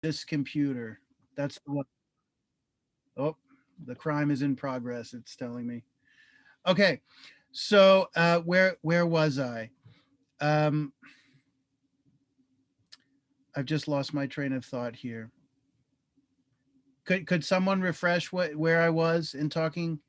This computer. That's the one. Oh, the crime is in progress. It's telling me. Okay, so where was I? Um, I've just lost my train of thought here. Could someone refresh what where I was in talking?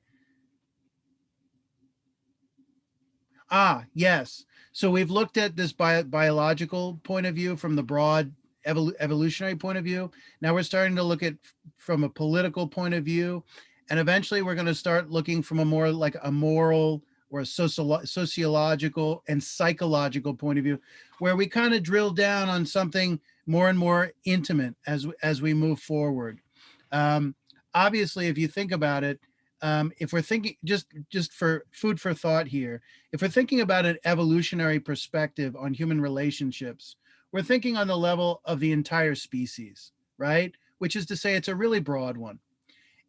Ah, yes. So we've looked at this biological point of view from the broad evolutionary point of view. Now we're starting to look at from a political point of view, and eventually we're going to start looking from a more like a moral or a sociological and psychological point of view, where we kind of drill down on something more and more intimate as we move forward. Um, Obviously, if you think about it, if we're thinking just for food for thought here, if we're thinking about an evolutionary perspective on human relationships, we're thinking on the level of the entire species, right? Which is to say, it's a really broad one.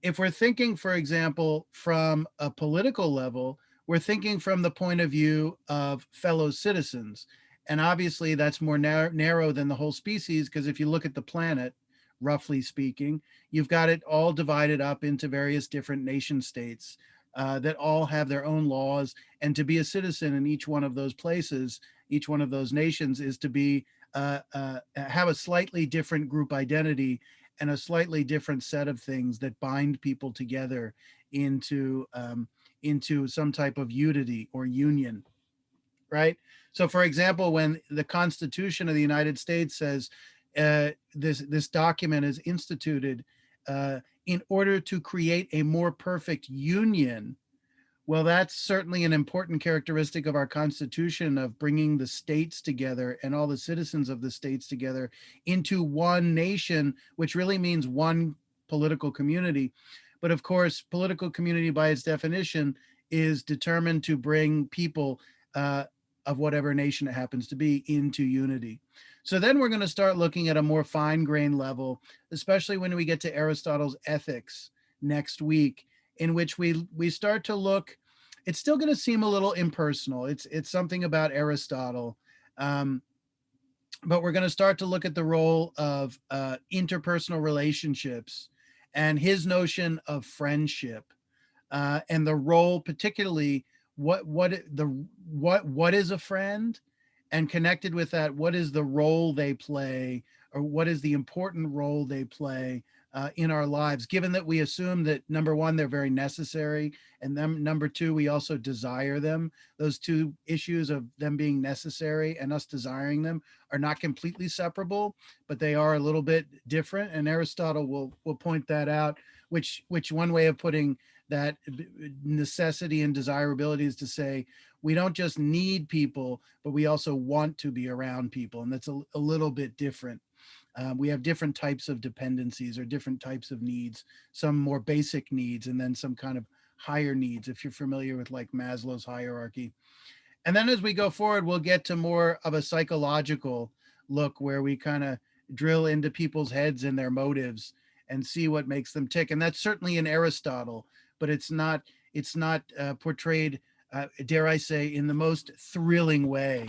If we're thinking, for example, from a political level, we're thinking from the point of view of fellow citizens. And obviously, that's more narrow than the whole species, because if you look at the planet, roughly speaking, you've got it all divided up into various different nation states that all have their own laws. And to be a citizen in each one of those places, each one of those nations, is to be have a slightly different group identity and a slightly different set of things that bind people together into some type of unity or union, right? So, for example, when the Constitution of the United States says this document is instituted in order to create a more perfect union, well, that's certainly an important characteristic of our Constitution, of bringing the states together and all the citizens of the states together into one nation, which really means one political community. But of course, political community, by its definition, is determined to bring people of whatever nation it happens to be into unity. So then we're going to start looking at a more fine grained level, especially when we get to Aristotle's Ethics next week, in which we start to look. It's still going to seem a little impersonal. It's something about Aristotle, um, but we're going to start to look at the role of interpersonal relationships and his notion of friendship, and the role, particularly what is a friend, and connected with that, what is the role they play, or what is the important role they play in our lives, given that we assume that, number one, they're very necessary, and then number two, we also desire them. Those two issues of them being necessary and us desiring them are not completely separable, but they are a little bit different, and Aristotle will point that out, which one way of putting that necessity and desirability is to say we don't just need people, but we also want to be around people, and that's a little bit different. We have different types of dependencies or different types of needs, some more basic needs, and then some kind of higher needs, if you're familiar with like Maslow's hierarchy. And then as we go forward, we'll get to more of a psychological look, where we kind of drill into people's heads and their motives and see what makes them tick. And that's certainly in Aristotle, but it's not portrayed, dare I say, in the most thrilling way.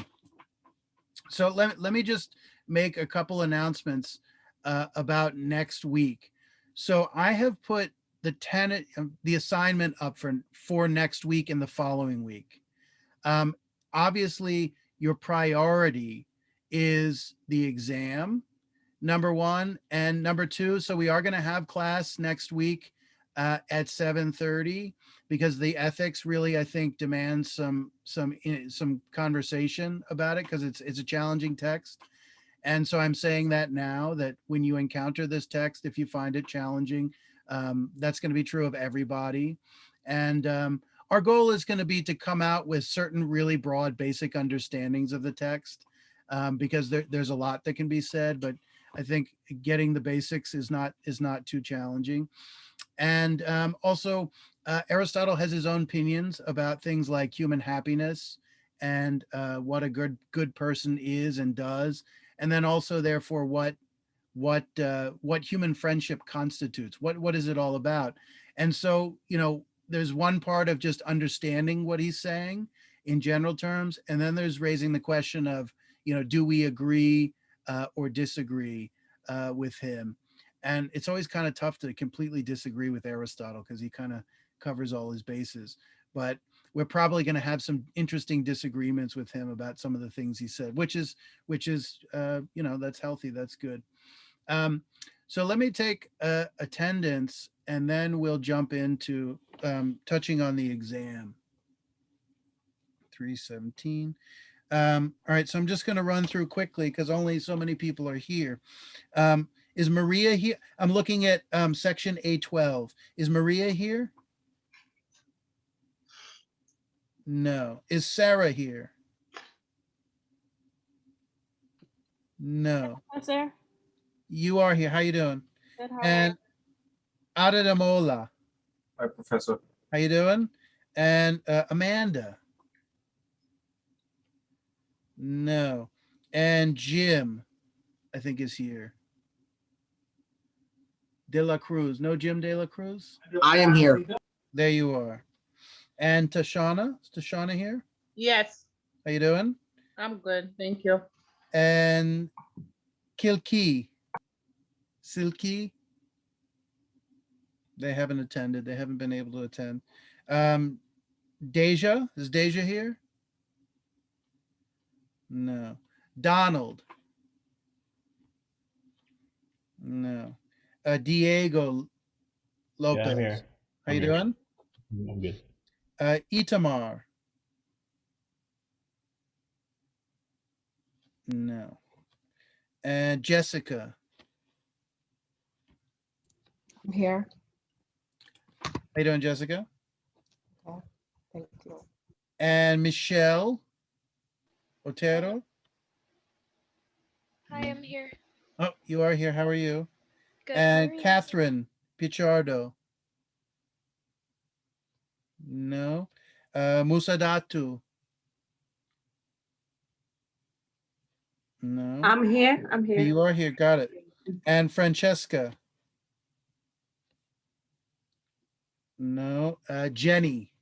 So let me just make a couple announcements about next week. So I have put the assignment up for next week and the following week. Um, Obviously, your priority is the exam, number one, and number two. So we are going to have class next week at 7:30, because the ethics really, I think, demands some conversation about it, because it's a challenging text. And so I'm saying that now, that when you encounter this text, if you find it challenging, that's going to be true of everybody. And our goal is going to be to come out with certain really broad, basic understandings of the text, because there's a lot that can be said, but I think getting the basics is not too challenging. And also, Aristotle has his own opinions about things like human happiness and what a good person is and does, and then also, therefore, what human friendship constitutes. What is it all about? And so, there's one part of just understanding what he's saying in general terms, and then there's raising the question of, do we agree or disagree with him. And it's always kind of tough to completely disagree with Aristotle because he kind of covers all his bases. But we're probably going to have some interesting disagreements with him about some of the things he said, which is that's healthy, that's good. So let me take attendance, and then we'll jump into touching on the exam. 317. All right, so I'm just going to run through quickly because only so many people are here. Is Maria here? I'm looking at section A12. Is Maria here? No. Is Sarah here? No. Professor. You are here. How you doing? Good. How are And Adadamola. Hi, Professor. How you doing? And Amanda. No. And Jim, I think, is here. De La Cruz. No Jim De La Cruz? I am here. There you are. And Tashana. Is Tashana here? Yes, How you doing? I'm good. Thank you. And Kilki. Silky. They haven't attended. They haven't been able to attend. Deja. Is Deja here? No. Donald. No. Diego Lopez. Yeah, I'm here. How you I'm here. doing? I'm good. Itamar. No. And Jessica. I'm here. How you doing, Jessica? Okay, thank you. And Michelle Otero. Hi, I'm here. Oh, you are here. How are you? Good. How And are you? Catherine Pichardo. No. Musadatu. No. I'm here. I'm here. You are here. Got it. And Francesca. No. Jenny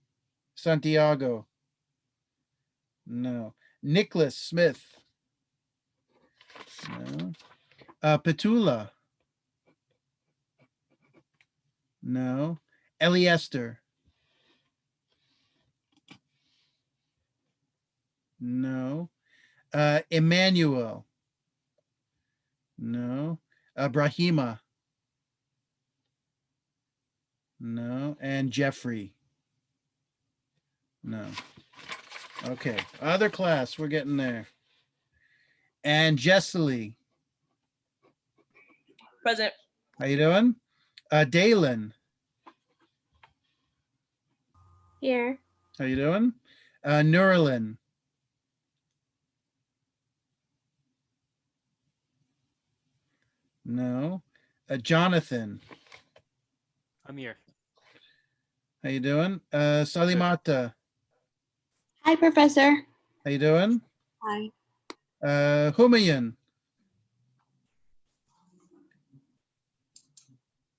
Santiago. No. Nicholas Smith. No. Petula. No. Eliester. No. Emmanuel. No. Brahima. No. And Jeffrey. No. Okay. Other class. We're getting there. And Jessely. Present. How you doing? Dalen. Here. How you doing? Nurlin. No. Jonathan. I'm here. How you doing? Salimata. Hi, Professor. How you doing? Hi. Humayan.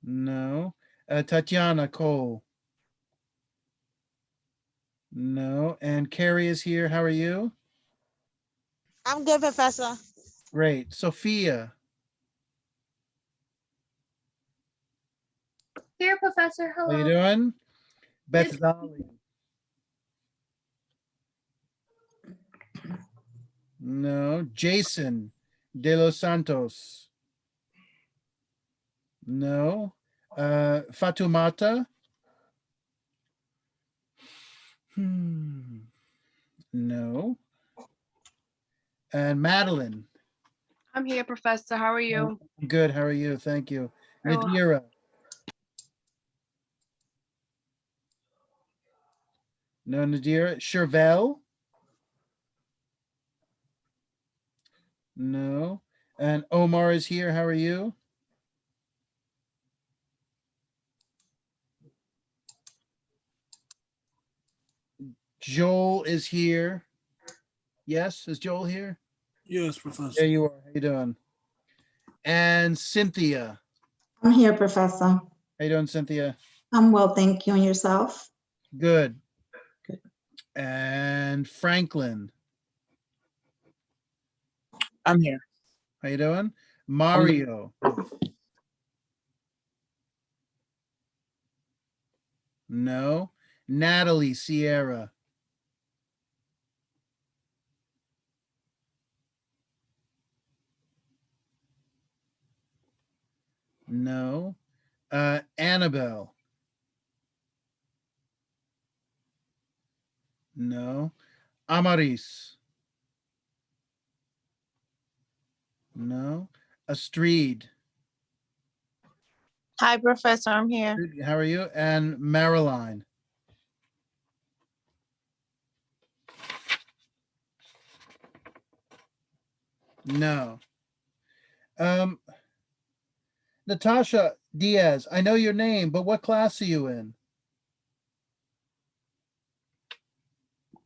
No. Tatiana Cole. No. And Carrie is here. How are you? I'm good, Professor. Great. Sophia. Here, Professor. How you Hello. doing? Beth Zali. No. Jason De Los Santos. No. Fatumata. No. And Madeline. I'm here, Professor. How are you? Good. How are you? Thank you. Very well. Nadira. No, Nadira. Chervelle. No. And Omar is here. How are you? Joel is here. Yes, is Joel here? Yes, Professor. There you are. How you doing? And Cynthia. I'm here, Professor. How you doing, Cynthia? I'm well, thank you. And yourself? Good. Good. And Franklin. I'm here. How you doing? Mario. No. Natalie Sierra. No. Annabelle. No. Amaris. No. Astrid. Hi, Professor. I'm here. How are you? And Marilyn. No. Um, Natasha Diaz, I know your name, but what class are you in?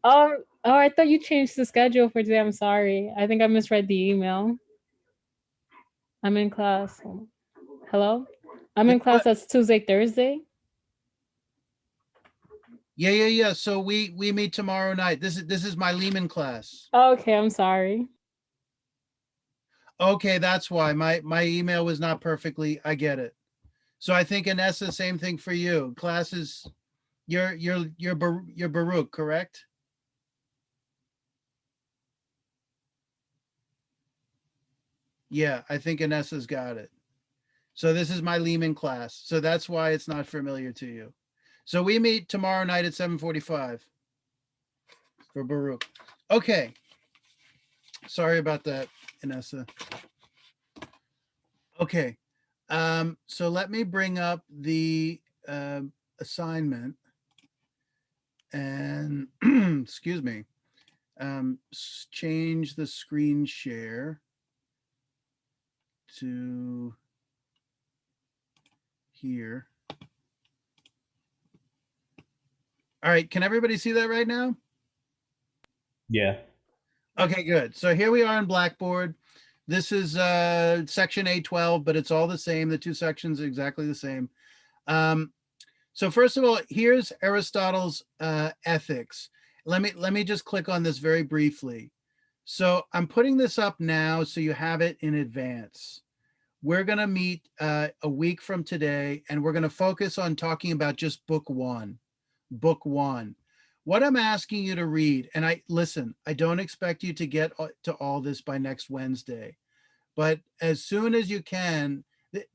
Oh, I thought you changed the schedule for today. I'm sorry. I think I misread the email. I'm in class. Hello? I'm in class. That's Tuesday, Thursday. Yeah. So we meet tomorrow night. This is my Lehman class. Okay, I'm sorry. Okay, that's why my email was not perfectly. I get it. So I think Anessa, same thing for you. Classes, you're Baruch, correct? Yeah, I think Anessa's got it. So this is my Lehman class. So that's why it's not familiar to you. So we meet tomorrow night at 7:45 for Baruch. Okay. Sorry about that, Anessa. Okay. So let me bring up the assignment and excuse me. Change the screen share to here. All right, can everybody see that right now? Yeah. Okay, good. So here we are in Blackboard. This is section A12, but it's all the same. The two sections are exactly the same. So first of all, here's Aristotle's Ethics. Let me just click on this very briefly. So I'm putting this up now so you have it in advance. We're going to meet a week from today, and we're going to focus on talking about just book one. Book one. What I'm asking you to read, and I don't expect you to get to all this by next Wednesday, but as soon as you can,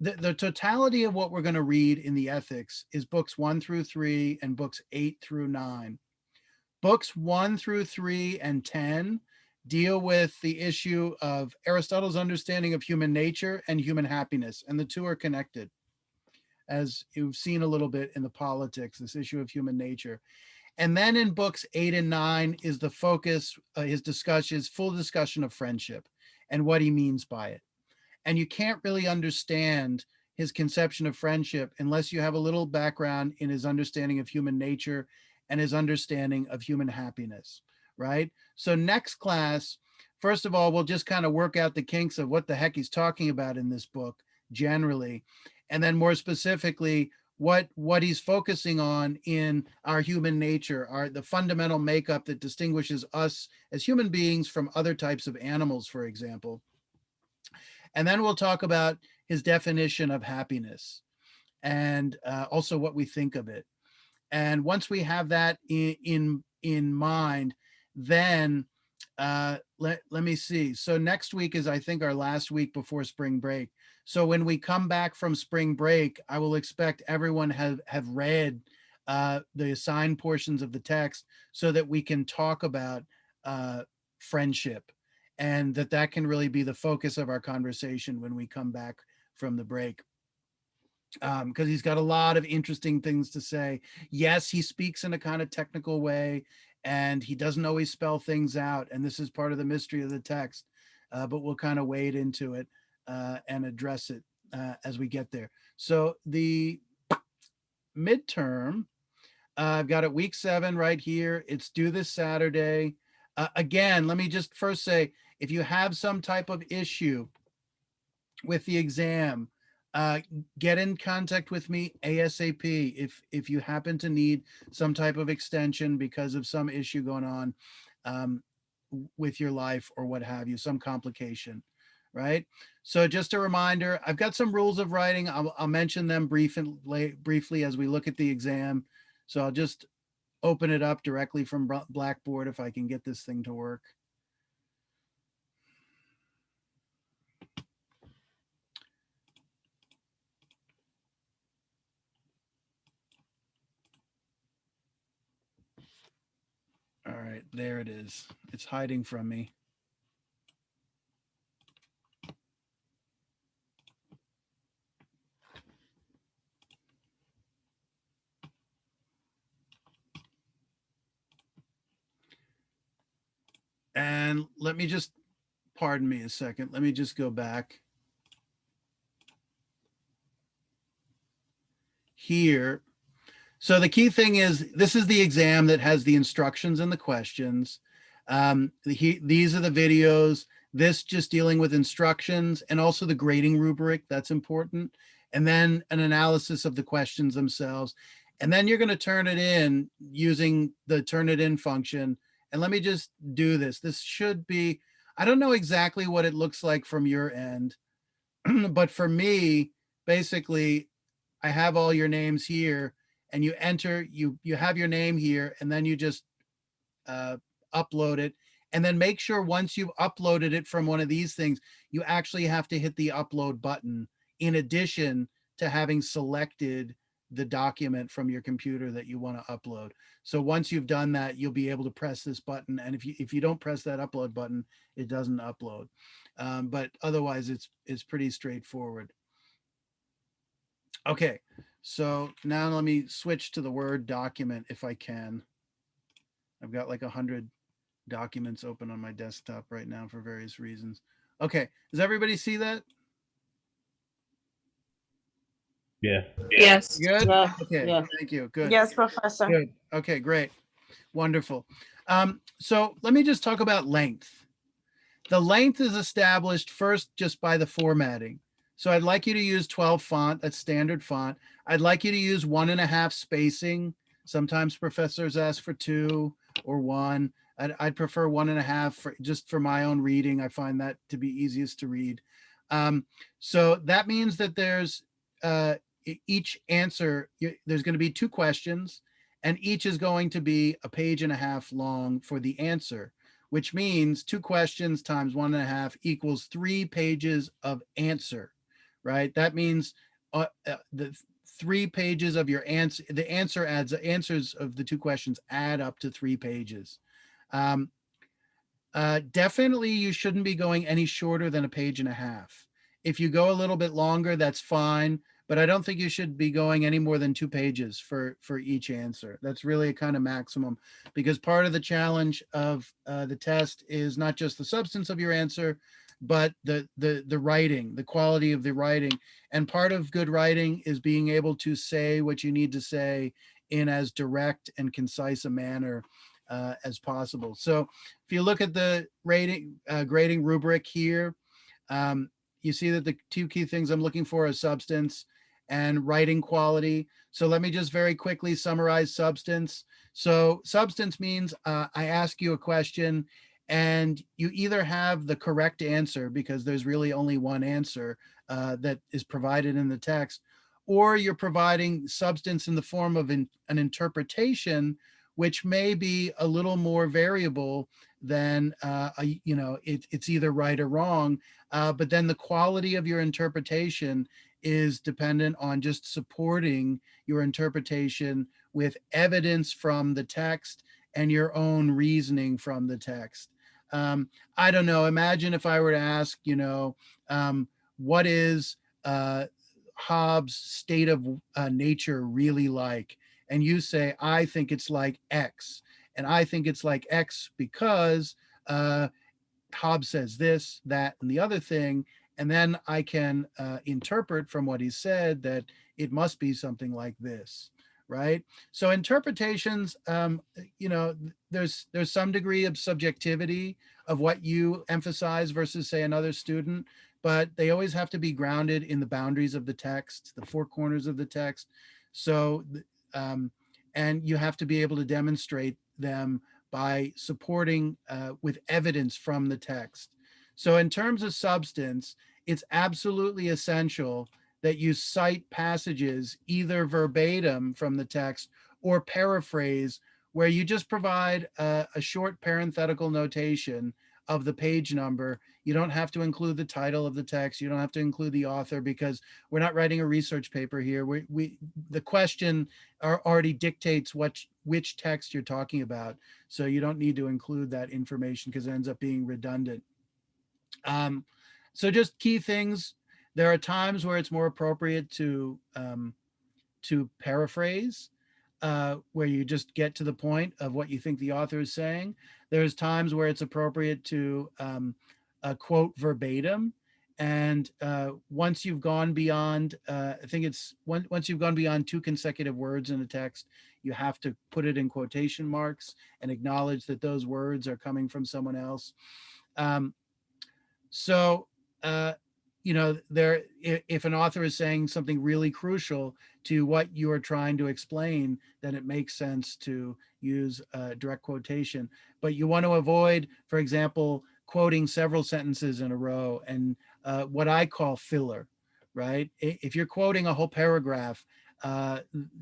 the totality of what we're going to read in the ethics is books 1 through 3 and books 8 through 9. Books 1 through 3 and 10 deal with the issue of Aristotle's understanding of human nature and human happiness, and the two are connected. As you've seen a little bit in the politics, this issue of human nature. And then in books 8 and 9 is the focus, his full discussion of friendship and what he means by it. And you can't really understand his conception of friendship unless you have a little background in his understanding of human nature and his understanding of human happiness, right? So next class, first of all, we'll just kind of work out the kinks of what the heck he's talking about in this book generally. And then more specifically, what he's focusing on in our human nature, the fundamental makeup that distinguishes us as human beings from other types of animals, for example. And then we'll talk about his definition of happiness and also what we think of it. And once we have that in mind, then let me see. So next week is, I think, our last week before spring break. So when we come back from spring break, I will expect everyone have read the assigned portions of the text so that we can talk about friendship, and that can really be the focus of our conversation when we come back from the break. Because he's got a lot of interesting things to say. Yes, he speaks in a kind of technical way, and he doesn't always spell things out, and this is part of the mystery of the text, but we'll kind of wade into it and address it as we get there. So the midterm, I've got it week 7 right here. It's due this Saturday. Again, let me just first say, if you have some type of issue with the exam, get in contact with me ASAP if you happen to need some type of extension because of some issue going on with your life or what have you, some complication. right? So just a reminder, I've got some rules of writing. I'll mention them briefly as we look at the exam. So I'll just open it up directly from Blackboard if I can get this thing to work. All right, there it is. It's hiding from me. And let me just, pardon me a second. Let me just go back here. So the key thing is, this is the exam that has the instructions and the questions. These are the videos, this just dealing with instructions and also the grading rubric, that's important. And then an analysis of the questions themselves. And then you're going to turn it in using the turn it in function. And let me just do this. This should be, I don't know exactly what it looks like from your end, but for me, basically, I have all your names here and you enter, you have your name here and then you just upload it. And then make sure once you've uploaded it from one of these things, you actually have to hit the upload button in addition to having selected the document from your computer that you want to upload. So once you've done that, you'll be able to press this button. And if you don't press that upload button, it doesn't upload. But otherwise, it's pretty straightforward. Okay, so now let me switch to the Word document if I can. I've got like 100 documents open on my desktop right now for various reasons. Okay, does everybody see that? Yeah. Yes. Good? Yeah. Okay, Yeah. thank you. Good. Yes, Professor. Good. Okay, great. Wonderful. So let me just talk about length. The length is established first just by the formatting. So I'd like you to use 12 font, that's standard font. I'd like you to use 1.5 spacing. Sometimes professors ask for 2 or 1. I'd prefer 1.5 for just for my own reading. I find that to be easiest to read. So that means that there's each answer, there's going to be 2 questions, and each is going to be 1.5 pages long for the answer, which means 2 questions times 1.5 equals 3 pages of answer, right? That means the 3 pages of your answer, the answers of the 2 questions add up to 3 pages. Definitely you shouldn't be going any shorter than 1.5 pages. If you go a little bit longer, that's fine, but I don't think you should be going any more than 2 pages for each answer. That's really a kind of maximum, because part of the challenge of the test is not just the substance of your answer, but the writing, the quality of the writing. And part of good writing is being able to say what you need to say in as direct and concise a manner as possible. So if you look at the grading rubric here, you see that the 2 key things I'm looking for are substance and writing quality. So let me just very quickly summarize substance. So substance means I ask you a question and you either have the correct answer, because there's really only one answer that is provided in the text, or you're providing substance in the form of an interpretation, which may be a little more variable than, it's either right or wrong. But then the quality of your interpretation is dependent on just supporting your interpretation with evidence from the text and your own reasoning from the text. I don't know, imagine if I were to ask, what is Hobbes' state of nature really like? And you say, I think it's like X. And I think it's like X because Hobbes says this, that, and the other thing. And then I can interpret from what he said that it must be something like this, right? So interpretations, there's some degree of subjectivity of what you emphasize versus, say, another student, but they always have to be grounded in the boundaries of the text, the 4 corners of the text. So, and you have to be able to demonstrate them by supporting with evidence from the text. So in terms of substance, it's absolutely essential that you cite passages either verbatim from the text or paraphrase, where you just provide a short parenthetical notation of the page number. You don't have to include the title of the text. You don't have to include the author, because we're not writing a research paper here. The question already dictates which text you're talking about. So you don't need to include that information because it ends up being redundant. So just key things. There are times where it's more appropriate to paraphrase, where you just get to the point of what you think the author is saying. There's times where it's appropriate to quote verbatim. And once you've gone beyond, I think it's once you've gone beyond 2 consecutive words in a text, you have to put it in quotation marks and acknowledge that those words are coming from someone else. So, if an author is saying something really crucial to what you are trying to explain, then it makes sense to use direct quotation. But you want to avoid, for example, quoting several sentences in a row and what I call filler, right? If you're quoting a whole paragraph,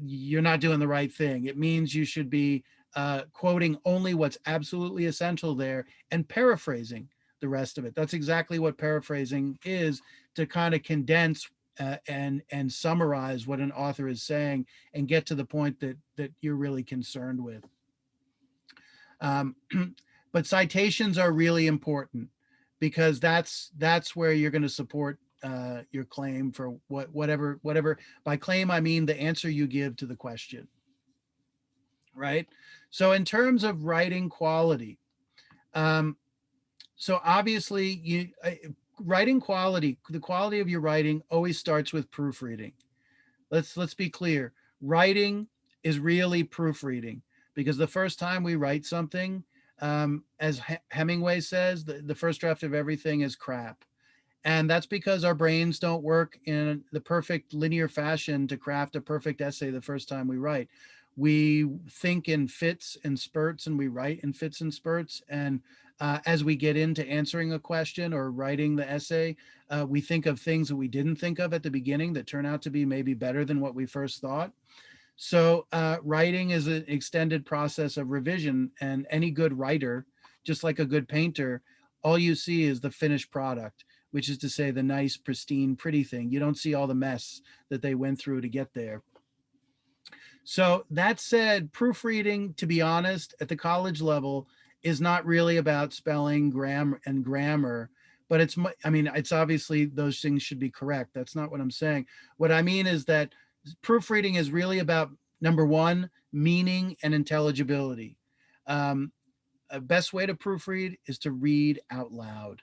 you're not doing the right thing. It means you should be quoting only what's absolutely essential there and paraphrasing the rest of it. That's exactly what paraphrasing is, to kind of condense and summarize what an author is saying and get to the point that you're really concerned with. But citations are really important, because that's where you're going to support your claim for whatever. By claim, I mean the answer you give to the question, right? So in terms of writing quality, so obviously writing quality, the quality of your writing always starts with proofreading. Let's be clear. Writing is really proofreading, because the first time we write something, as Hemingway says, the first draft of everything is crap. And that's because our brains don't work in the perfect linear fashion to craft a perfect essay the first time we write. We think in fits and spurts, and we write in fits and spurts. And as we get into answering a question or writing the essay, we think of things that we didn't think of at the beginning that turn out to be maybe better than what we first thought. So writing is an extended process of revision, and any good writer, just like a good painter, all you see is the finished product, which is to say the nice, pristine, pretty thing. You don't see all the mess that they went through to get there. So that said, proofreading, to be honest, at the college level is not really about spelling, grammar, but it's obviously those things should be correct. That's not what I'm saying. What I mean is that proofreading is really about, number one, meaning and intelligibility. A best way to proofread is to read out loud.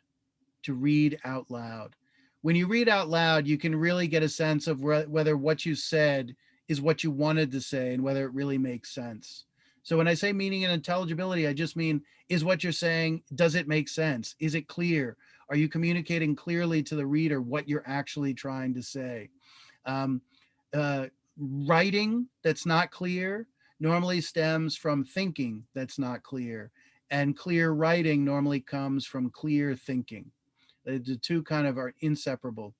When you read out loud, you can really get a sense of whether what you said is what you wanted to say and whether it really makes sense. So when I say meaning and intelligibility, I just mean, is what you're saying, does it make sense? Is it clear? Are you communicating clearly to the reader what you're actually trying to say? Writing that's not clear normally stems from thinking that's not clear. And clear writing normally comes from clear thinking. The two kind of are inseparable.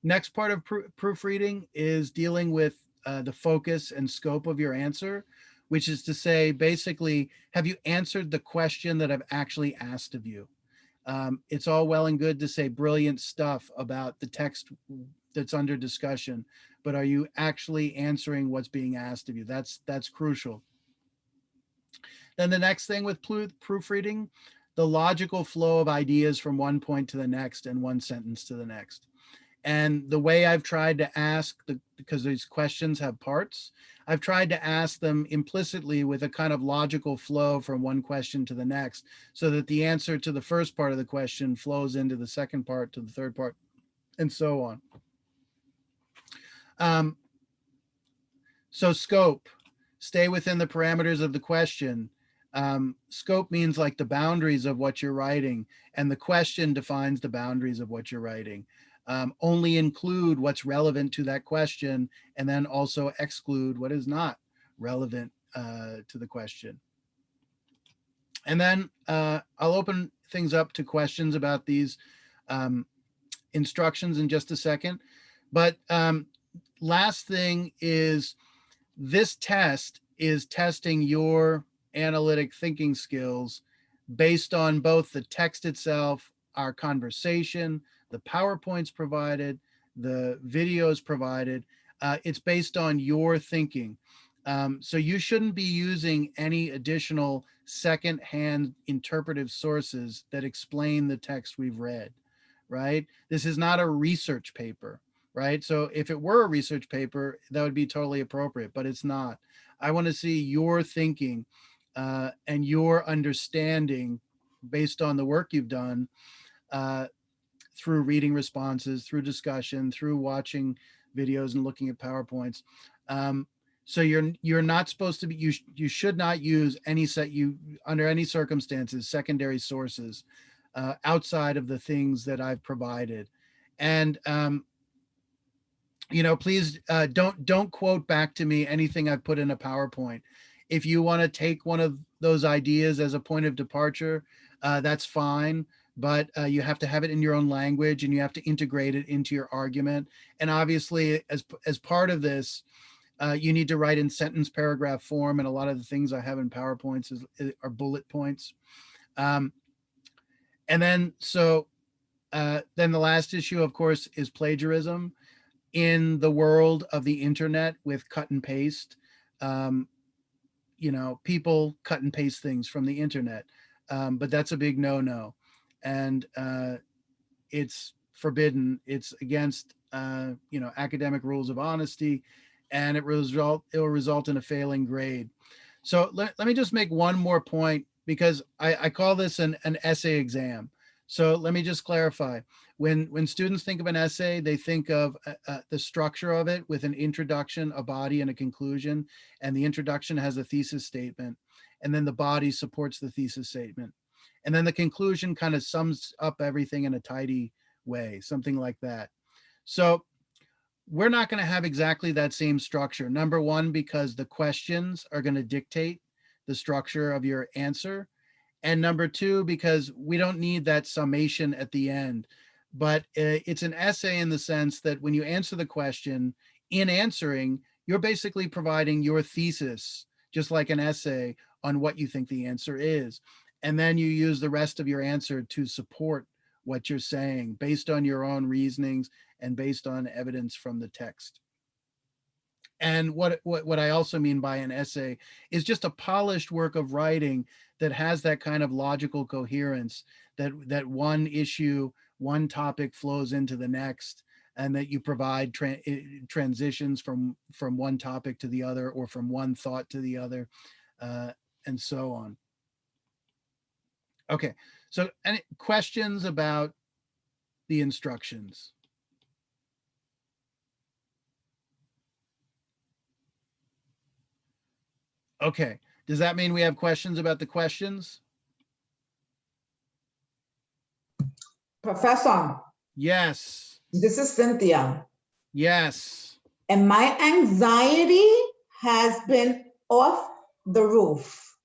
Next part of proofreading is dealing with the focus and scope of your answer, which is to say, basically, have you answered the question that I've actually asked of you? It's all well and good to say brilliant stuff about the text that's under discussion, but are you actually answering what's being asked of you? That's crucial. Then the next thing with proofreading, the logical flow of ideas from one point to the next and one sentence to the next. And the way I've tried to ask, because these questions have parts, I've tried to ask them implicitly with a kind of logical flow from one question to the next, so that the answer to the first part of the question flows into the second part, to the third part, and so on. So scope, stay within the parameters of the question. Scope means like the boundaries of what you're writing, and the question defines the boundaries of what you're writing. Only include what's relevant to that question, and then also exclude what is not relevant to the question. And then I'll open things up to questions about these instructions in just a second. But last thing is, this test is testing your analytic thinking skills based on both the text itself, our conversation, the PowerPoints provided, the videos provided. It's based on your thinking. So you shouldn't be using any additional secondhand interpretive sources that explain the text we've read, right? This is not a research paper, right? So if it were a research paper, that would be totally appropriate, but it's not. I want to see your thinking and your understanding based on the work you've done uh, through reading responses, through discussion, through watching videos and looking at PowerPoints. So you're not supposed to be, you should not use any under any circumstances, secondary sources outside of the things that I've provided. And please don't quote back to me anything I've put in a PowerPoint. If you want to take one of those ideas as a point of departure, that's fine, but you have to have it in your own language and you have to integrate it into your argument. And obviously, as part of this, you need to write in sentence paragraph form, and a lot of the things I have in PowerPoints are bullet points. And then then the last issue, of course, is plagiarism. In the world of the internet with cut and paste, people cut and paste things from the internet, but that's a big no-no, and it's forbidden. It's against academic rules of honesty, and it will result in a failing grade. So let me just make one more point, because I call this an essay exam. So let me just clarify. When students think of an essay, they think of the structure of it with an introduction, a body, and a conclusion. And the introduction has a thesis statement, and then the body supports the thesis statement. And then the conclusion kind of sums up everything in a tidy way, something like that. So we're not going to have exactly that same structure. Number one, because the questions are going to dictate the structure of your answer. And number two, because we don't need that summation at the end. But it's an essay in the sense that when you answer the question, in answering, you're basically providing your thesis, just like an essay, on what you think the answer is. And then you use the rest of your answer to support what you're saying based on your own reasonings and based on evidence from the text. And what I also mean by an essay is just a polished work of writing that has that kind of logical coherence, that one issue, one topic flows into the next, and that you provide transitions from one topic to the other, or from one thought to the other, and so on. Okay, so any questions about the instructions? Okay, does that mean we have questions about the questions? Professor, Yes, this is Cynthia, yes. and my anxiety has been off the roof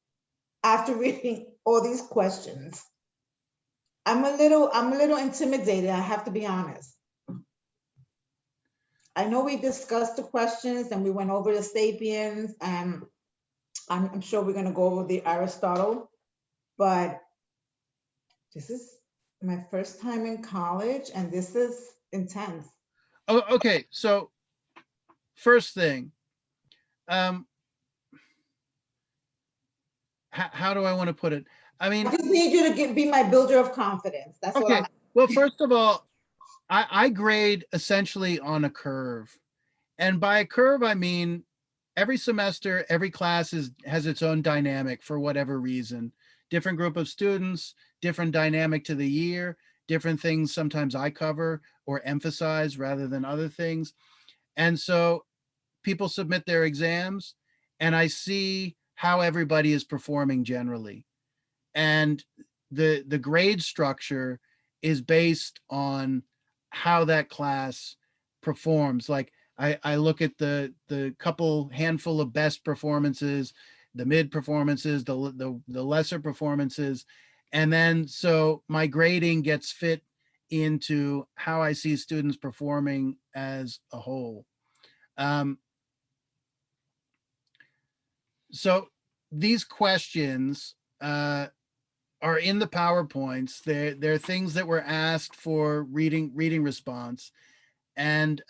after reading all these questions. I'm a little intimidated, I have to be honest. I know we discussed the questions and we went over the Sapiens, and I'm sure we're gonna go over the Aristotle, but this is my first time in college and this is intense. Oh, okay, so first thing, how do I want to put it? I mean, I just need you to be my builder of confidence. That's all okay, I'm. well, first of all, I grade essentially on a curve. And by a curve, I mean, every semester, every class has its own dynamic for whatever reason. Different group of students, different dynamic to the year, different things sometimes I cover or emphasize rather than other things. And so people submit their exams, and I see how everybody is performing generally. And the grade structure is based on how that class performs. Like I look at the handful of best performances, the mid performances, the lesser performances. And then so my grading gets fit into how I see students performing as a whole. So these questions are in the PowerPoints. They're things that were asked for reading response. And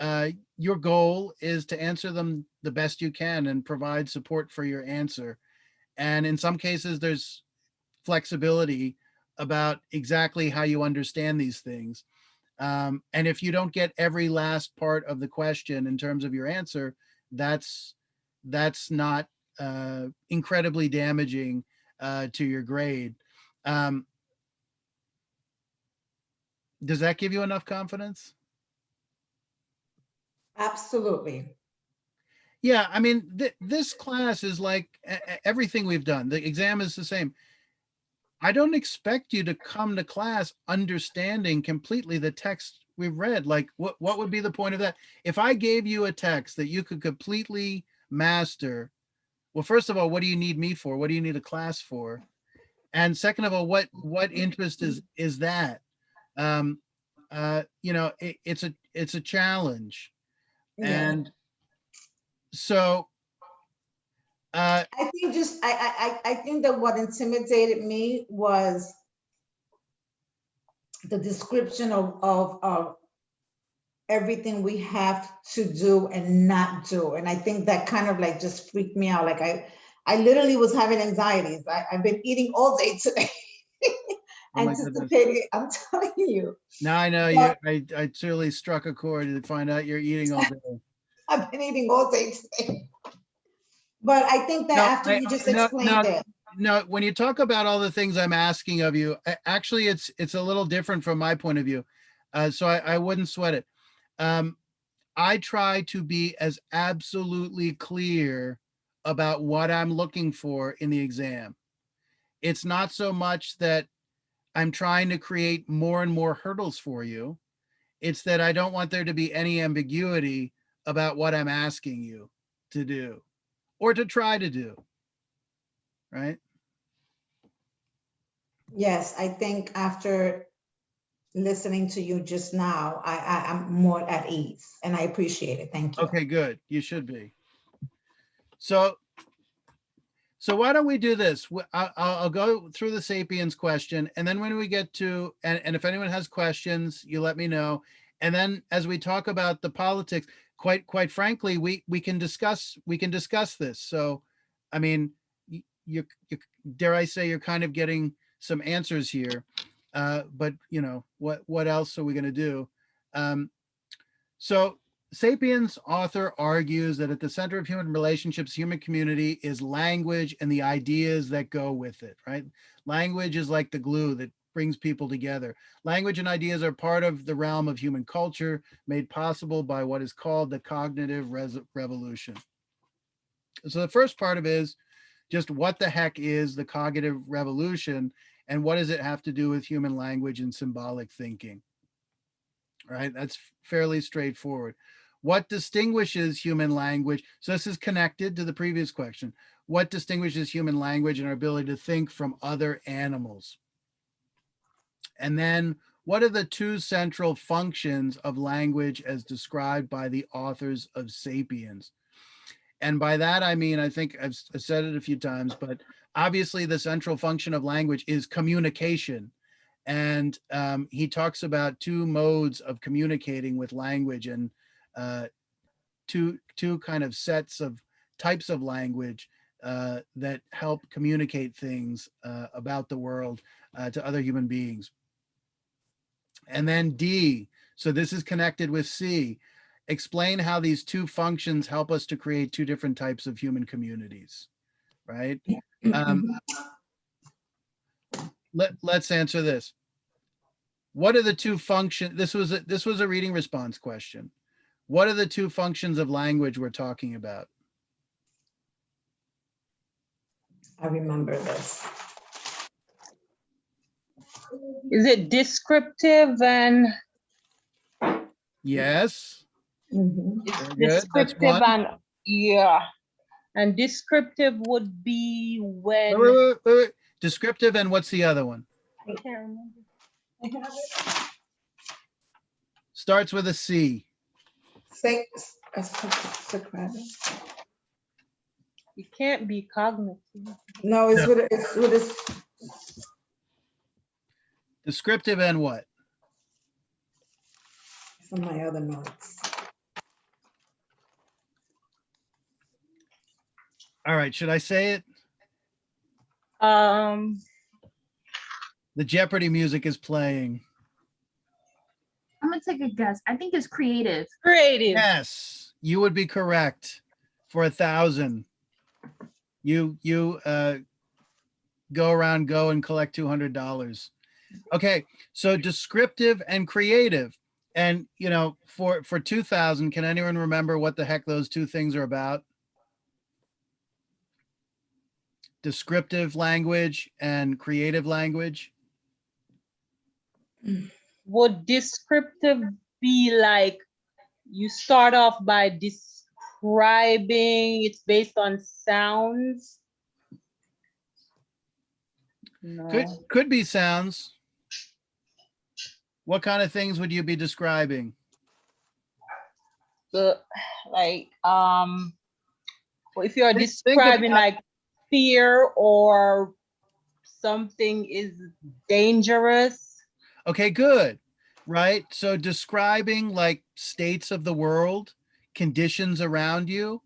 your goal is to answer them the best you can and provide support for your answer. And in some cases, there's flexibility about exactly how you understand these things. And if you don't get every last part of the question in terms of your answer, that's not incredibly damaging to your grade. Does that give you enough confidence? Absolutely. Yeah, I mean, this class is like everything we've done. The exam is the same. I don't expect you to come to class understanding completely the text we've read. Like, what would be the point of that? If I gave you a text that you could completely master, well, first of all, what do you need me for? What do you need a class for? And second of all, what interest is that? You know, it's a challenge. Yeah. And so I think just, I think that what intimidated me was the description of everything we have to do and not do. And I think that kind of like just freaked me out. Like I literally was having anxieties. I've been eating all day today. Oh my goodness. Anticipating, I'm telling you. Now I know But- you. I truly struck a chord to find out you're eating all day. I've been eating all day today. But I think that No, after you just explained it. No, when you talk about all the things I'm asking of you, actually, it's a little different from my point of view. So I wouldn't sweat it. I try to be as absolutely clear about what I'm looking for in the exam. It's not so much that I'm trying to create more and more hurdles for you. It's that I don't want there to be any ambiguity about what I'm asking you to do or to try to do, right? Yes, I think after listening to you just now, I'm more at ease and I appreciate it. Thank you. Okay, good. You should be. So why don't we do this? I'll go through the Sapiens question, and then when we get to, and if anyone has questions, you let me know. And then as we talk about the politics, quite frankly, we can discuss this. So, I mean, you dare I say you're kind of getting some answers here, but you know what else are we going to do? So Sapiens author argues that at the center of human relationships, human community is language and the ideas that go with it, right? Language is like the glue that brings people together. Language and ideas are part of the realm of human culture, made possible by what is called the cognitive revolution. So the first part of it is just what the heck is the cognitive revolution and what does it have to do with human language and symbolic thinking? Right? That's fairly straightforward. What distinguishes human language? So this is connected to the previous question. What distinguishes human language and our ability to think from other animals? And then what are the two central functions of language as described by the authors of Sapiens? And by that, I mean, I think I've said it a few times, but obviously the central function of language is communication. And he talks about two modes of communicating with language and two kind of sets of types of language that help communicate things about the world to other human beings. And then D, so this is connected with C, explain how these two functions help us to create two different types of human communities, right? Let's answer this. What are the two functions? This was a reading response question. What are the two functions of language we're talking about? I remember this. Is it descriptive and Yes. Mhm. it's Very good. That's descriptive one. and yeah. And descriptive would be when. Wait. Descriptive, and what's the other one? I can't remember. Starts with a C. Socratic. It can't be cognitive. No, it's No. with a, Descriptive and what? from my other notes. All right, should I say it? Um, The Jeopardy music is playing. I'm gonna take a guess. I think it's creative. creative. Yes, you would be correct for 1,000. You go around, go and collect $200. Okay, so descriptive and creative. And you know, for 2,000, can anyone remember what the heck those two things are about? Descriptive language and creative language. Would descriptive be like you start off by describing, it's based on sounds? No. Could be sounds. What kind of things would you be describing? So, like, well, if you're Think describing about- like fear or something is dangerous. Okay, good. Right? So describing like states of the world, conditions around you,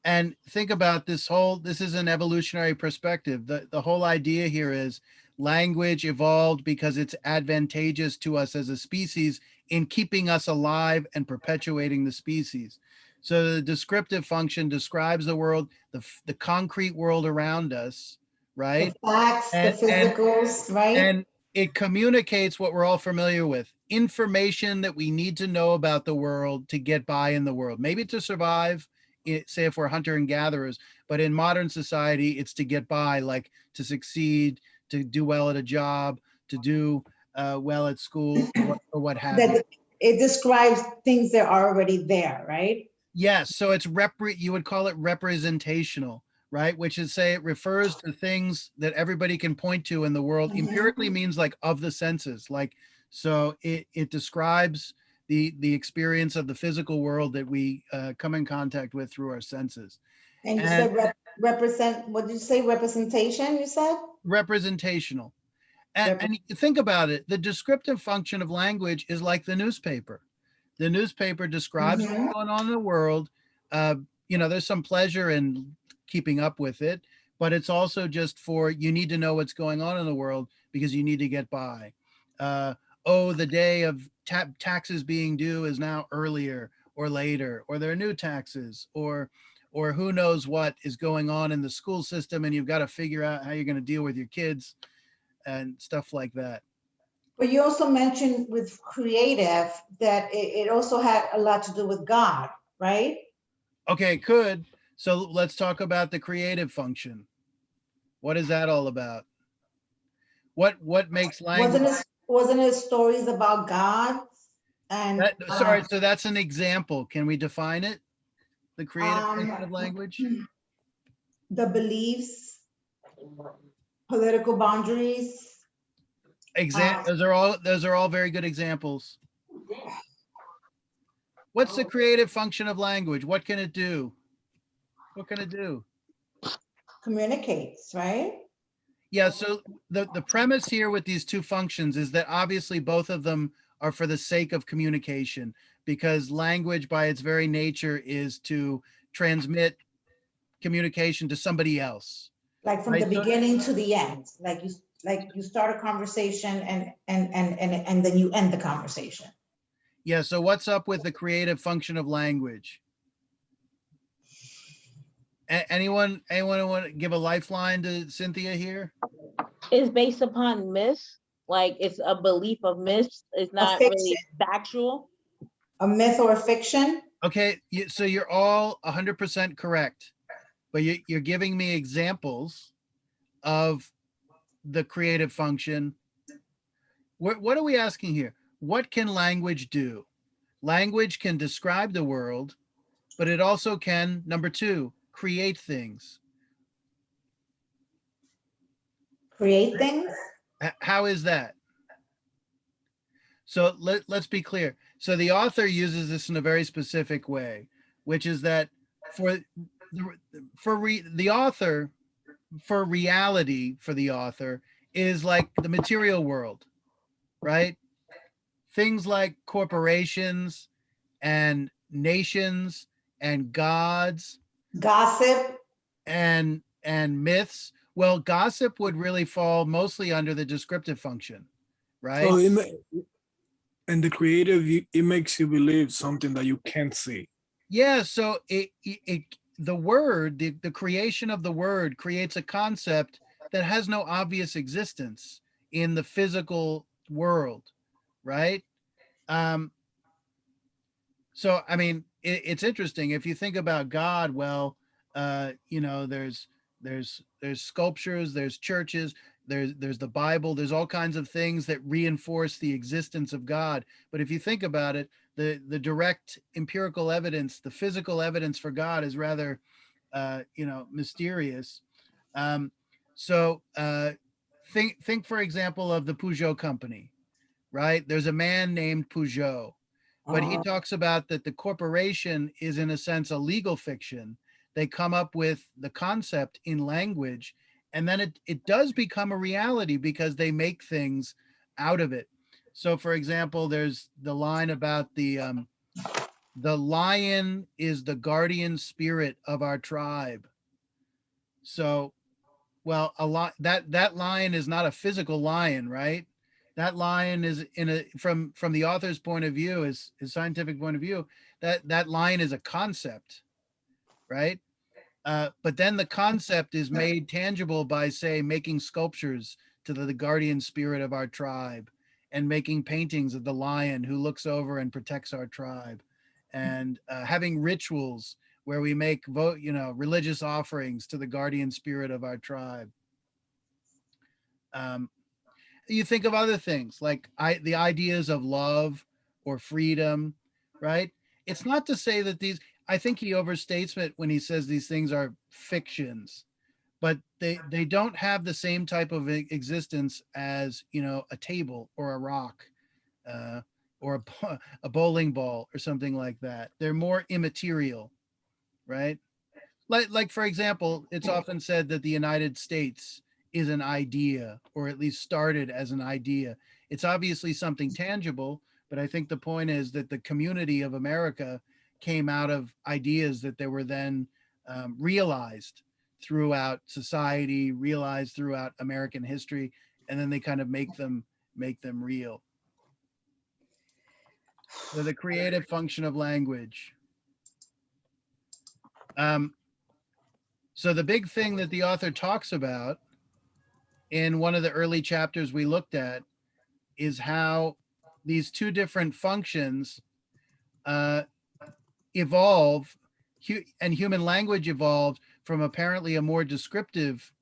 and think about this is an evolutionary perspective. The whole idea here is language evolved because it's advantageous to us as a species in keeping us alive and perpetuating the species. So the descriptive function describes the world, the concrete world around us, right? The facts, the And- physicals, right? And it communicates what we're all familiar with, information that we need to know about the world to get by in the world, maybe to survive, say if we're hunter and gatherers, but in modern society, it's to get by, like to succeed, to do well at a job, to do well at school, or what have you. That it describes things that are already there, right? Yes, so it's you would call it representational, right? Which is say it refers to things that everybody can point to in the world. Mhm. Empirically means like of the senses, like so it describes the experience of the physical world that we come in contact with through our senses. And you And- said represent, what did you say, representation, you said? Representational. And you think about it, the descriptive function of language is like the newspaper. The newspaper describes Mhm. what's going on in the world. You know, there's some pleasure in keeping up with it, but it's also just for, you need to know what's going on in the world because you need to get by. Oh, the day of taxes being due is now earlier or later, or there are new taxes, or who knows what is going on in the school system, and you've got to figure out how you're going to deal with your kids and stuff like that. But you also mentioned with creative that it also had a lot to do with God, right? Okay, could. So let's talk about the creative function. What is that all about? What makes language? Wasn't it stories about gods? And Sorry, so that's an example. Can we define it? The creative function of Um, language? the beliefs, political boundaries. Those are all very good examples. What's the creative function of language? What can it do? What can it do? Communicates, right? Yeah, so the premise here with these two functions is that obviously both of them are for the sake of communication, because language by its very nature is to transmit communication to somebody else. Like from Right, the so- beginning to the end, like you start a conversation and then you end the conversation. Yeah, so what's up with the creative function of language? Anyone want to give a lifeline to Cynthia here? It's based upon myths, like it's a belief of myths. It's not really factual. A myth or a fiction? Okay, so you're all 100% correct, but you're giving me examples of the creative function. What are we asking here? What can language do? Language can describe the world, but it also can, number two, create things. Create things? How is that? So let's be clear. So the author uses this in a very specific way, which is that for the author, for reality for the author is like the material world, right? Things like corporations and nations and gods Gossip? and myths. Well, gossip would really fall mostly under the descriptive function, right? So in the creative, it makes you believe something that you can't see. Yeah, so the word, the creation of the word creates a concept that has no obvious existence in the physical world, right? Um, so I mean, it's interesting if you think about God. Well, you know, there's sculptures, there's churches, there's the Bible, there's all kinds of things that reinforce the existence of God. But if you think about it, the direct empirical evidence, the physical evidence for God is rather you know, mysterious. Um, so think for example of the Peugeot company, right? There's a man named Peugeot, but he talks about that the corporation is in a sense a legal fiction. They come up with the concept in language, and then it does become a reality because they make things out of it. So for example, there's the line about the lion is the guardian spirit of our tribe. So, well, a lot that lion is not a physical lion, right? That lion is in a from the author's point of view, his scientific point of view, that lion is a concept, right? But then the concept is made tangible by, say, making sculptures to the guardian spirit of our tribe, and making paintings of the lion who looks over and protects our tribe, and having rituals where we make you know, religious offerings to the guardian spirit of our tribe. Um, you think of other things like the ideas of love or freedom, right? It's not to say that these, I think he overstates it when he says these things are fictions, but they don't have the same type of existence as, you know, a table or a rock, uh, or a bowling ball or something like that. They're more immaterial, right? Like for example, it's often said that the United States is an idea, or at least started as an idea. It's obviously something tangible, but I think the point is that the community of America came out of ideas that they were then realized throughout society, realized throughout American history, and then they kind of make them real. So the creative function of language. Um, So the big thing that the author talks about in one of the early chapters we looked at is how these two different functions uh, evolve, and human language evolved from apparently a more descriptive,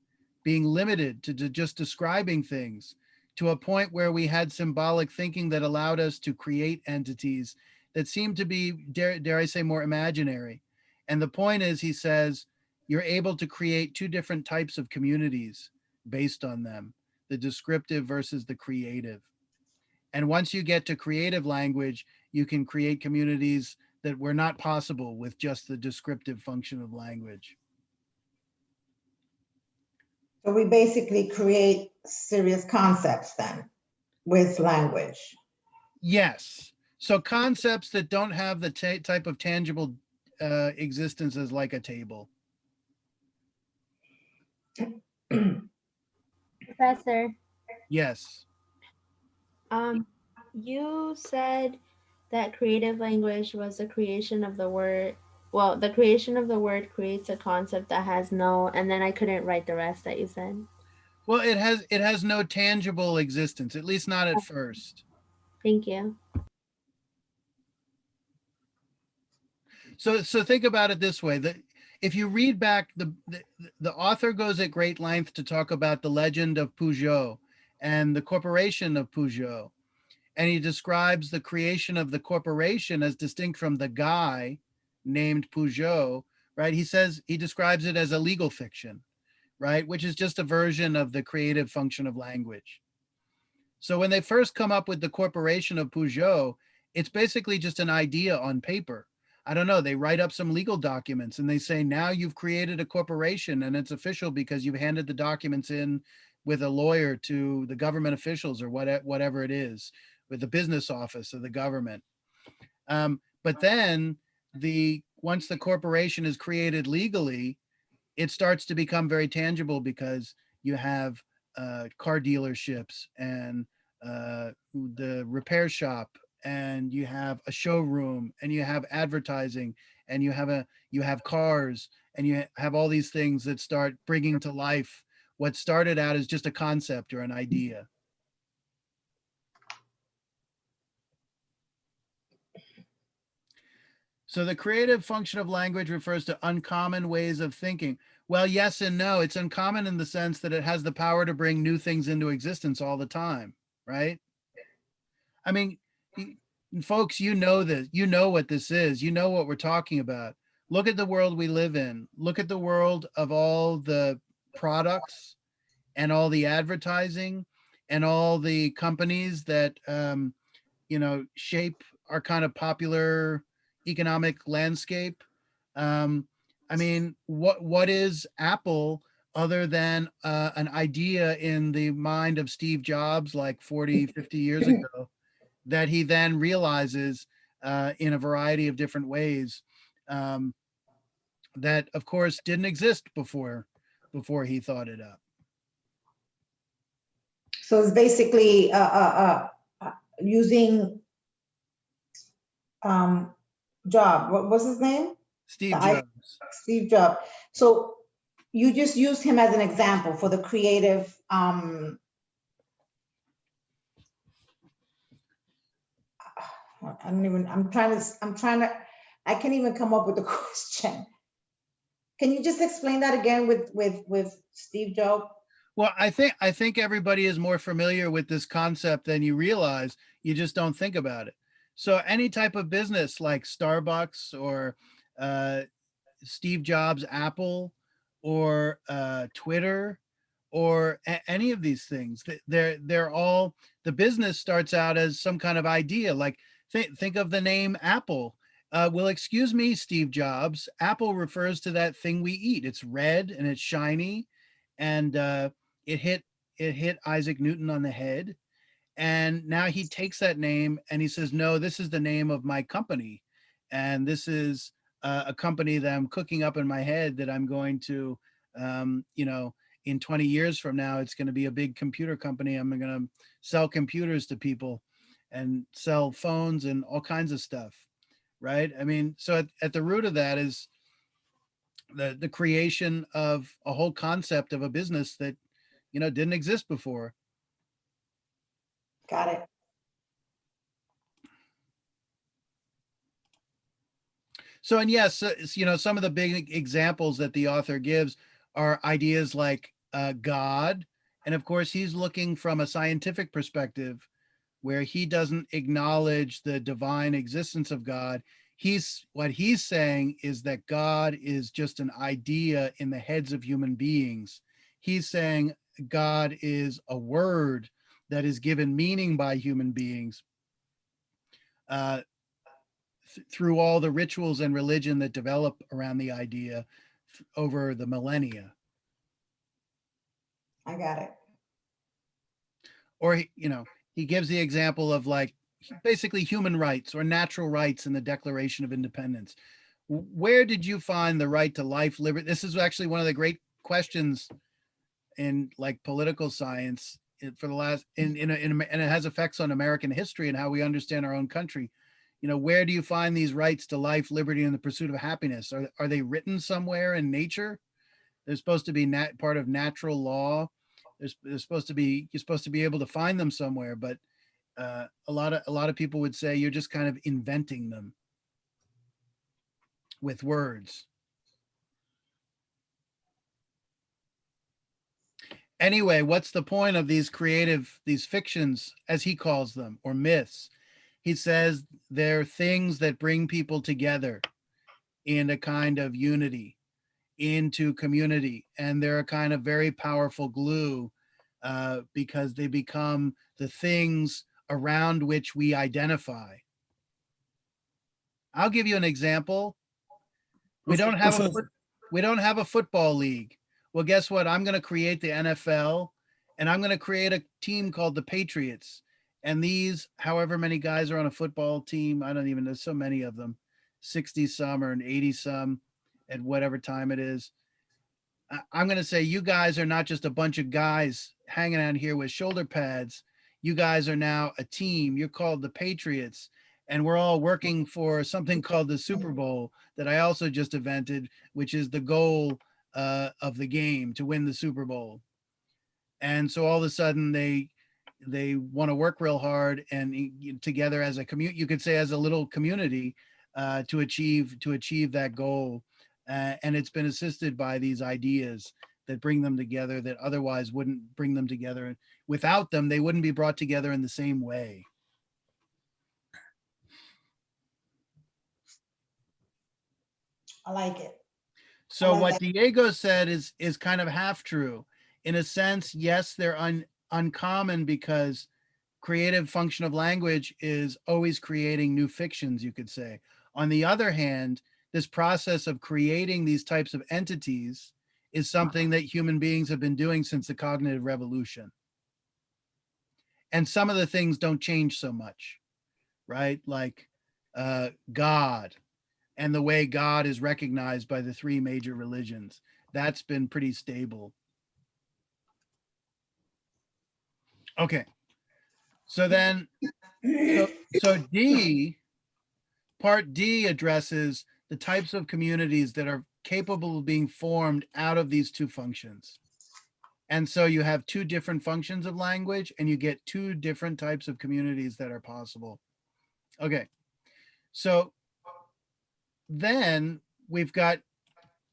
being limited to just describing things, to a point where we had symbolic thinking that allowed us to create entities that seemed to be, dare I say, more imaginary. And the point is, he says, you're able to create two different types of communities based on them, the descriptive versus the creative. And once you get to creative language, you can create communities that were not possible with just the descriptive function of language. So we basically create serious concepts then with language. Yes. So concepts that don't have the type of tangible existence as like a table. Professor, Yes. you said that creative language was the creation of the word. Well, the creation of the word creates a concept that has no, and then I couldn't write the rest that you said. Well, it has no tangible existence, at least not at first. Thank you. So think about it this way: that if you read back, the author goes at great length to talk about the legend of Peugeot and the corporation of Peugeot, and he describes the creation of the corporation as distinct from the guy named Peugeot, right? He describes it as a legal fiction, right? Which is just a version of the creative function of language. So when they first come up with the corporation of Peugeot, it's basically just an idea on paper. I don't know, they write up some legal documents and they say, now you've created a corporation and it's official because you've handed the documents in with a lawyer to the government officials or whatever it is, with the business office of the government. But then once the corporation is created legally, it starts to become very tangible because you have car dealerships and the repair shop, and you have a showroom, and you have advertising, and you have cars, and you have all these things that start bringing to life what started out as just a concept or an idea. So the creative function of language refers to uncommon ways of thinking. Well, yes and no. It's uncommon in the sense that it has the power to bring new things into existence all the time, right? I mean, folks, you know this. You know what this is. You know what we're talking about. Look at the world we live in. Look at the world of all the products and all the advertising and all the companies that shape our kind of popular economic landscape. I mean, what is Apple other than an idea in the mind of Steve Jobs like 40, 50 years ago that he then realizes in a variety of different ways that, of course, didn't exist before he thought it up. So it's basically using Job. What was his name? Steve Jobs. Steve Jobs. So you just used him as an example for the creative. I'm trying to, I can't even come up with a question. Can you just explain that again with Steve Jobs? Well, I think everybody is more familiar with this concept than you realize. You just don't think about it. So any type of business like Starbucks or Steve Jobs, Apple, or Twitter, or any of these things, they're all, the business starts out as some kind of idea. Like think of the name Apple. Well, excuse me, Steve Jobs. Apple refers to that thing we eat. It's red and it's shiny, and it hit Isaac Newton on the head. And now he takes that name and he says, no, this is the name of my company. And this is a company that I'm cooking up in my head that I'm going to, in 20 years from now, it's going to be a big computer company. I'm going to sell computers to people and sell phones and all kinds of stuff. Right. I mean, so at the root of that is the creation of a whole concept of a business that, didn't exist before. Got it. So, and yes, some of the big examples that the author gives are ideas like God. And of course, he's looking from a scientific perspective where he doesn't acknowledge the divine existence of God. What he's saying is that God is just an idea in the heads of human beings. He's saying God is a word that is given meaning by human beings through all the rituals and religion that develop around the idea over the millennia. I got it. Or, he gives the example of like basically human rights or natural rights in the Declaration of Independence. Where did you find the right to life, liberty? This is actually one of the great questions in like political science for the last, and it has effects on American history and how we understand our own country. Where do you find these rights to life, liberty, and the pursuit of happiness? Are they written somewhere in nature? They're supposed to be part of natural law. You're supposed to be able to find them somewhere, but a lot of people would say you're just kind of inventing them with words. Anyway, what's the point of these fictions, as he calls them, or myths? He says they're things that bring people together. in a kind of unity, into community, and they're a kind of very powerful glue because they become the things around which we identify. I'll give you an example. We don't have a football league. Well, guess what? I'm going to create the NFL, and I'm going to create a team called the Patriots. And these, however many guys are on a football team, I don't even know, so many of them, 60 some or an 80 some at whatever time it is. I'm going to say you guys are not just a bunch of guys hanging out here with shoulder pads. You guys are now a team. You're called the Patriots, and we're all working for something called the Super Bowl that I also just invented, which is the goal of the game, to win the Super Bowl. And so all of a sudden they want to work real hard and together as a community, you could say as a little community, to achieve that goal. And it's been assisted by these ideas that bring them together that otherwise wouldn't bring them together. Without them, they wouldn't be brought together in the same way. I like it. So like what that. Diego said is kind of half true. In a sense, yes, they're uncommon because creative function of language is always creating new fictions, you could say. On the other hand, this process of creating these types of entities is something that human beings have been doing since the cognitive revolution. And some of the things don't change so much, right? Like God and the way God is recognized by the three major religions. That's been pretty stable. Okay. So then, so part D addresses the types of communities that are capable of being formed out of these two functions. And so you have two different functions of language and you get two different types of communities that are possible. Okay. So then we've got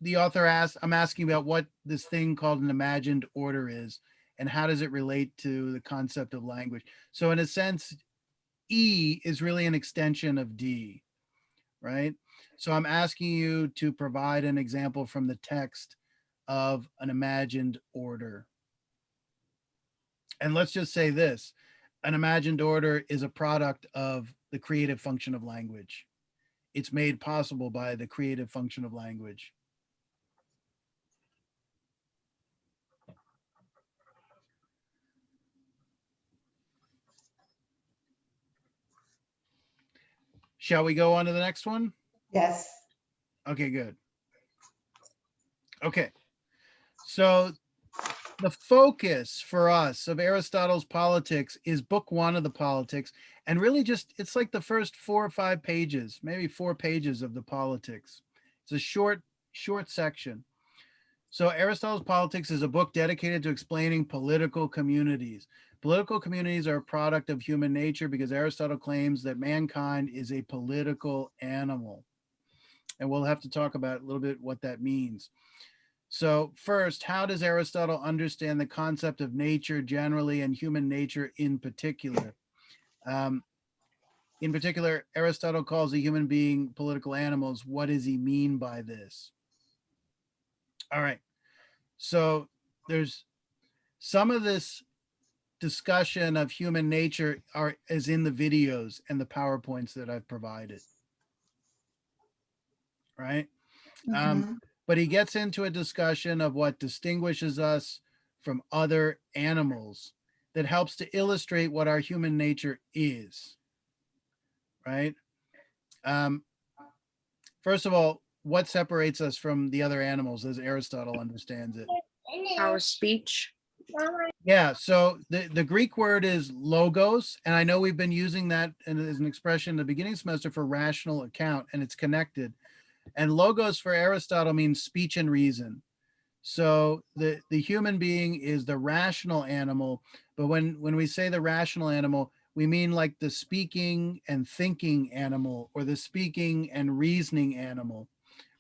the author asks, I'm asking about what this thing called an imagined order is and how does it relate to the concept of language. So in a sense, E is really an extension of D, right? So I'm asking you to provide an example from the text of an imagined order. And let's just say this, an imagined order is a product of the creative function of language. It's made possible by the creative function of language. Shall we go on to the next one? Yes. Okay, good. Okay, so the focus for us of Aristotle's Politics is book one of the Politics, and really just, it's like the first 4 or 5 pages, maybe 4 pages of the Politics. It's a short section. So Aristotle's Politics is a book dedicated to explaining political communities. Political communities are a product of human nature because Aristotle claims that mankind is a political animal. And we'll have to talk about a little bit what that means. So first, how does Aristotle understand the concept of nature generally and human nature in particular? In particular, Aristotle calls a human being political animals. What does he mean by this? All right. So there's some of this discussion of human nature is in the videos and the PowerPoints that I've provided. Right? But he gets into a discussion of what distinguishes us from other animals that helps to illustrate what our human nature is, right? First of all, what separates us from the other animals as Aristotle understands it? Our speech. Yeah, so the Greek word is logos, and I know we've been using that as an expression in the beginning semester for rational account, and it's connected. And logos for Aristotle means speech and reason. So the human being is the rational animal, but when we say the rational animal, we mean like the speaking and thinking animal or the speaking and reasoning animal,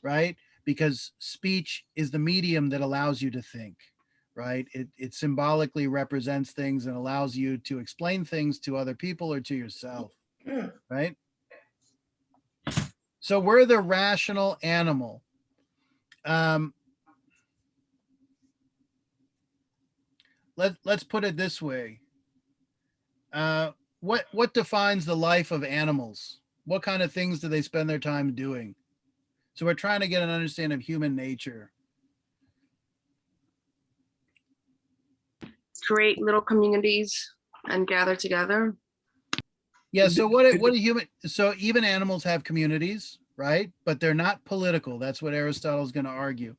right? Because speech is the medium that allows you to think, right? It symbolically represents things and allows you to explain things to other people or to yourself, right? So we're the rational animal. Let's put it this way. What defines the life of animals? What kind of things do they spend their time doing? So we're trying to get an understanding of human nature. Create little communities and gather together. Yeah. So what do human? So even animals have communities, right? But they're not political. That's what Aristotle is going to argue.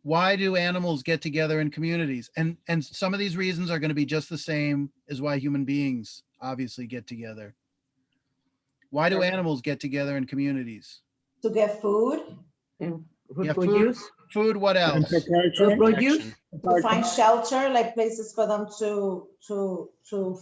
Why do animals get together in communities? And some of these reasons are going to be just the same as why human beings obviously get together. Why do animals get together in communities? To get food. Yeah, food. What else? Reproduce. To find shelter, like places for them to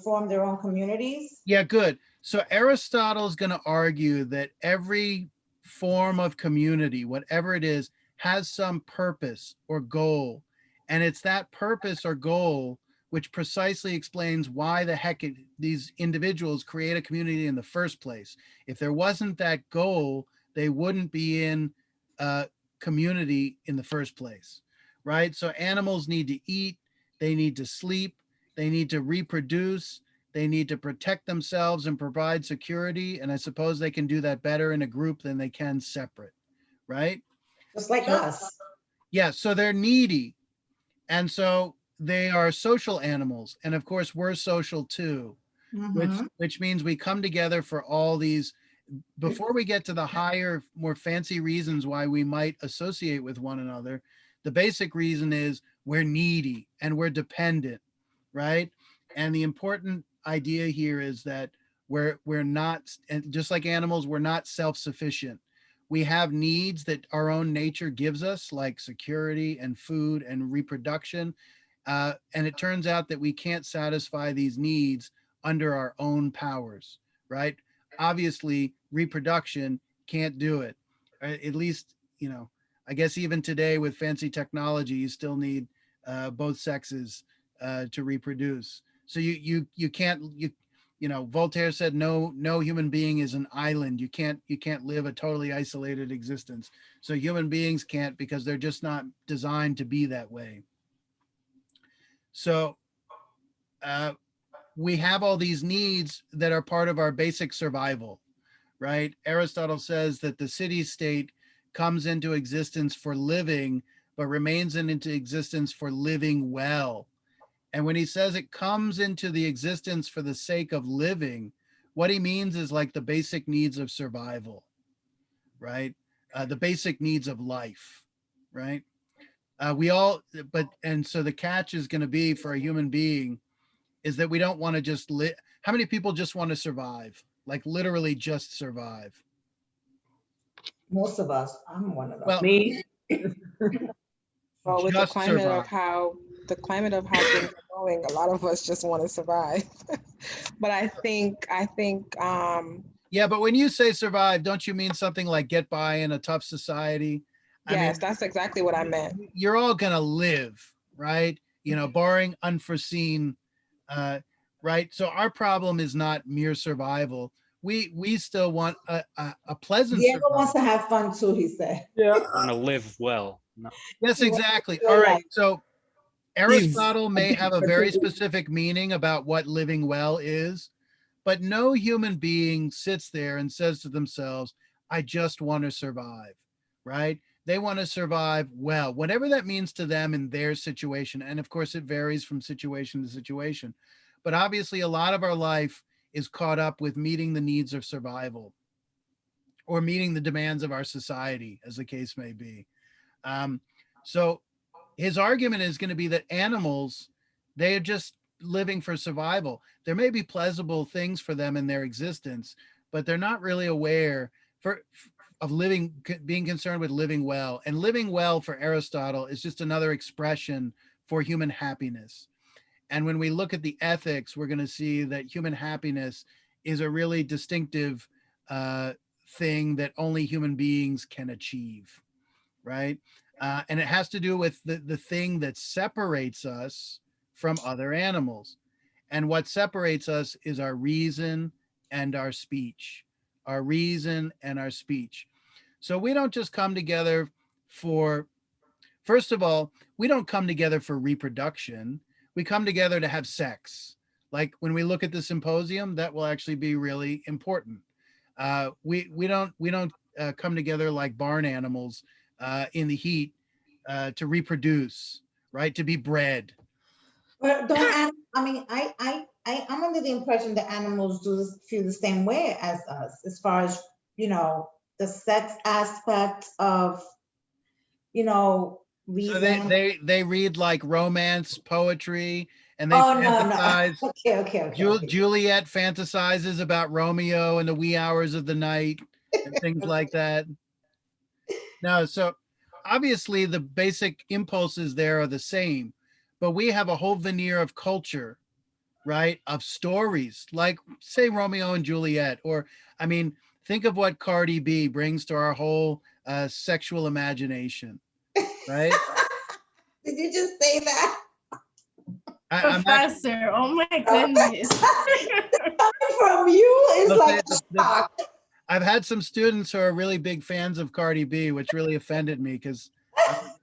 form their own communities. Yeah, good. So Aristotle is going to argue that every form of community, whatever it is, has some purpose or goal. And it's that purpose or goal which precisely explains why the heck these individuals create a community in the first place. If there wasn't that goal, they wouldn't be in a community in the first place, right? So animals need to eat, they need to sleep, they need to reproduce, they need to protect themselves and provide security. And I suppose they can do that better in a group than they can separate, right? Just like us. Yeah, so they're needy. And so they are social animals. And of course, we're social too, which means we come together for all these. Before we get to the higher, more fancy reasons why we might associate with one another, the basic reason is we're needy and we're dependent, right? And the important idea here is that we're not, and just like animals, we're not self-sufficient. We have needs that our own nature gives us, like security and food and reproduction. And it turns out that we can't satisfy these needs under our own powers, right? Obviously, reproduction can't do it. At least, I guess even today with fancy technology, you still need both sexes to reproduce. So you can't, Voltaire said no human being is an island. You can't live a totally isolated existence. So human beings can't, because they're just not designed to be that way. So we have all these needs that are part of our basic survival, right? Aristotle says that the city-state comes into existence for living, but remains into existence for living well. And when he says it comes into the existence for the sake of living, what he means is like the basic needs of survival, right? The basic needs of life, right? And so the catch is going to be for a human being is that we don't want to just live. How many people just want to survive? Like literally just survive? Most of us. I'm one of them. Well, Me. Well, with the just climate survive. of how things are going, a lot of us just want to survive. But I think Yeah, but when you say survive, don't you mean something like get by in a tough society? yes, that's exactly what I meant. You're all gonna live, right? Barring unforeseen, right? So our problem is not mere survival. We still want a pleasant Diego survival. wants to have fun too, he said. Yeah. I want to live well. No. Yes, exactly. Your All right. life. So Aristotle may have a I very think- specific meaning about what living well is, but no human being sits there and says to themselves, I just want to survive, right? They want to survive well, whatever that means to them in their situation. And of course, it varies from situation to situation. But obviously, a lot of our life is caught up with meeting the needs of survival or meeting the demands of our society, as the case may be. So his argument is going to be that animals, they are just living for survival. There may be pleasurable things for them in their existence, but they're not really aware of being concerned with living well. And living well for Aristotle is just another expression for human happiness. And when we look at the ethics, we're going to see that human happiness is a really distinctive thing that only human beings can achieve, right? And it has to do with the thing that separates us from other animals. And what separates us is our reason and our speech. Our reason and our speech. So we don't just come together for, first of all, we don't come together for reproduction. We come together to have sex. Like when we look at the symposium, that will actually be really important. We don't come together like barn animals in the heat to reproduce, right? To be bred. But I mean, I'm under the impression that animals feel the same way as us, as far as, the sex aspect of, So reason. they read like romance poetry and they Oh, no, fantasize. no. Okay. Juliet fantasizes about Romeo in the wee hours of the night and things like that. No, so obviously the basic impulses there are the same, but we have a whole veneer of culture, right? Of stories like, say, Romeo and Juliet, or I mean, think of what Cardi B brings to our whole sexual imagination, right? Did you just say that? Professor, oh my goodness. Coming from you is like a shock. I've had some students who are really big fans of Cardi B, which really offended me because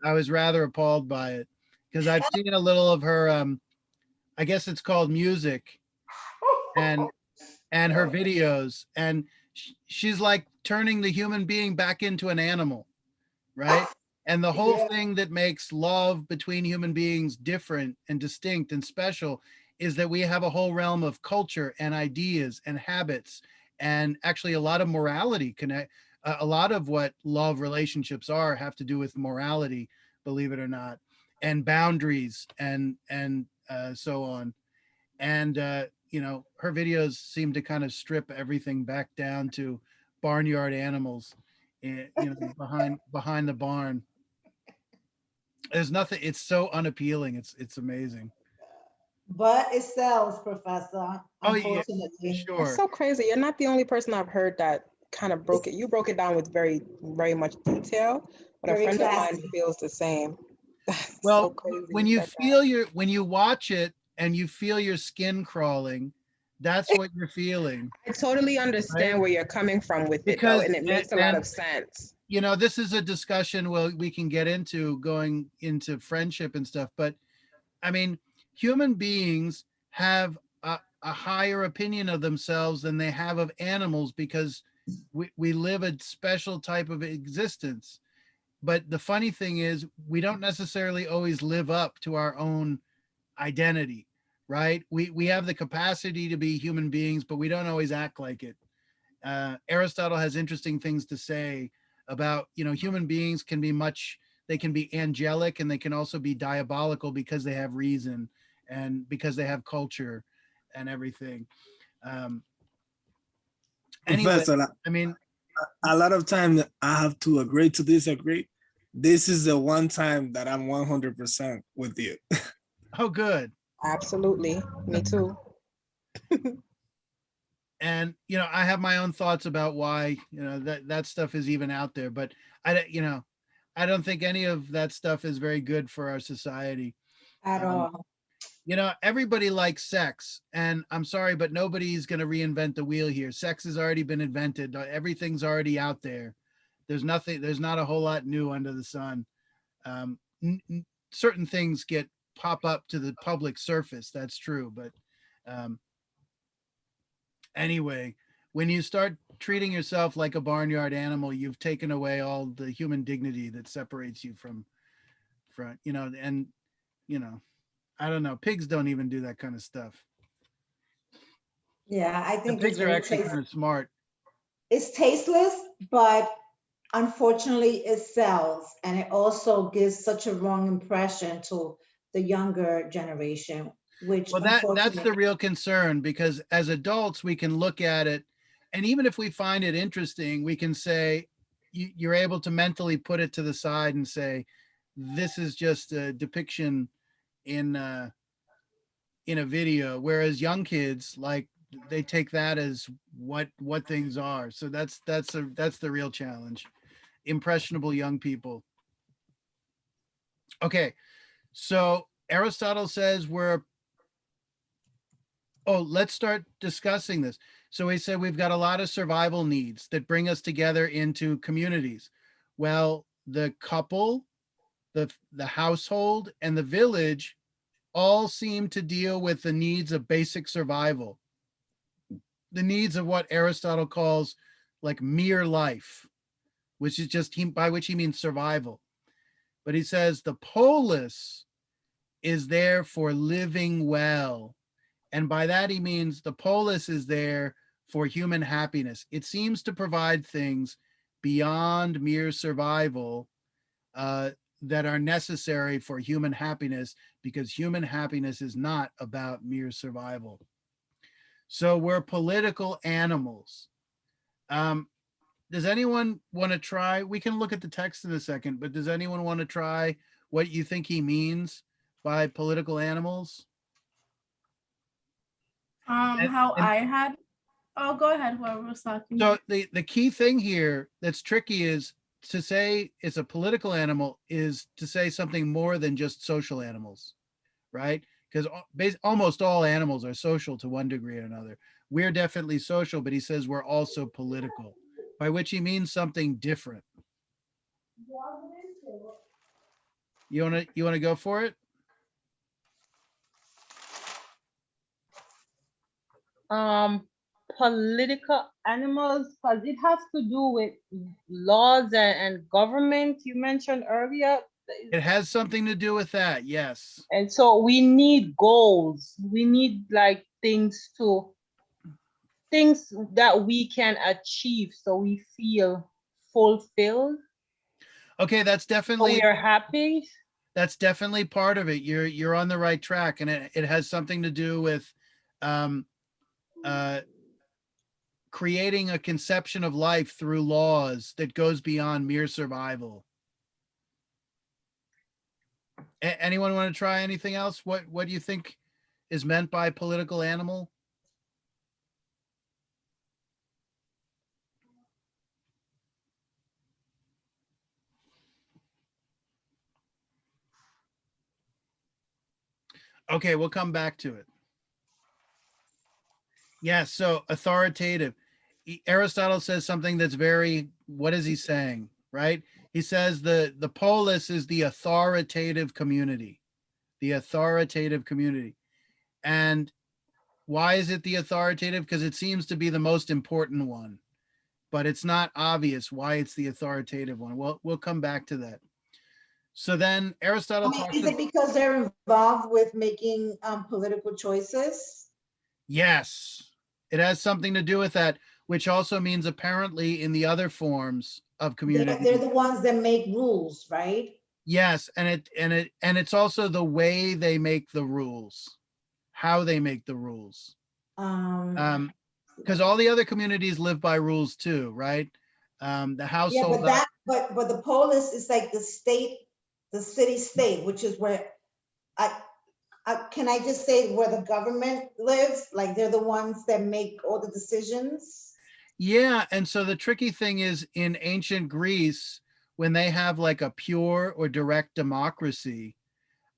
I was rather appalled by it, because I've seen a little of her, I guess it's called music, and her videos, and she's like turning the human being back into an animal, right? And the whole thing that makes love between human beings different and distinct and special is that we have a whole realm of culture and ideas and habits, and actually a lot of morality connect. A lot of what love relationships are have to do with morality, believe it or not, and boundaries and so on. And her videos seem to kind of strip everything back down to barnyard animals, behind the barn. There's nothing. It's so unappealing. It's amazing. But it sells, Professor. Oh yeah, Unfortunately. sure. That's so crazy. You're not the only person I've heard that kind of broke it. You broke it down with very, very much detail, but a Very friend of mine classy. feels the same. That's Well, so crazy. when you feel when you watch it and you feel your skin crawling, that's what you're feeling. I totally understand Right? where you're coming from with it, though, Because and it makes a lot of sense. This is a discussion we can get into going into friendship and stuff, but I mean, human beings have a higher opinion of themselves than they have of animals because we live a special type of existence. But the funny thing is, we don't necessarily always live up to our own identity, right? We have the capacity to be human beings, but we don't always act like it. Aristotle has interesting things to say about, human beings can be they can be angelic and they can also be diabolical because they have reason and because they have culture and everything. Anyway, Professor, I mean, a lot of times I have to agree to disagree. This is the one time that I'm 100% with you. oh, good. Absolutely. Me too. And I have my own thoughts about why that stuff is even out there, but I don't think any of that stuff is very good for our society At all. Everybody likes sex, and I'm sorry, but nobody's going to reinvent the wheel here. Sex has already been invented. Everything's already out there. There's not a whole lot new under the sun. Certain things pop up to the public surface. That's true. But anyway, when you start treating yourself like a barnyard animal, you've taken away all the human dignity that separates you from, and, I don't know. Pigs don't even do that kind of stuff. Yeah, I The think pigs are actually kind of smart. It's tasteless, but unfortunately it sells, and it also gives such a wrong impression to the younger generation, which Well, that's the real concern, because as adults we can look at it, and even if we find it interesting, we can say you're able to mentally put it to the side and say, this is just a depiction in a video, whereas young kids, like, they take that as what things are. So that's the real challenge. Impressionable young people. Okay, so Aristotle says let's start discussing this. So he said, we've got a lot of survival needs that bring us together into communities. Well, the couple, the household, and the village all seem to deal with the needs of basic survival, the needs of what Aristotle calls like mere life, which is just by which he means survival. But he says the polis is there for living well. And by that, he means the polis is there for human happiness. It seems to provide things beyond mere survival that are necessary for human happiness, because human happiness is not about mere survival. So we're political animals. Does anyone want to try? We can look at the text in a second, but does anyone want to try what you think he means by political animals? How I had, oh, go ahead, whoever was talking. So the key thing here that's tricky is to say it's a political animal is to say something more than just social animals, right? Because almost all animals are social to one degree or another. We're definitely social, but he says we're also political, by which he means something different. You wanna go for it? Political animals, because it has to do with laws and government you mentioned earlier. It has something to do with that, yes. And so we need goals. We need like things that we can achieve so we feel fulfilled. Okay, that's definitely, so we are happy. That's definitely part of it. You're on the right track, and it has something to do with creating a conception of life through laws that goes beyond mere survival. Anyone want to try anything else? What do you think is meant by political animal? Okay, we'll come back to it. Yeah, so authoritative. Aristotle says something that's very, what is he saying, right? He says the polis is the authoritative community, the authoritative community. And why is it the authoritative? Because it seems to be the most important one, but it's not obvious why it's the authoritative one. We'll come back to that. So then Aristotle talks is it because they're involved with making political choices? Yes, it has something to do with that, which also means apparently in the other forms of community. They're the ones that make rules, right? Yes, and it's also the way they make the rules, how they make the rules. Because all the other communities live by rules too, right? The household. Yeah, but the polis is like the state, the city state, which is where can I just say where the government lives? Like they're the ones that make all the decisions. Yeah, and so the tricky thing is in ancient Greece, when they have like a pure or direct democracy,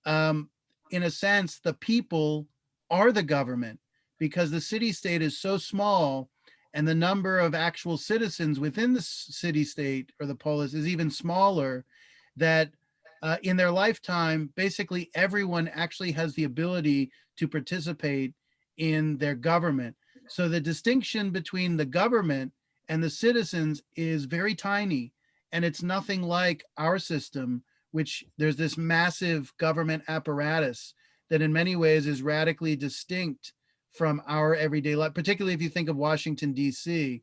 in a sense, the people are the government, because the city-state is so small and the number of actual citizens within the city-state or the polis is even smaller, that in their lifetime, basically everyone actually has the ability to participate in their government. So the distinction between the government and the citizens is very tiny, and it's nothing like our system, which there's this massive government apparatus that in many ways is radically distinct from our everyday life, particularly if you think of Washington, D.C.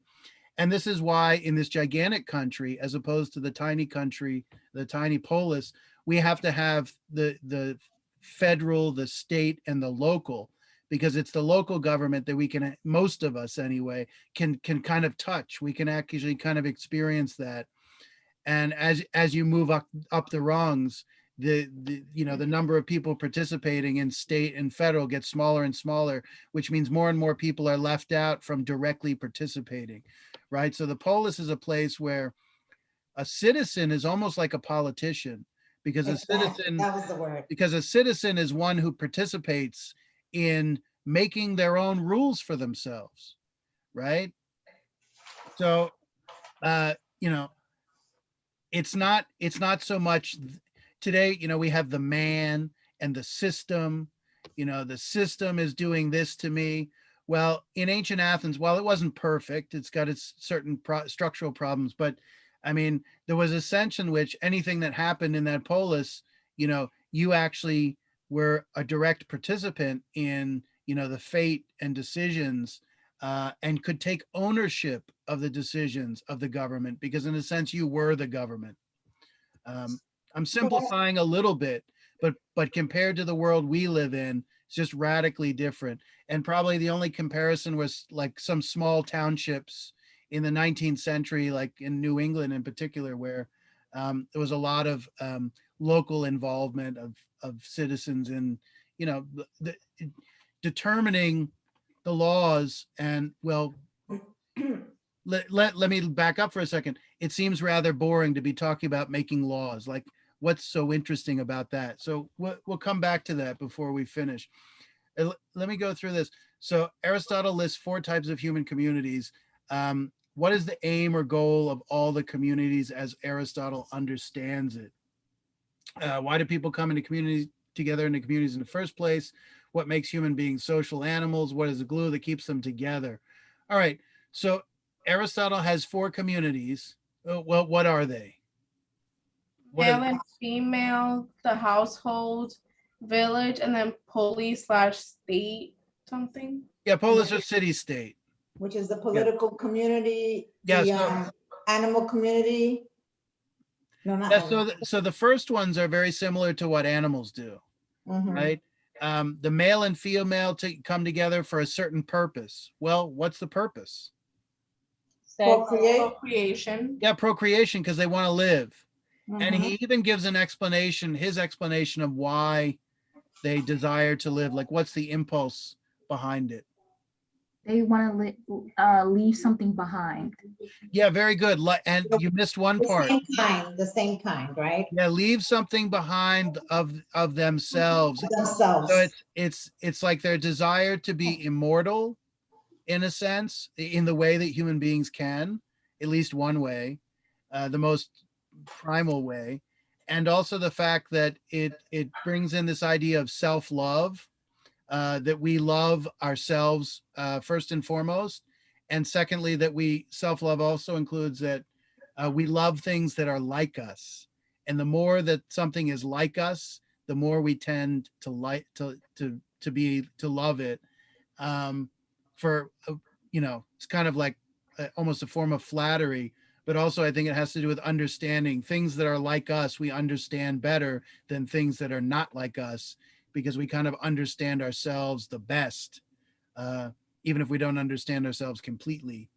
And this is why in this gigantic country, as opposed to the tiny country, the tiny polis, we have to have the federal, the state, and the local, because it's the local government that we can, most of us anyway, can kind of touch. We can actually kind of experience that. And as you move up the rungs, the number of people participating in state and federal gets smaller and smaller, which means more and more people are left out from directly participating, right? So the polis is a place where a citizen is almost like a politician, because a citizen is one who participates in making their own rules for themselves, right? So, you know, it's not so much today, you know, we have the man and the system, you know, the system is doing this to me. Well, in ancient Athens, while it wasn't perfect, it's got its certain structural problems, but I mean, there was a sense in which anything that happened in that polis, you know, you actually were a direct participant in, you know, the fate and decisions, and could take ownership of the decisions of the government because in a sense you were the government. I'm simplifying a little bit, but compared to the world we live in, it's just radically different. And probably the only comparison was like some small townships in the 19th century, like in New England in particular, where there was a lot of local involvement of citizens in, you know, determining the laws. And well, let me back up for a second. It seems rather boring to be talking about making laws. Like, what's so interesting about that? So we'll come back to that before we finish. Let me go through this. So Aristotle lists 4 types of human communities. What is the aim or goal of all the communities as Aristotle understands it? Why do people come into communities together into communities in the first place? What makes human beings social animals? What is the glue that keeps them together? All right. So Aristotle has 4 communities. Well, what are they? Male and female, the household, village, and then polis/state something. Yeah, polis or city state. Which is the political community, Yeah, the animal community. No, not yeah, animal. so the first ones are very similar to what animals do, right? The male and female to come together for a certain purpose. Well, what's the purpose? Procreation. Yeah, procreation, because they want to live. And he even gives an explanation, his explanation of why they desire to live. Like, what's the impulse behind it? They want to leave something behind. Yeah, very good. And you missed one part. The same kind, right? Yeah, leave something behind of themselves. Themselves. So it's like their desire to be immortal, in a sense, in the way that human beings can, at least one way, the most primal way, and also the fact that it brings in this idea of self-love, that we love ourselves first and foremost, and secondly that we self-love also includes that we love things that are like us, and the more that something is like us, the more we tend to like to love it. For you know, it's kind of like almost a form of flattery, but also I think it has to do with understanding things that are like us. We understand better than things that are not like us, because we kind of understand ourselves the best, even if we don't understand ourselves completely.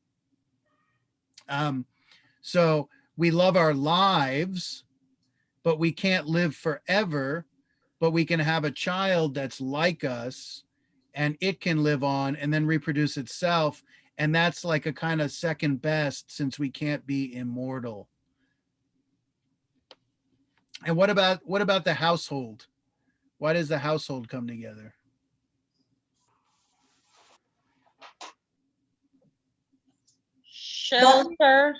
So we love our lives, but we can't live forever, but we can have a child that's like us and it can live on and then reproduce itself. And that's like a kind of second best, since we can't be immortal. And what about the household? Why does the household come together? Shelter.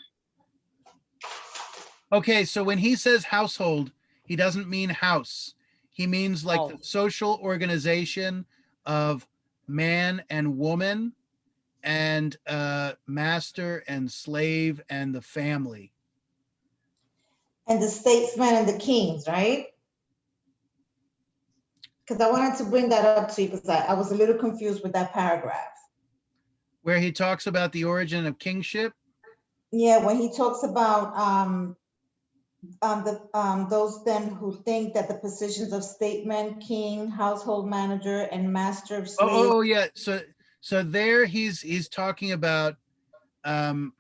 Okay, so when he says household, he doesn't mean house. He means like the social organization of man and woman, and master and slave and the family. And the statesmen and the kings, right? Because I wanted to bring that up to you because I was a little confused with that paragraph. Where he talks about the origin of kingship? Yeah, when he talks about those then who think that the positions of statesman, king, household manager, and master of slaves. Oh yeah. So there he's talking about the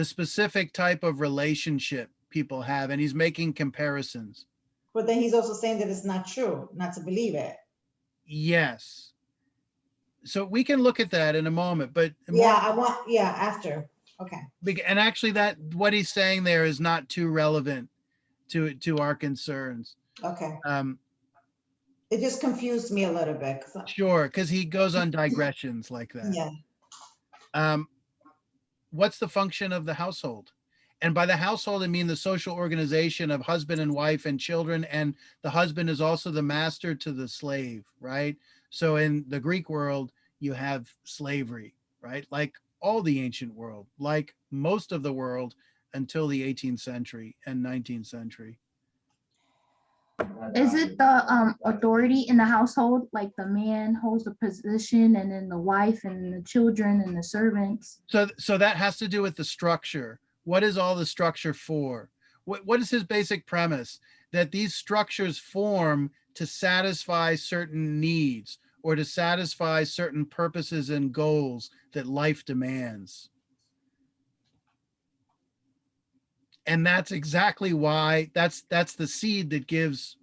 specific type of relationship people have, and he's making comparisons. But then he's also saying that it's not true, not to believe it. Yes. So we can look at that in a moment, but yeah, after. Okay. And actually that what he's saying there is not too relevant to our concerns. Okay. It just confused me a little bit. Sure, because he goes on digressions like that. Yeah. What's the function of the household? And by the household, I mean the social organization of husband and wife and children. And the husband is also the master to the slave, right? So in the Greek world, you have slavery, right? Like all the ancient world, like most of the world until the 18th century and 19th century. Is it the authority in the household, like the man holds the position and then the wife and the children and the servants? So that has to do with the structure. What is all the structure for? What is his basic premise? That these structures form to satisfy certain needs or to satisfy certain purposes and goals that life demands. And that's exactly why that's the seed that gives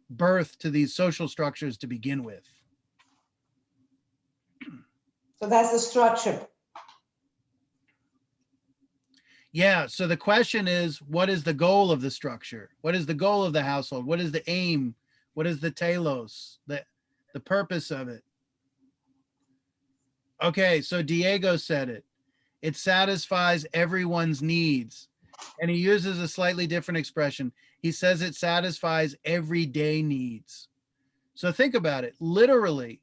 birth to these social structures to begin with. So that's the structure. Yeah, so the question is, what is the goal of the structure? What is the goal of the household? What is the aim? What is the telos, the purpose of it? Okay, so Diego said it. It satisfies everyone's needs. And he uses a slightly different expression. He says it satisfies everyday needs. So think about it. Literally,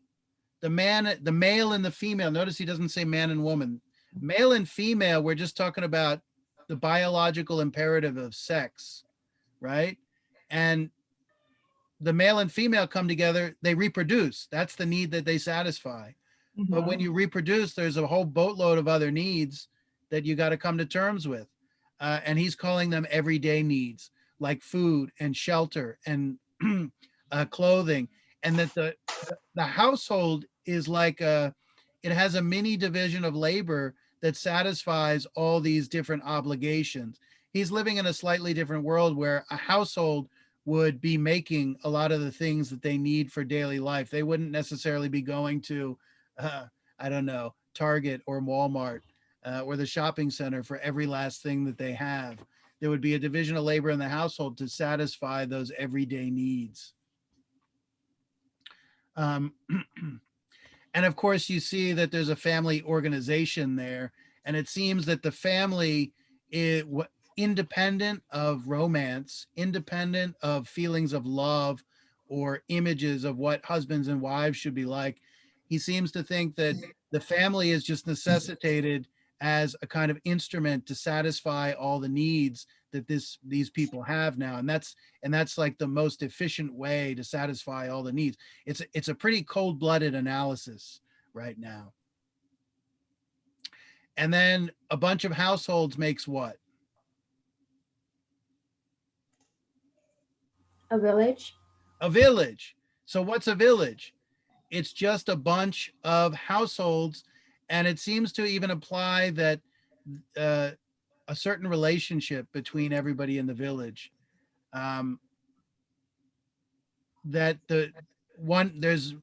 the male and the female, notice he doesn't say man and woman. Male and female, we're just talking about the biological imperative of sex, right? And the male and female come together, they reproduce. That's the need that they satisfy. But when you reproduce, there's a whole boatload of other needs that you got to come to terms with. And he's calling them everyday needs, like food and shelter and clothing. And that the household is like it has a mini division of labor that satisfies all these different obligations. He's living in a slightly different world where a household would be making a lot of the things that they need for daily life. They wouldn't necessarily be going to, I don't know, Target or Walmart or the shopping center for every last thing that they have. There would be a division of labor in the household to satisfy those everyday needs. And of course, you see that there's a family organization there, and it seems that the family is independent of romance, independent of feelings of love or images of what husbands and wives should be like. He seems to think that the family is just necessitated as a kind of instrument to satisfy all the needs that these people have now, and that's like the most efficient way to satisfy all the needs. It's a pretty cold-blooded analysis right now. And then a bunch of households makes what? A village. A village. So what's a village? It's just a bunch of households, and it seems to even apply that a certain relationship between everybody in the village. That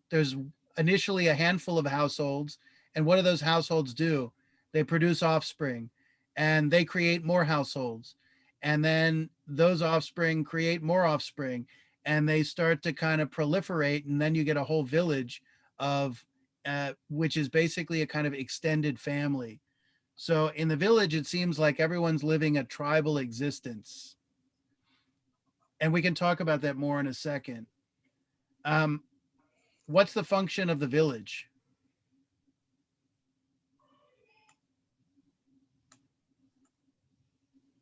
there's initially a handful of households, and what do those households do? They produce offspring, and they create more households, and then those offspring create more offspring, and they start to kind of proliferate, and then you get a whole village of which is basically a kind of extended family. So in the village, it seems like everyone's living a tribal existence. And we can talk about that more in a second. What's the function of the village?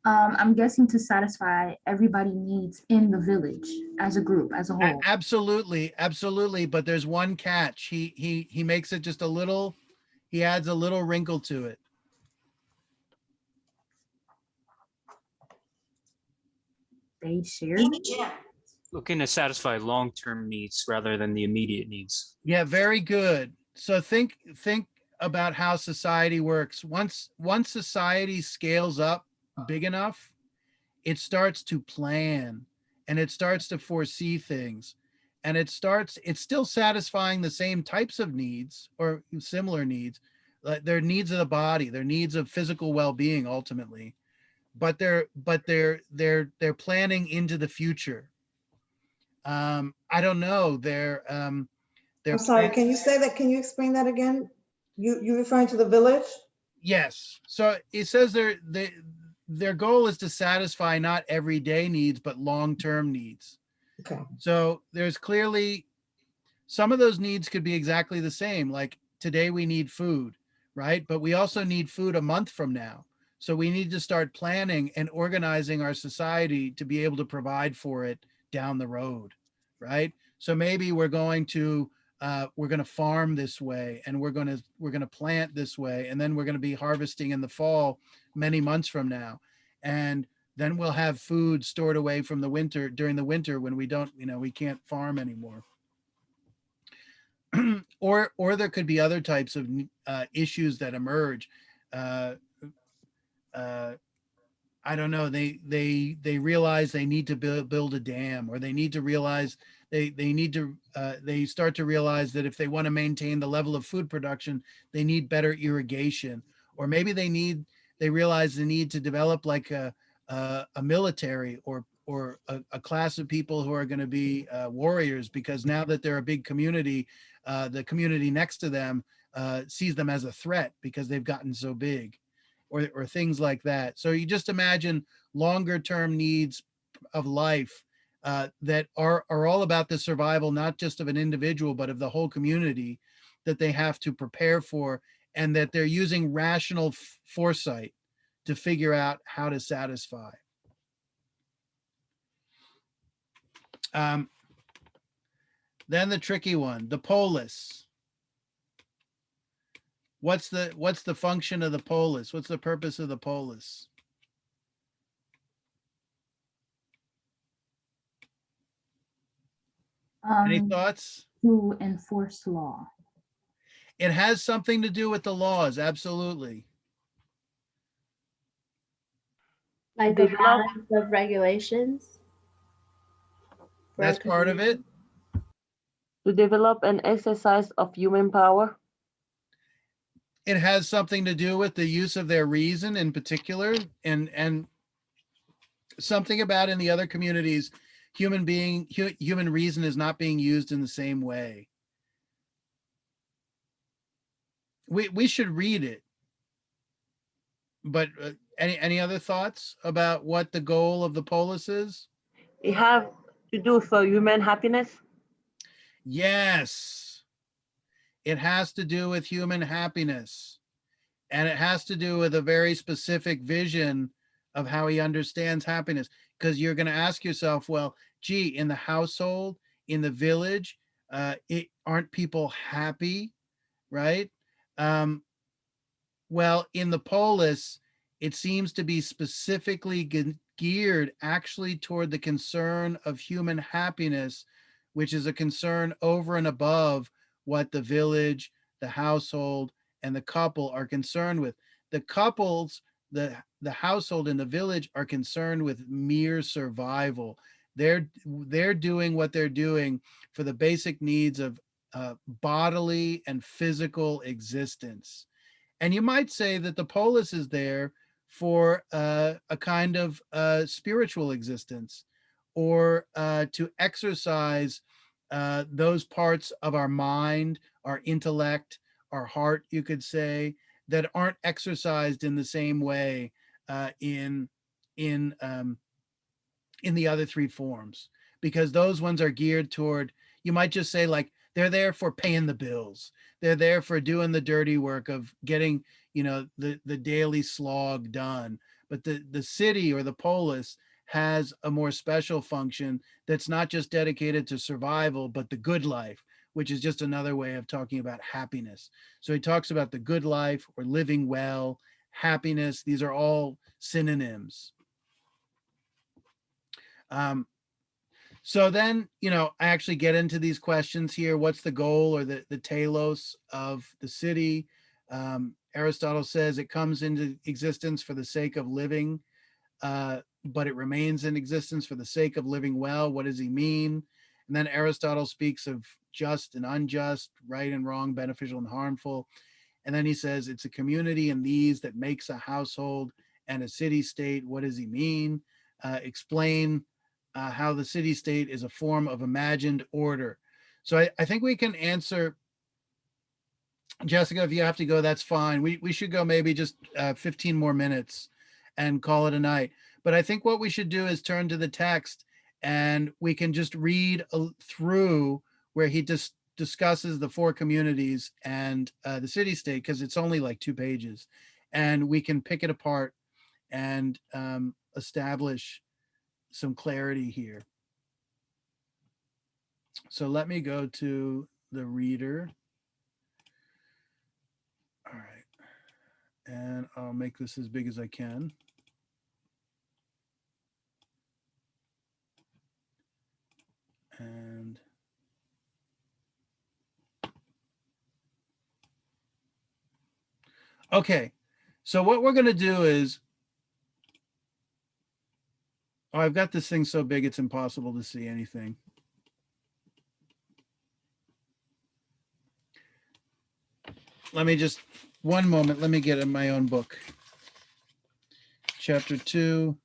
I'm guessing to satisfy everybody needs in the village as a group, as a whole. Absolutely, absolutely. But there's one catch. He makes it just a little, he adds a little wrinkle to it. They share. Looking to satisfy long-term needs rather than the immediate needs. Yeah, very good. So think about how society works. Once society scales up big enough, it starts to plan and it starts to foresee things, and it's still satisfying the same types of needs or similar needs, like their needs of the body, their needs of physical well-being ultimately, but they're planning into the future. I don't know. They're I'm sorry, can you say that? Can you explain that again? You referring to the village? Yes. So it says their goal is to satisfy not everyday needs, but long-term needs. Okay. So there's clearly some of those needs could be exactly the same. Like today we need food, right? But we also need food a month from now. So we need to start planning and organizing our society to be able to provide for it down the road, right? So maybe we're going to farm this way, and we're going to plant this way, and then we're going to be harvesting in the fall many months from now, and then we'll have food stored away from the winter during the winter when we can't farm anymore. Or there could be other types of issues that emerge. Uh, uh, I don't know. They realize they need to build a dam, or they need to realize they start to realize that if they want to maintain the level of food production, they need better irrigation, or maybe they realize the need to develop like a military or a class of people who are going to be warriors, because now that they're a big community, the community next to them sees them as a threat because they've gotten so big, or things like that. So you just imagine longer term needs of life that are all about the survival, not just of an individual, but of the whole community, that they have to prepare for, and that they're using rational foresight to figure out how to satisfy. Then the tricky one, the polis. What's the function of the polis? What's the purpose of the polis? Any thoughts? To enforce law. It has something to do with the laws, absolutely. Like a balance of regulations. That's part of it. To develop an exercise of human power. It has something to do with the use of their reason in particular, and something about in the other communities, human reason is not being used in the same way. We should read it. But any other thoughts about what the goal of the polis is? It have to do for human happiness. Yes, it has to do with human happiness, and it has to do with a very specific vision of how he understands happiness. Because you're going to ask yourself, well, gee, in the household, in the village, aren't people happy, right? Well, in the polis, it seems to be specifically geared actually toward the concern of human happiness, which is a concern over and above what the village, the household, and the couple are concerned with. The couples, the household, and the village are concerned with mere survival. They're doing what they're doing for the basic needs of bodily and physical existence. And you might say that the polis is there for a kind of spiritual existence, or to exercise those parts of our mind, our intellect, our heart, you could say, that aren't exercised in the same way in the other three forms, because those ones are geared toward, you might just say, like, they're there for paying the bills. They're there for doing the dirty work of getting, the daily slog done. But the city or the polis has a more special function that's not just dedicated to survival, but the good life, which is just another way of talking about happiness. So he talks about the good life, or living well, happiness. These are all synonyms. So then, I actually get into these questions here. What's the goal, or the telos of the city? Aristotle says it comes into existence for the sake of living, but it remains in existence for the sake of living well. What does he mean? And then Aristotle speaks of just and unjust, right and wrong, beneficial and harmful. And then he says it's a community in these that makes a household and a city state. What does he mean? Explain how the city state is a form of imagined order. So I think we can answer Jessica, if you have to go, that's fine. We should go maybe just 15 more minutes and call it a night. But I think what we should do is turn to the text and we can just read through where he just discusses the four communities and the city state, because it's only like 2 pages, and we can pick it apart and establish some clarity here. So let me go to the reader. All right. And I'll make this as big as I can. And okay, so what we're going to do is, oh, I've got this thing so big it's impossible to see anything. Let me just, one moment, let me get in my own book. Chapter 2.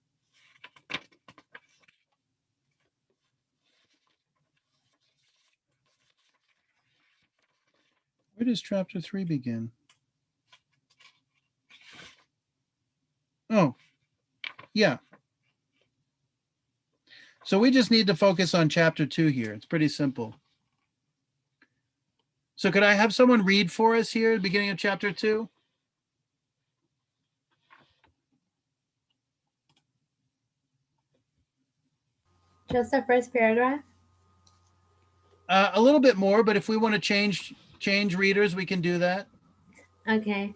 Where does chapter 3 begin? Oh, yeah. So we just need to focus on chapter 2 here. It's pretty simple. So could I have someone read for us here at the beginning of chapter 2? Just the first paragraph? A little bit more, but if we want to change readers, we can do that. Okay.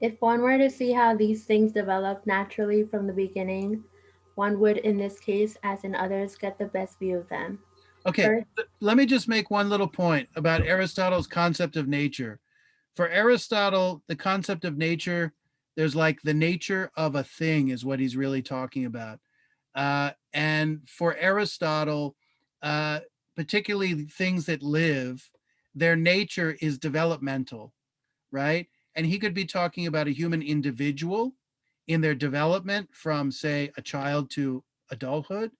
If one were to see how these things develop naturally from the beginning, one would, in this case, as in others, get the best view of them. Okay, First, let me just make one little point about Aristotle's concept of nature. For Aristotle, the concept of nature, there's like the nature of a thing is what he's really talking about. And for Aristotle, particularly things that live, their nature is developmental, right? And he could be talking about a human individual in their development from, say, a child to adulthood,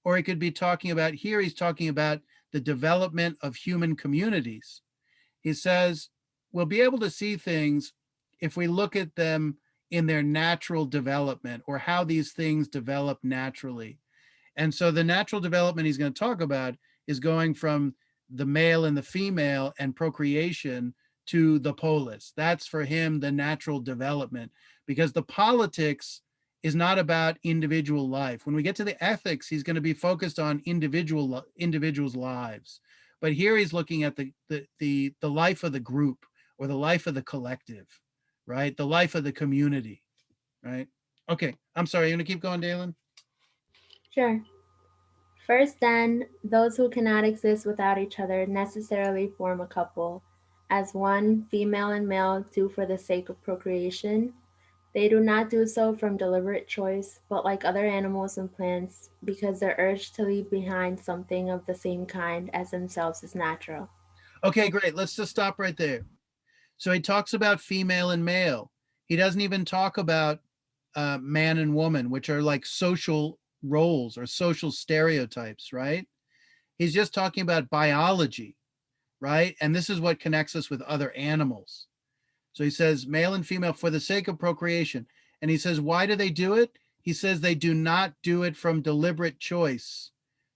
or he could be talking about, here he's talking about the development of human communities. He says, we'll be able to see things if we look at them in their natural development, or how these things develop naturally. And so the natural development he's going to talk about is going from the male and the female and procreation to the polis. That's for him the natural development, because the politics is not about individual life. When we get to the ethics, he's going to be focused on individuals' lives. But here he's looking at the life of the group, or the life of the collective, right? The life of the community, right? Okay, I'm sorry, you want to keep going, Dalen? sure. First, then, those who cannot exist without each other necessarily form a couple, as one, female and male, do for the sake of procreation. They do not do so from deliberate choice, but like other animals and plants, because their urge to leave behind something of the same kind as themselves is natural. Okay, great. Let's just stop right there. So he talks about female and male. He doesn't even talk about man and woman, which are like social roles or social stereotypes, right? He's just talking about biology, right? And this is what connects us with other animals. So he says male and female for the sake of procreation. And he says, why do they do it? He says they do not do it from deliberate choice,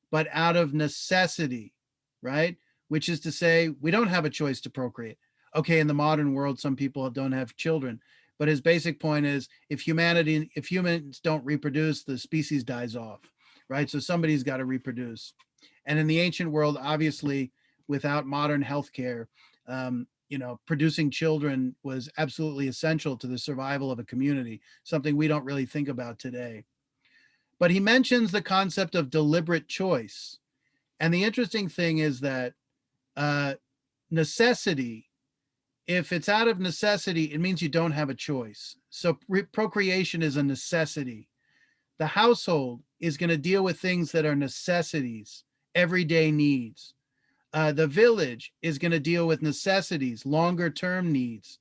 but out of necessity, right? Which is to say, we don't have a choice to procreate. Okay, in the modern world, some people don't have children, but his basic point is if humans don't reproduce, the species dies off, right? So somebody's got to reproduce. And in the ancient world, obviously, without modern healthcare, producing children was absolutely essential to the survival of a community, something we don't really think about today. But he mentions the concept of deliberate choice. And the interesting thing is that necessity, if it's out of necessity, it means you don't have a choice. So procreation is a necessity. The household is going to deal with things that are necessities, everyday needs. The village is going to deal with necessities, longer term needs.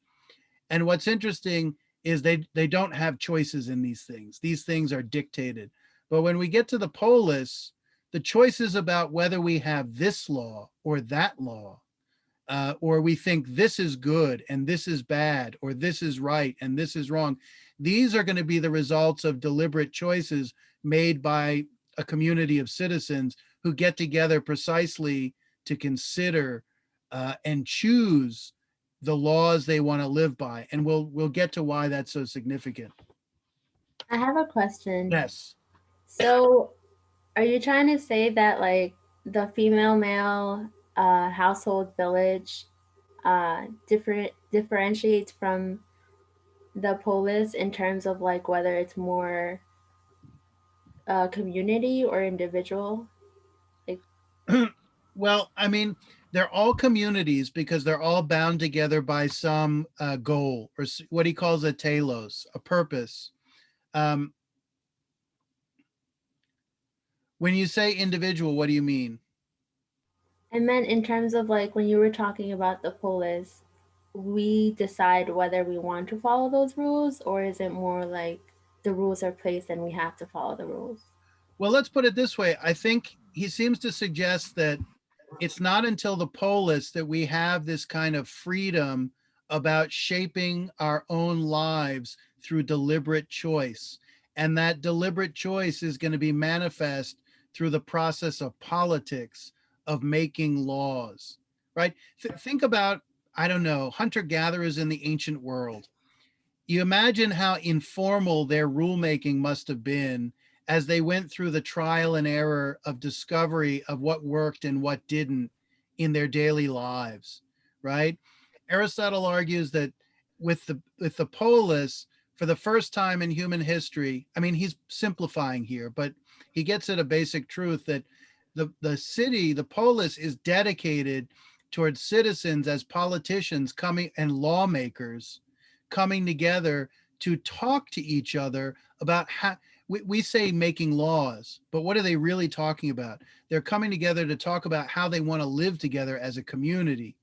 And what's interesting is they don't have choices in these things. These things are dictated. But when we get to the polis, the choice is about whether we have this law or that law. or we think this is good and this is bad, or this is right and this is wrong. These are going to be the results of deliberate choices made by a community of citizens who get together precisely to consider and choose the laws they want to live by. And we'll get to why that's so significant. I have a question. Yes. So, are you trying to say that like the female male household village differentiates from the polis in terms of like whether it's more community or individual? Like, well, I mean, they're all communities because they're all bound together by some goal, or what he calls a telos, a purpose. Um, when you say individual, what do you mean? I meant in terms of like when you were talking about the polis, we decide whether we want to follow those rules, or is it more like the rules are placed and we have to follow the rules? Well, let's put it this way. I think he seems to suggest that it's not until the polis that we have this kind of freedom about shaping our own lives through deliberate choice. And that deliberate choice is going to be manifest through the process of politics, of making laws, right? Think about, I don't know, hunter gatherers in the ancient world. You imagine how informal their rulemaking must have been as they went through the trial and error of discovery of what worked and what didn't in their daily lives, right? Aristotle argues that with the polis, for the first time in human history, I mean, he's simplifying here, but he gets at a basic truth that the city, the polis, is dedicated towards citizens as politicians coming and lawmakers coming together to talk to each other about how we say making laws, but what are they really talking about? They're coming together to talk about how they want to live together as a community,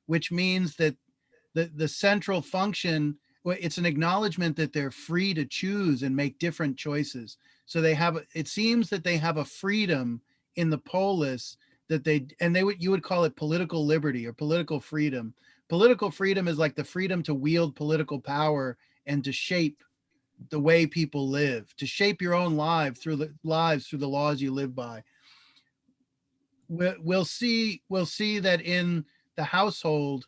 which means that the central function, well, it's an acknowledgement that they're free to choose and make different choices. So they have, it seems that they have a freedom in the polis that they would, you would call it political liberty or political freedom. Political freedom is like the freedom to wield political power and to shape the way people live, to shape your own lives through the laws you live by. We'll see that in the household.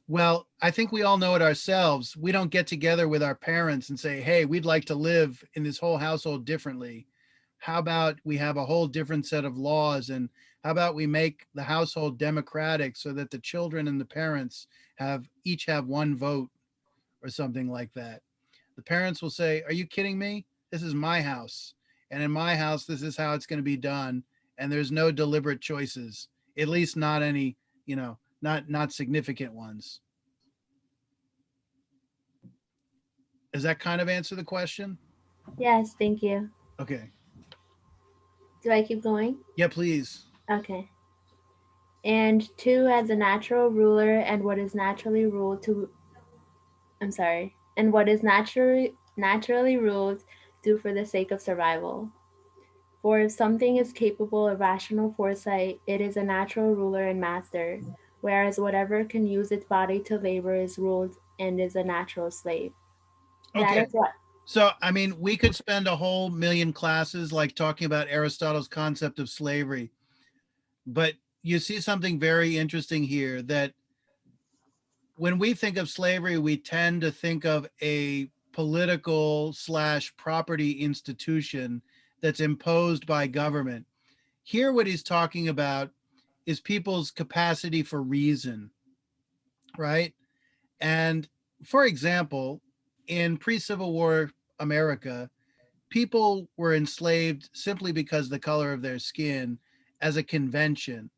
Well, I think we all know it ourselves. We don't get together with our parents and say, hey, we'd like to live in this whole household differently. How about we have a whole different set of laws? And how about we make the household democratic so that the children and the parents each have one vote or something like that? The parents will say, are you kidding me? This is my house. And in my house, this is how it's going to be done. And there's no deliberate choices, at least not any, not significant ones. Does that kind of answer the question? Yes, thank you. Okay. Do I keep going? Yeah, please. Okay. And two, as a natural ruler and what is naturally ruled to, I'm sorry, and what is naturally ruled do for the sake of survival. For if something is capable of rational foresight, it is a natural ruler and master, whereas whatever can use its body to labor is ruled and is a natural slave. That Okay. is what. So, I mean, we could spend a whole million classes like talking about Aristotle's concept of slavery, but you see something very interesting here, that when we think of slavery, we tend to think of a political / property institution that's imposed by government. Here, what he's talking about is people's capacity for reason, right? And for example, in pre-Civil War America, people were enslaved simply because the color of their skin as a convention,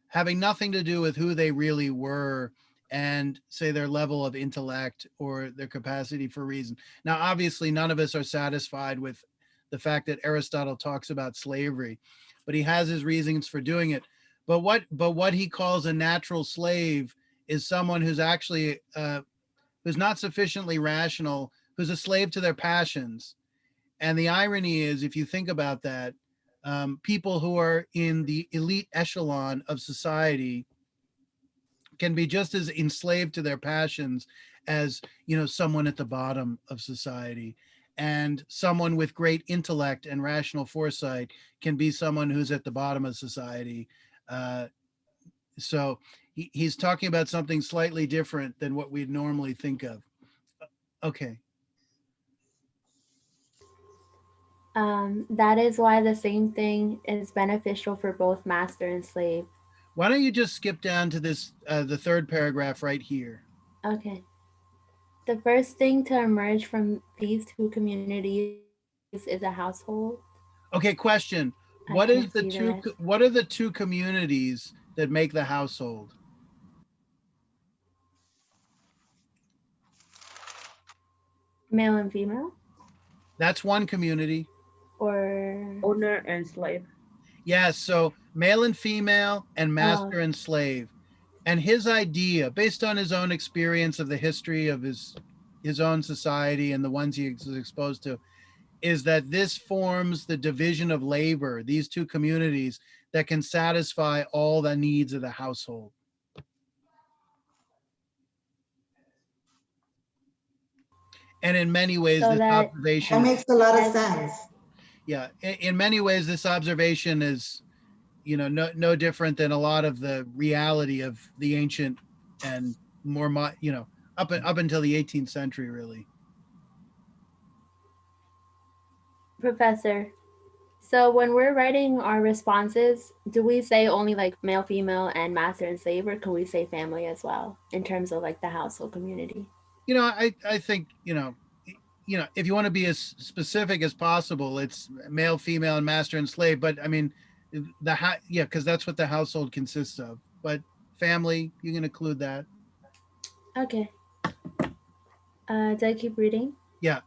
having nothing to do with who they really were and say their level of intellect or their capacity for reason. Now, obviously, none of us are satisfied with the fact that Aristotle talks about slavery, but he has his reasons for doing it. But what he calls a natural slave is someone who's actually who's not sufficiently rational, who's a slave to their passions. And the irony is, if you think about that, people who are in the elite echelon of society can be just as enslaved to their passions as, someone at the bottom of society. And someone with great intellect and rational foresight can be someone who's at the bottom of society. So he's talking about something slightly different than what we'd normally think of. Okay. That is why the same thing is beneficial for both master and slave. Why don't you just skip down to this, the third paragraph right here? Okay. The first thing to emerge from these two communities is a household. Okay, question. I What is can't the see the two, rest. what are the two communities that make the household? Male and female? That's one community. Or Owner and slave. Yes, so male and female and master and slave. And his idea, based on his own experience of the history of his own society and the ones he was exposed to, is that this forms the division of labor, these two communities that can satisfy all the needs of the household. And in many ways, So this that observation makes a lot of sense. Yeah, in many ways, this observation is, no different than a lot of the reality of the ancient and more, up until the 18th century, really. Professor, so when we're writing our responses, do we say only like male, female, and master and slave, or can we say family as well in terms of like the household community? I think, if you want to be as specific as possible, it's male, female, and master and slave. But I mean, because that's what the household consists of. But family, you can include that. Okay. Do I keep reading? Yeah.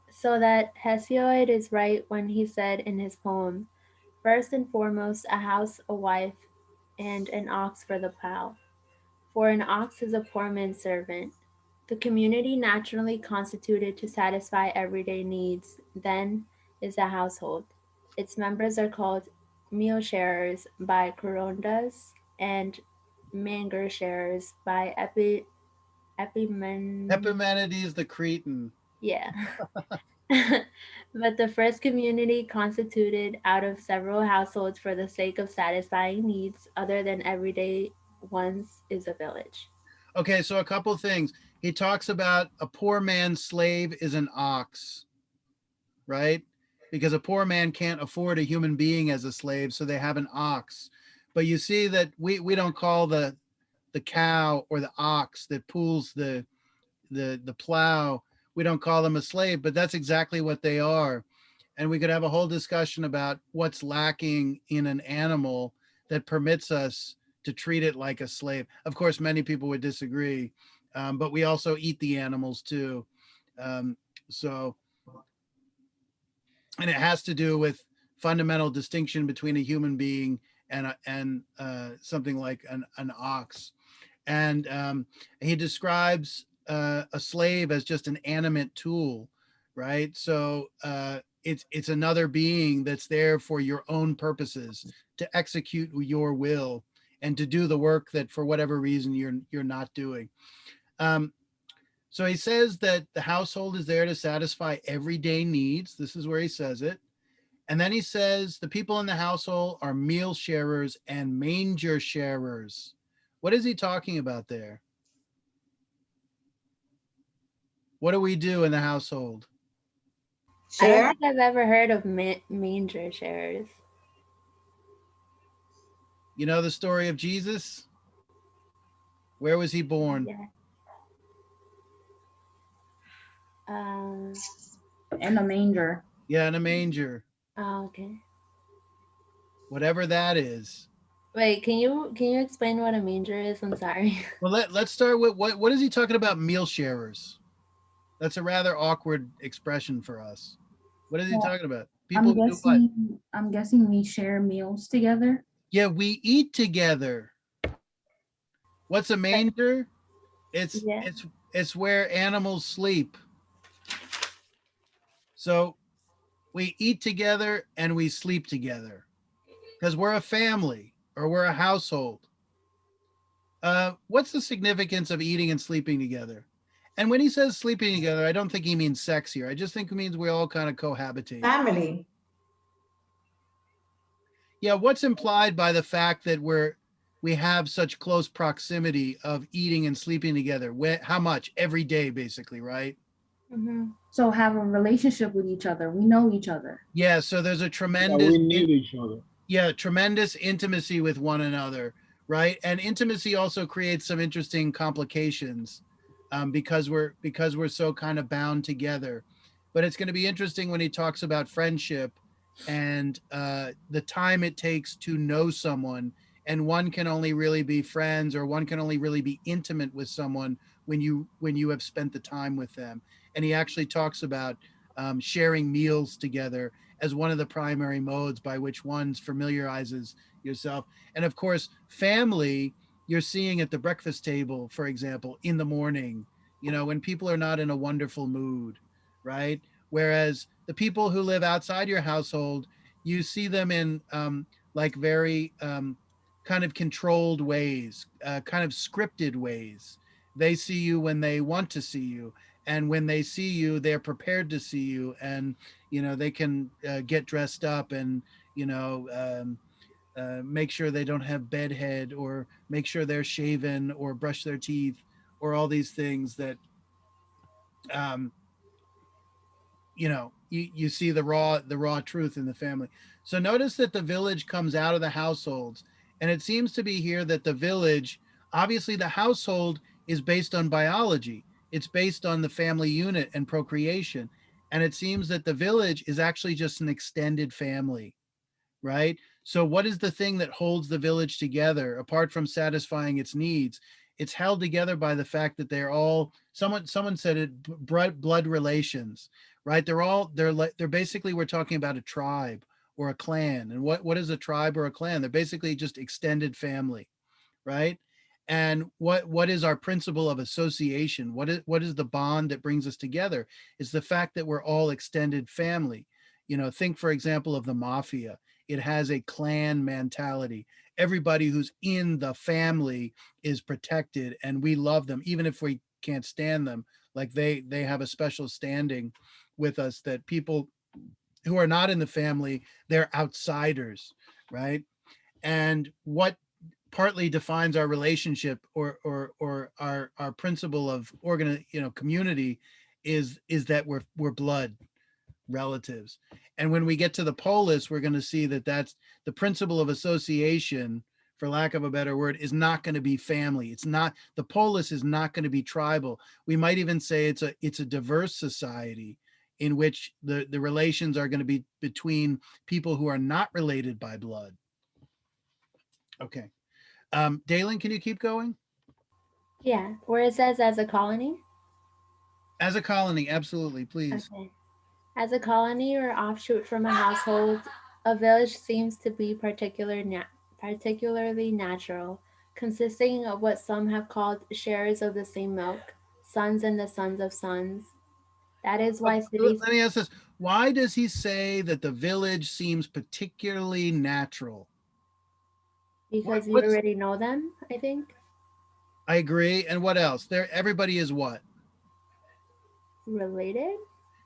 So that Hesiod is right when he said in his poem, first and foremost, a house, a wife, and an ox for the plow. For an ox is a poor man's servant. The community naturally constituted to satisfy everyday needs, then, is a household. Its members are called meal sharers by Corondas and manger sharers by Epimenides the Cretan. Yeah. But the first community constituted out of several households for the sake of satisfying needs other than everyday ones is a village. Okay, so a couple things. He talks about a poor man's slave is an ox, right? Because a poor man can't afford a human being as a slave, so they have an ox. But you see that we don't call the cow or the ox that pulls the plow, we don't call them a slave, but that's exactly what they are. And we could have a whole discussion about what's lacking in an animal that permits us to treat it like a slave. Of course, many people would disagree, but we also eat the animals too. So, and it has to do with fundamental distinction between a human being and something like an ox. And he describes a slave as just an animate tool, right? So it's another being that's there for your own purposes, to execute your will and to do the work that for whatever reason you're not doing. So he says that the household is there to satisfy everyday needs. This is where he says it. And then he says the people in the household are meal sharers and manger sharers. What is he talking about there? What do we do in the household? I don't think I've ever heard of manger sharers. You know the story of Jesus? Where was he born? Yeah. In a manger. Yeah, in a manger. Oh, okay. Whatever that is. Wait, can you explain what a manger is? I'm sorry. Well, let's start with what is he talking about meal sharers? That's a rather awkward expression for us. What is he talking about? People who do what? I'm guessing we share meals together. Yeah, we eat together. What's a manger? It's where animals sleep. So we eat together and we sleep together because we're a family or we're a household. What's the significance of eating and sleeping together? And when he says sleeping together, I don't think he means sex here. I just think it means we all kind of cohabitate. Family. Yeah, what's implied by the fact that we have such close proximity of eating and sleeping together? How much? Every day, basically, right? So have a relationship with each other. We know each other. Yeah, so there's a Yeah, tremendous we need each other. yeah, tremendous intimacy with one another, right? And intimacy also creates some interesting complications because we're so kind of bound together. But it's going to be interesting when he talks about friendship and the time it takes to know someone, and one can only really be friends, or one can only really be intimate with someone when you have spent the time with them. And he actually talks about sharing meals together as one of the primary modes by which one familiarizes yourself. And of course, family, you're seeing at the breakfast table, for example, in the morning, when people are not in a wonderful mood, right? Whereas the people who live outside your household, you see them in like very kind of controlled ways, kind of scripted ways. They see you when they want to see you. And when they see you, they're prepared to see you. And they can get dressed up and make sure they don't have bedhead, or make sure they're shaven or brush their teeth, or all these things that um, you see the raw truth in the family. So notice that the village comes out of the households, and it seems to be here that the village, obviously the household is based on biology. It's based on the family unit and procreation. And it seems that the village is actually just an extended family, right? So what is the thing that holds the village together apart from satisfying its needs? It's held together by the fact that they're all, someone said it, blood relations, right? They're basically, we're talking about a tribe or a clan. And what is a tribe or a clan? They're basically just extended family, right? And what is our principle of association? What is the bond that brings us together? It's the fact that we're all extended family. Think, for example, of the mafia. It has a clan mentality. Everybody who's in the family is protected, and we love them, even if we can't stand them. Like they have a special standing with us, that people who are not in the family, they're outsiders, right? And what partly defines our relationship, or our principle of community, is that we're blood relatives. And when we get to the polis, we're going to see that that's the principle of association, for lack of a better word, is not going to be family. It's not, the polis is not going to be tribal. We might even say it's a diverse society in which the relations are going to be between people who are not related by blood. Okay. Dalen, can you keep going? Yeah, where it says as a colony. As a colony, absolutely, please. Okay. As a colony or offshoot from a household, a village seems to be particularly natural, consisting of what some have called sharers of the same milk, sons and the sons of sons. That is why cities. Let me ask this. Why does he say that the village seems particularly natural? Because you already know them, I think. I agree. And what else? Everybody is what? Related?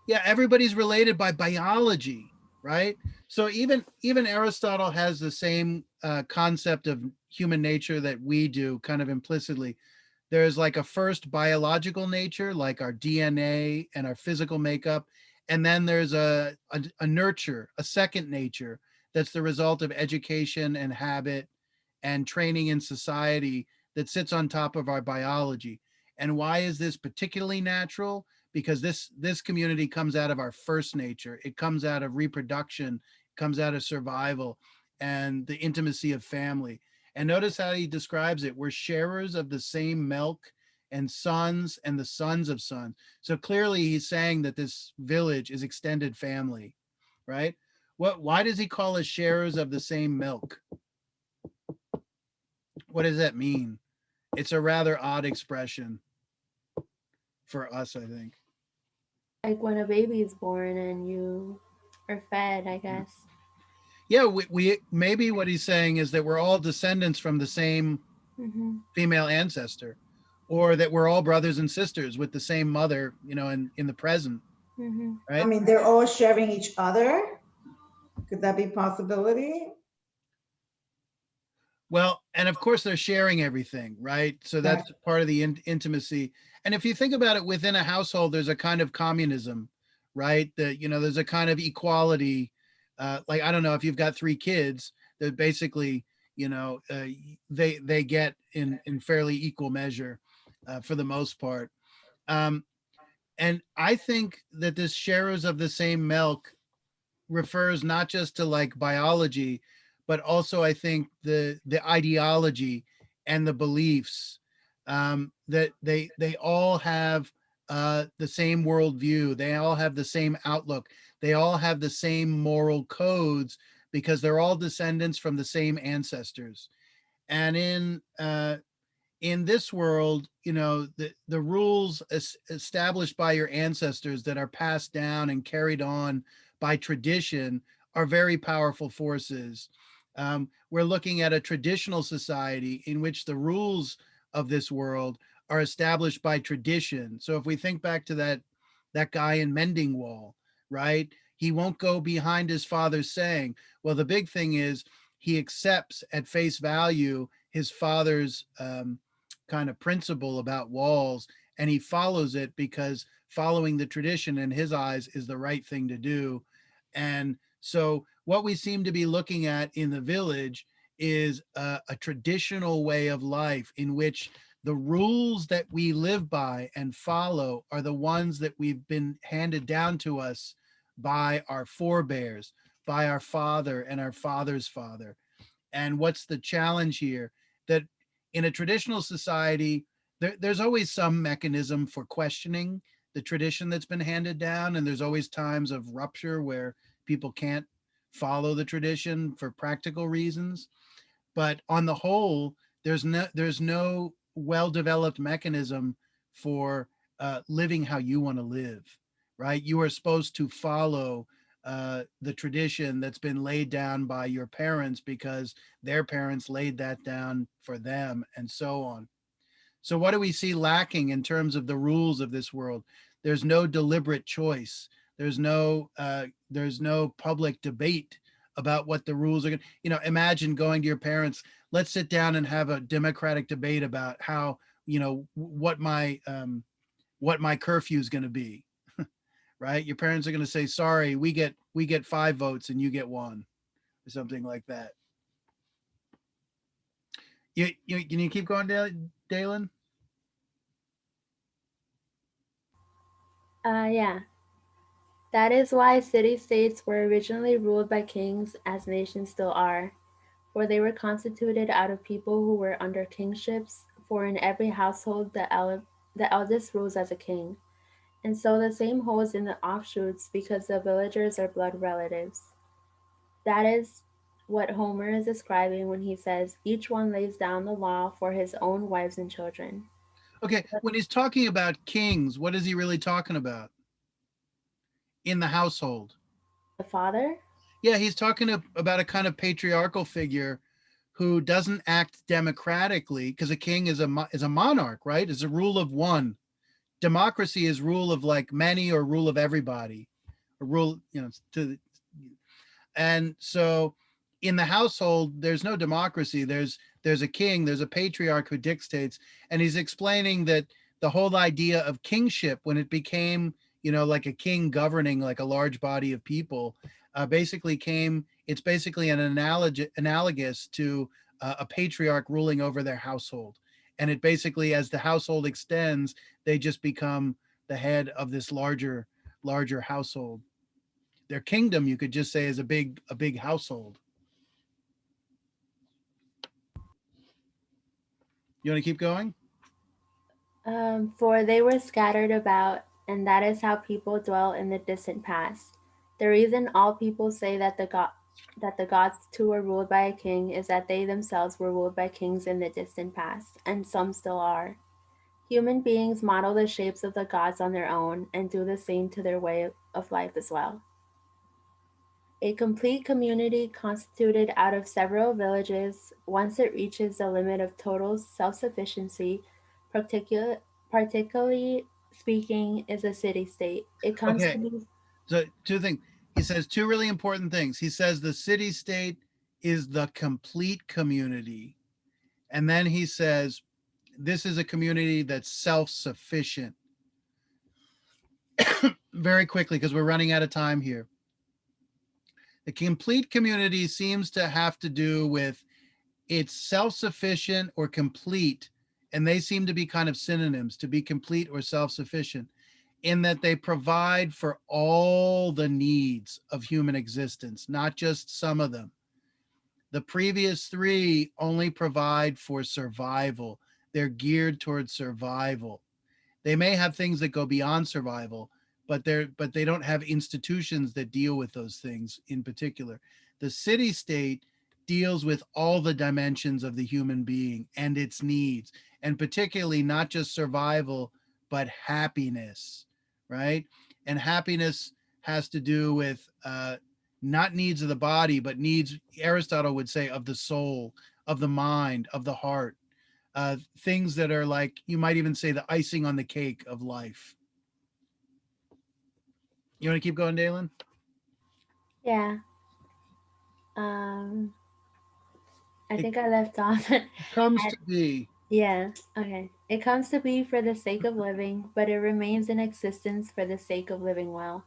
Yeah, everybody's related by biology, right? So even Aristotle has the same concept of human nature that we do, kind of implicitly. There's like a first biological nature, like our DNA and our physical makeup. And then there's a nurture, a second nature, that's the result of education and habit and training in society, that sits on top of our biology. And why is this particularly natural? Because this community comes out of our first nature. It comes out of reproduction, comes out of survival, and the intimacy of family. And notice how he describes it. We're sharers of the same milk, and sons and the sons of sons. So clearly he's saying that this village is extended family, right? Why does he call us sharers of the same milk? What does that mean? It's a rather odd expression for us, I think. Like when a baby is born and you are fed, I guess. Yeah, we maybe what he's saying is that we're all descendants from the same female ancestor, or that we're all brothers and sisters with the same mother, in the present, I right? mean, they're all sharing each other. Could that be a possibility? Well, and of course they're sharing everything, right? So that's part of the intimacy. And if you think about it, within a household, there's a kind of communism, right? That, there's a kind of equality. Like, I don't know, if you've got 3 kids, that basically, they get in fairly equal measure, for the most part. And I think that this sharers of the same milk refers not just to like biology, but also I think the ideology and the beliefs, that they all have the same worldview. They all have the same outlook. They all have the same moral codes because they're all descendants from the same ancestors. And in this world, the rules established by your ancestors that are passed down and carried on by tradition are very powerful forces. We're looking at a traditional society in which the rules of this world are established by tradition. So if we think back to that guy in Mending Wall, right? He won't go behind his father's saying. Well, the big thing is he accepts at face value his father's kind of principle about walls, and he follows it because following the tradition in his eyes is the right thing to do. And so what we seem to be looking at in the village is a traditional way of life in which the rules that we live by and follow are the ones that we've been handed down to us by our forebears, by our father and our father's father. And what's the challenge here? That in a traditional society, there's always some mechanism for questioning the tradition that's been handed down. And there's always times of rupture where people can't follow the tradition for practical reasons. But on the whole, there's no well-developed mechanism for living how you want to live, right? You are supposed to follow the tradition that's been laid down by your parents because their parents laid that down for them, and so on. So what do we see lacking in terms of the rules of this world? There's no deliberate choice. There's no public debate about what the rules are going to, imagine going to your parents, let's sit down and have a democratic debate about how, what my curfew is going to be. Right? Your parents are going to say, sorry, we get 5 votes and you get 1, or something like that. Can you keep going, Dalen? Yeah. That is why city-states were originally ruled by kings, as nations still are, for they were constituted out of people who were under kingships, for in every household the eldest rules as a king. And so the same holds in the offshoots because the villagers are blood relatives. That is what Homer is describing when he says, each one lays down the law for his own wives and children. Okay, when he's talking about kings, what is he really talking about in the household? The father? Yeah, he's talking about a kind of patriarchal figure who doesn't act democratically, because a king is a monarch, right? Is a rule of one. Democracy is rule of like many or rule of everybody, a rule, and so in the household, there's no democracy. There's a king, there's a patriarch who dictates, and he's explaining that the whole idea of kingship, when it became, like a king governing like a large body of people, it's basically an analogous to a patriarch ruling over their household. And it basically, as the household extends, they just become the head of this larger household. Their kingdom, you could just say, is a big household. You want to keep going? For they were scattered about, and that is how people dwell in the distant past. The reason all people say that the gods too were ruled by a king is that they themselves were ruled by kings in the distant past, and some still are. Human beings model the shapes of the gods on their own and do the same to their way of life as well. A complete community constituted out of several villages, once it reaches the limit of total self-sufficiency, particularly speaking, is a city-state. It comes Okay. to be So two things. He says two really important things. He says the city state is the complete community. And then he says this is a community that's self-sufficient. Very quickly, because we're running out of time here. The complete community seems to have to do with it's self-sufficient or complete, and they seem to be kind of synonyms, to be complete or self-sufficient, in that they provide for all the needs of human existence, not just some of them. The previous three only provide for survival. They're geared towards survival. They may have things that go beyond survival, but they don't have institutions that deal with those things in particular. The city state deals with all the dimensions of the human being and its needs, and particularly not just survival, but happiness, right? And happiness has to do with not needs of the body, but needs, Aristotle would say, of the soul, of the mind, of the heart. Things that are like, you might even say, the icing on the cake of life. You want to keep going, Dalen? yeah. I think I left off. Comes at- to be. Yeah, okay. It comes to be for the sake of living, but it remains in existence for the sake of living well.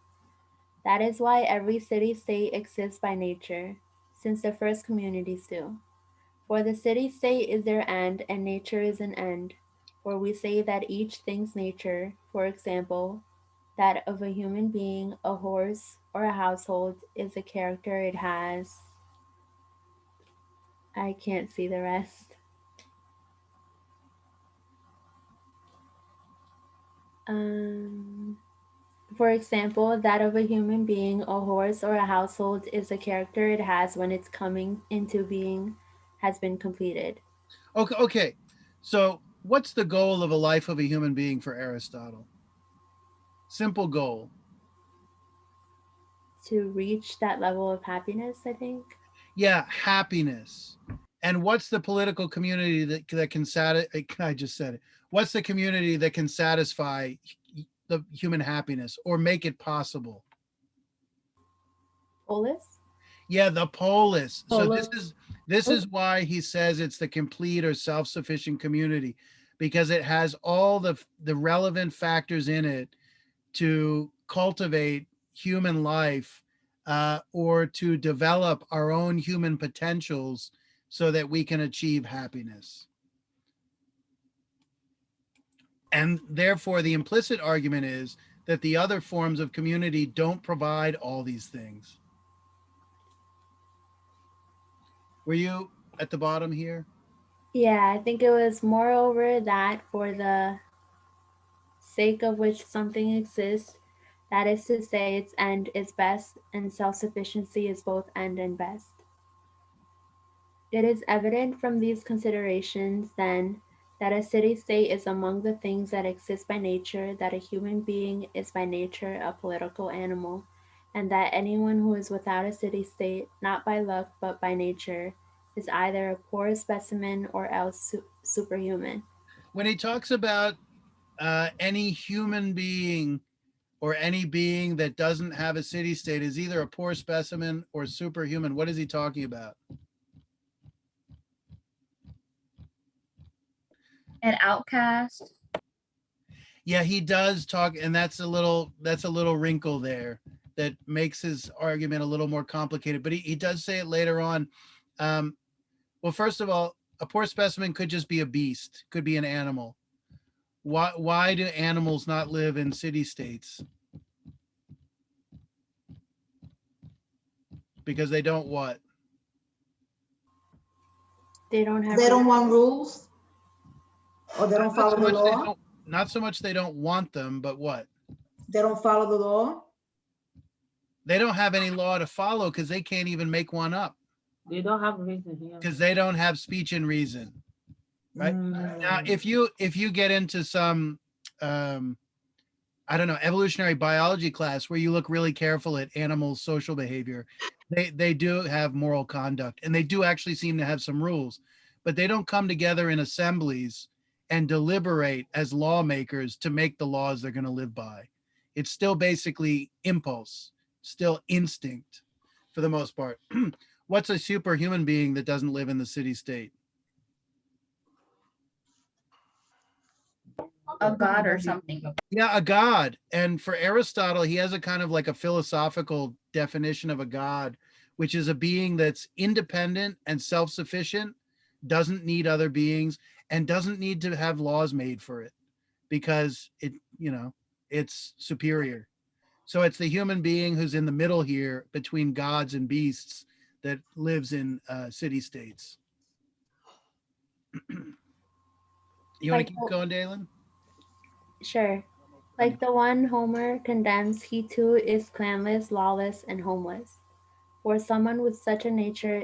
That is why every city-state exists by nature, since the first communities do. For the city-state is their end, and nature is an end. For we say that each thing's nature, for example, that of a human being, a horse, or a household, is a character it has. I can't see the rest. For example, that of a human being, a horse, or a household is the character it has when its coming into being has been completed. Okay. So what's the goal of a life of a human being for Aristotle? Simple goal. To reach that level of happiness, I think. Yeah, happiness. And what's the political community that can satisfy? I just said it. What's the community that can satisfy the human happiness or make it possible? Polis? Yeah, the polis. So Polis. this is why he says it's the complete or self-sufficient community, because it has all the relevant factors in it to cultivate human life, or to develop our own human potentials so that we can achieve happiness. And therefore, the implicit argument is that the other forms of community don't provide all these things. Were you at the bottom here? Yeah, I think it was moreover that for the sake of which something exists, that is to say, its end is best, and self-sufficiency is both end and best. It is evident from these considerations, then, that a city-state is among the things that exist by nature, that a human being is by nature a political animal, and that anyone who is without a city-state, not by luck but by nature, is either a poor specimen or else superhuman. When he talks about any human being or any being that doesn't have a city state is either a poor specimen or superhuman, what is he talking about? An outcast. Yeah, he does talk, and that's a little wrinkle there that makes his argument a little more complicated. But he does say it later on. Well, first of all, a poor specimen could just be a beast, could be an animal. Why do animals not live in city states? Because they don't what? They don't have. They don't want rules, or they don't Not so follow the much they law. don't, not so much they don't want them, but what? They don't follow the law. They don't have any law to follow because they can't even make one up They don't have reason here. because they don't have speech and reason. Right. Now, if you get into some, I don't know, evolutionary biology class where you look really careful at animals' social behavior, They do have moral conduct, and they do actually seem to have some rules, but they don't come together in assemblies and deliberate as lawmakers to make the laws they're going to live by. It's still basically impulse, still instinct for the most part. What's a superhuman being that doesn't live in the city state? A god or something. Yeah, a god. And for Aristotle, he has a kind of like a philosophical definition of a god, which is a being that's independent and self-sufficient, doesn't need other beings, and doesn't need to have laws made for it because it, it's superior. So it's the human being who's in the middle here between gods and beasts that lives in city states. You want Like to keep going, Dalen? Sure. Like the one Homer condemns, he too is clanless, lawless, and homeless. For someone with such a nature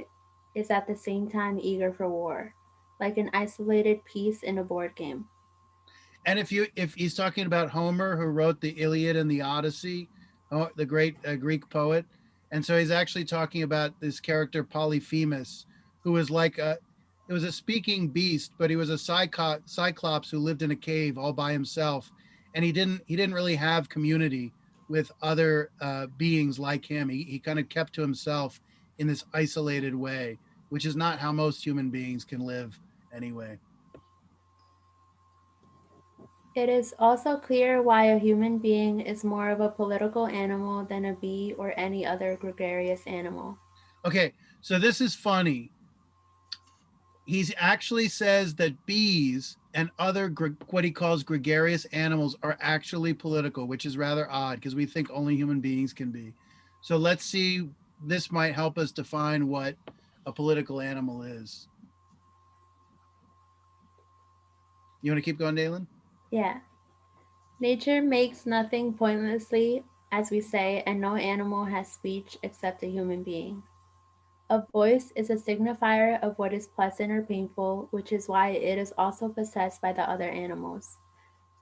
is at the same time eager for war, like an isolated piece in a board game. And if he's talking about Homer, who wrote the Iliad and the Odyssey, the great Greek poet, and so he's actually talking about this character Polyphemus, who was like it was a speaking beast, but he was a cyclops who lived in a cave all by himself, and he didn't really have community with other beings like him. He kind of kept to himself in this isolated way, which is not how most human beings can live anyway. It is also clear why a human being is more of a political animal than a bee or any other gregarious animal. Okay, so this is funny. He actually says that bees and other what he calls gregarious animals are actually political, which is rather odd because we think only human beings can be. So let's see, this might help us define what a political animal is. You want to keep going, Dalen? Yeah. Nature makes nothing pointlessly, as we say, and no animal has speech except a human being. A voice is a signifier of what is pleasant or painful, which is why it is also possessed by the other animals.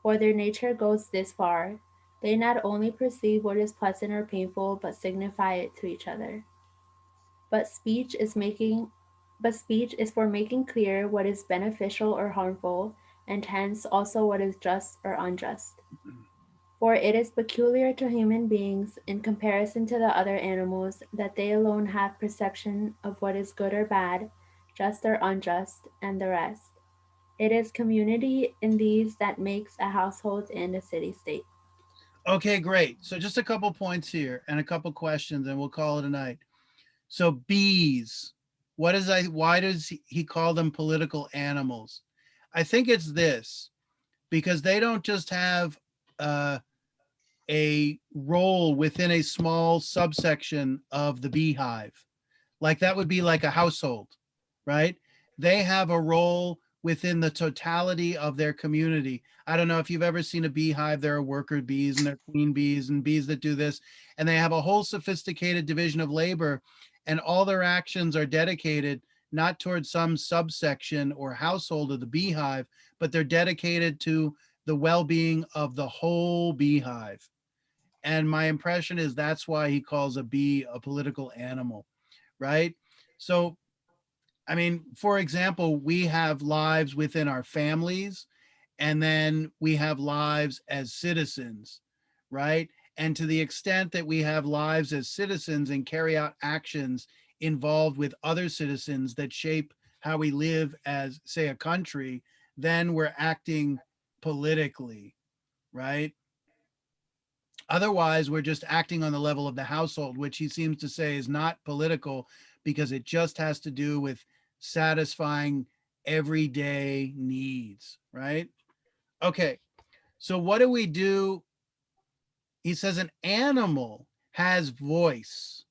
For their nature goes this far, they not only perceive what is pleasant or painful, but signify it to each other. But speech is for making clear what is beneficial or harmful, and hence also what is just or unjust. For it is peculiar to human beings, in comparison to the other animals, that they alone have perception of what is good or bad, just or unjust, and the rest. It is community in these that makes a household and a city-state. Okay, great. So just a couple points here and a couple questions, and we'll call it a night. So bees, why does he call them political animals? I think it's this, because they don't just have a role within a small subsection of the beehive. Like that would be like a household, right? They have a role within the totality of their community. I don't know if you've ever seen a beehive. There are worker bees and there are queen bees and bees that do this, and they have a whole sophisticated division of labor, and all their actions are dedicated not towards some subsection or household of the beehive, but they're dedicated to the well-being of the whole beehive. And my impression is that's why he calls a bee a political animal, right? So, I mean, for example, we have lives within our families, and then we have lives as citizens, right? And to the extent that we have lives as citizens and carry out actions involved with other citizens that shape how we live as, say, a country, then we're acting politically, right? Otherwise, we're just acting on the level of the household, which he seems to say is not political because it just has to do with satisfying everyday needs, right? Okay, so what do we do? He says an animal has voice,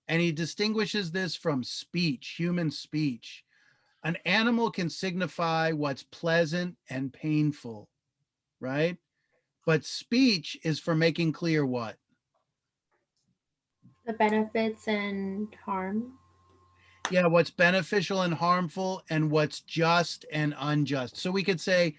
and he distinguishes this from speech, human speech. An animal can signify what's pleasant and painful, right? But speech is for making clear what? The benefits and harm. Yeah, what's beneficial and harmful, and what's just and unjust. So we could say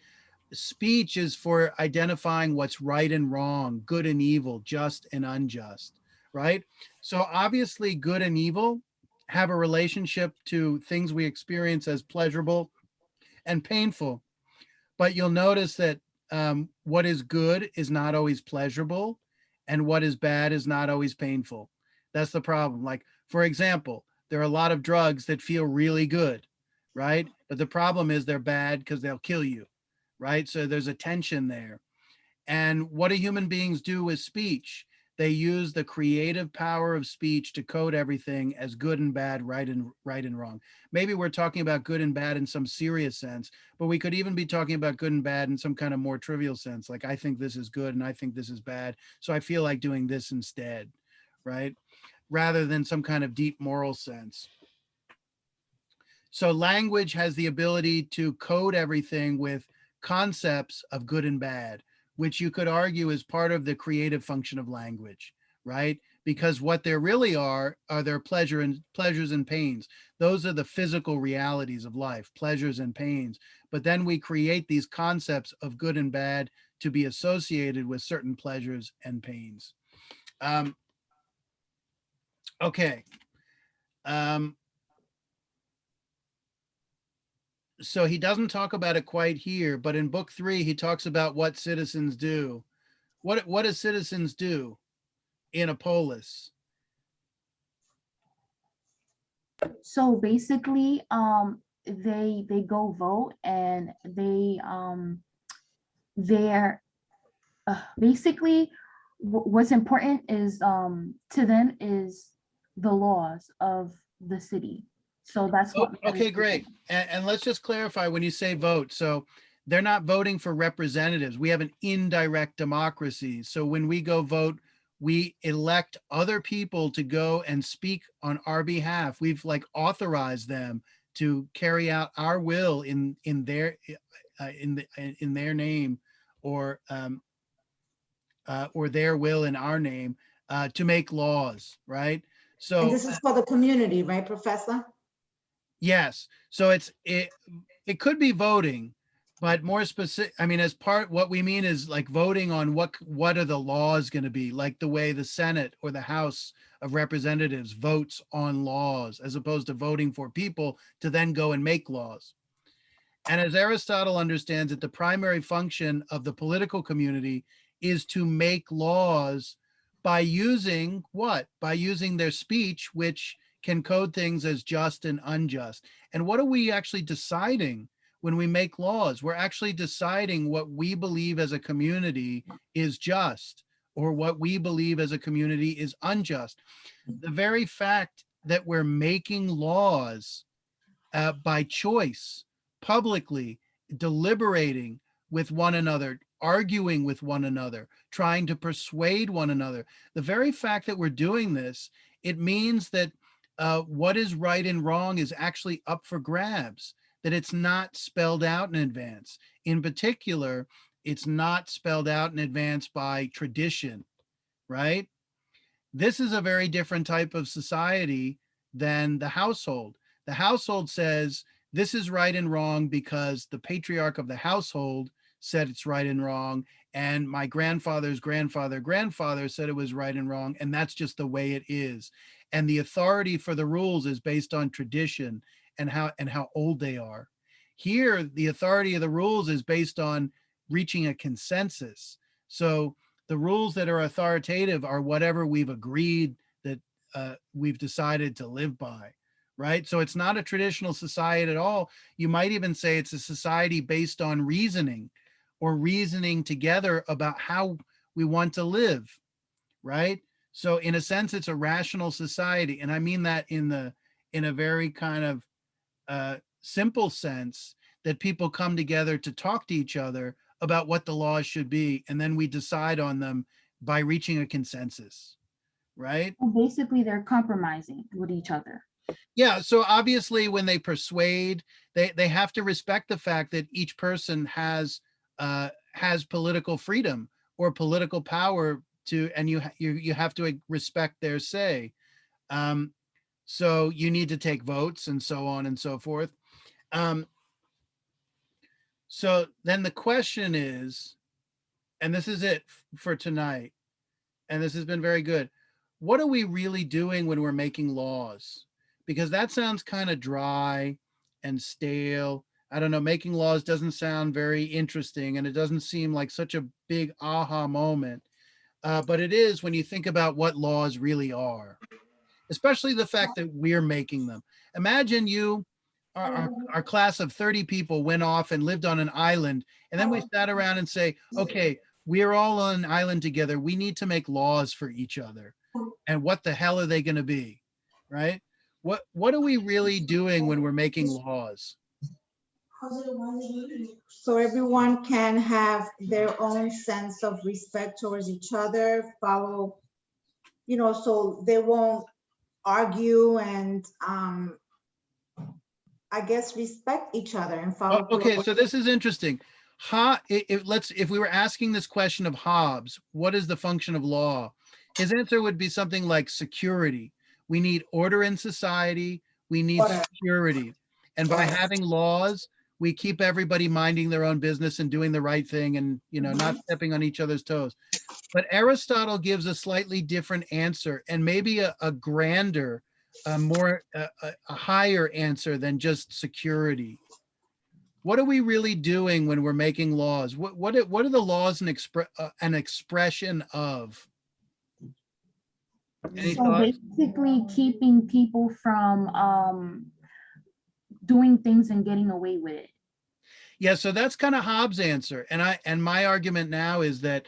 speech is for identifying what's right and wrong, good and evil, just and unjust, right? So obviously good and evil have a relationship to things we experience as pleasurable and painful. But you'll notice that what is good is not always pleasurable, and what is bad is not always painful. That's the problem. Like, for example, there are a lot of drugs that feel really good, right? But the problem is they're bad because they'll kill you, right? So there's a tension there. And what do human beings do with speech? They use the creative power of speech to code everything as good and bad, right and wrong. Maybe we're talking about good and bad in some serious sense, but we could even be talking about good and bad in some kind of more trivial sense. Like, I think this is good and I think this is bad, so I feel like doing this instead, right? Rather than some kind of deep moral sense. So language has the ability to code everything with concepts of good and bad, which you could argue is part of the creative function of language, right? Because what there really are their pleasures and pains. Those are the physical realities of life, pleasures and pains. But then we create these concepts of good and bad to be associated with certain pleasures and pains. Okay. So he doesn't talk about it quite here, but in book 3, he talks about what citizens do. What do citizens do in a polis? So basically, they go vote, and they're basically what's important is to them is the laws of the city. So that's what Okay, great. And let's just clarify when you say vote. So they're not voting for representatives. We have an indirect democracy. So when we go vote, we elect other people to go and speak on our behalf. We've like authorized them to carry out our will in their in their name, or their will in our name, to make laws, right? So And this is for the community, right, Professor? yes. So it could be voting, but more specific, I mean, as part, what we mean is like voting on what are the laws going to be, like the way the Senate or the House of Representatives votes on laws, as opposed to voting for people to then go and make laws. And as Aristotle understands it, the primary function of the political community is to make laws by using what? By using their speech, which can code things as just and unjust. And what are we actually deciding when we make laws? We're actually deciding what we believe as a community is just, or what we believe as a community is unjust. The very fact that we're making laws by choice, publicly, deliberating with one another, arguing with one another, trying to persuade one another. The very fact that we're doing this, it means that what is right and wrong is actually up for grabs, that it's not spelled out in advance. In particular, it's not spelled out in advance by tradition, right? This is a very different type of society than the household. The household says this is right and wrong because the patriarch of the household said it's right and wrong, and my grandfather's grandfather said it was right and wrong, and that's just the way it is. And the authority for the rules is based on tradition and how old they are. Here, the authority of the rules is based on reaching a consensus. So the rules that are authoritative are whatever we've agreed that we've decided to live by, right? So it's not a traditional society at all. You might even say it's a society based on reasoning, or reasoning together about how we want to live, right? So in a sense, it's a rational society. And I mean that in a very kind of simple sense, that people come together to talk to each other about what the laws should be, and then we decide on them by reaching a consensus, right? Well, basically, they're compromising with each other. Yeah, so obviously when they persuade, they have to respect the fact that each person has political freedom or political power to, and you have to respect their say. So you need to take votes and so on and so forth. So then the question is, and this is it for tonight, and this has been very good. what are we really doing when we're making laws? Because that sounds kind of dry and stale. I don't know, making laws doesn't sound very interesting, and it doesn't seem like such a big aha moment. But it is when you think about what laws really are, especially the fact that we're making them. Imagine our class of 30 people went off and lived on an island, and then we sat around and say, okay, we're all on an island together. We need to make laws for each other. And what the hell are they going to be? Right? What are we really doing when we're making laws? So everyone can have their own sense of respect towards each other, follow, so they won't argue and I guess respect each other and follow. Okay, so this is interesting. If we were asking this question of Hobbes, what is the function of law? His answer would be something like security. We need order in society. We need security. And by having laws, we keep everybody minding their own business and doing the right thing and, not stepping on each other's toes. But Aristotle gives a slightly different answer, and maybe a grander, a higher answer than just security. What are we really doing when we're making laws? What are the laws an expression of? Any So thoughts? basically keeping people from doing things and getting away with it. Yeah, so that's kind of Hobbes' answer. And my argument now is that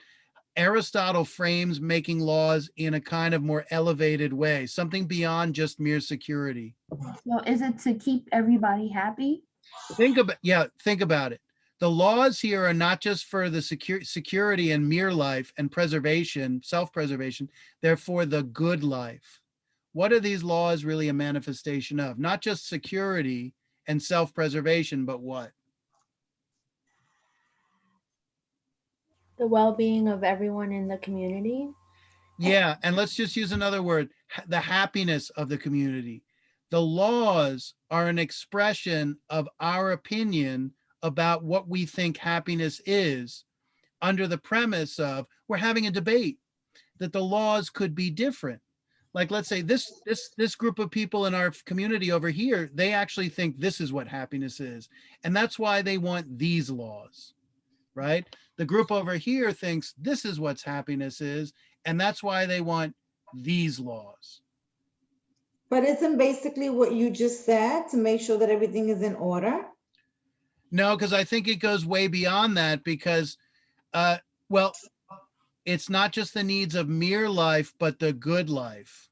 Aristotle frames making laws in a kind of more elevated way, something beyond just mere security. So is it to keep everybody happy? Think about it. The laws here are not just for the security and mere life and preservation, self-preservation, they're for the good life. What are these laws really a manifestation of? Not just security and self-preservation, but what? The well-being of everyone in the community. Yeah, and let's just use another word, the happiness of the community. The laws are an expression of our opinion about what we think happiness is, under the premise of we're having a debate that the laws could be different. Like, let's say this group of people in our community over here, they actually think this is what happiness is, and that's why they want these laws, right? The group over here thinks this is what happiness is, and that's why they want these laws. But isn't basically what you just said to make sure that everything is in order? No, because I think it goes way beyond that, because, well, it's not just the needs of mere life, but the good life.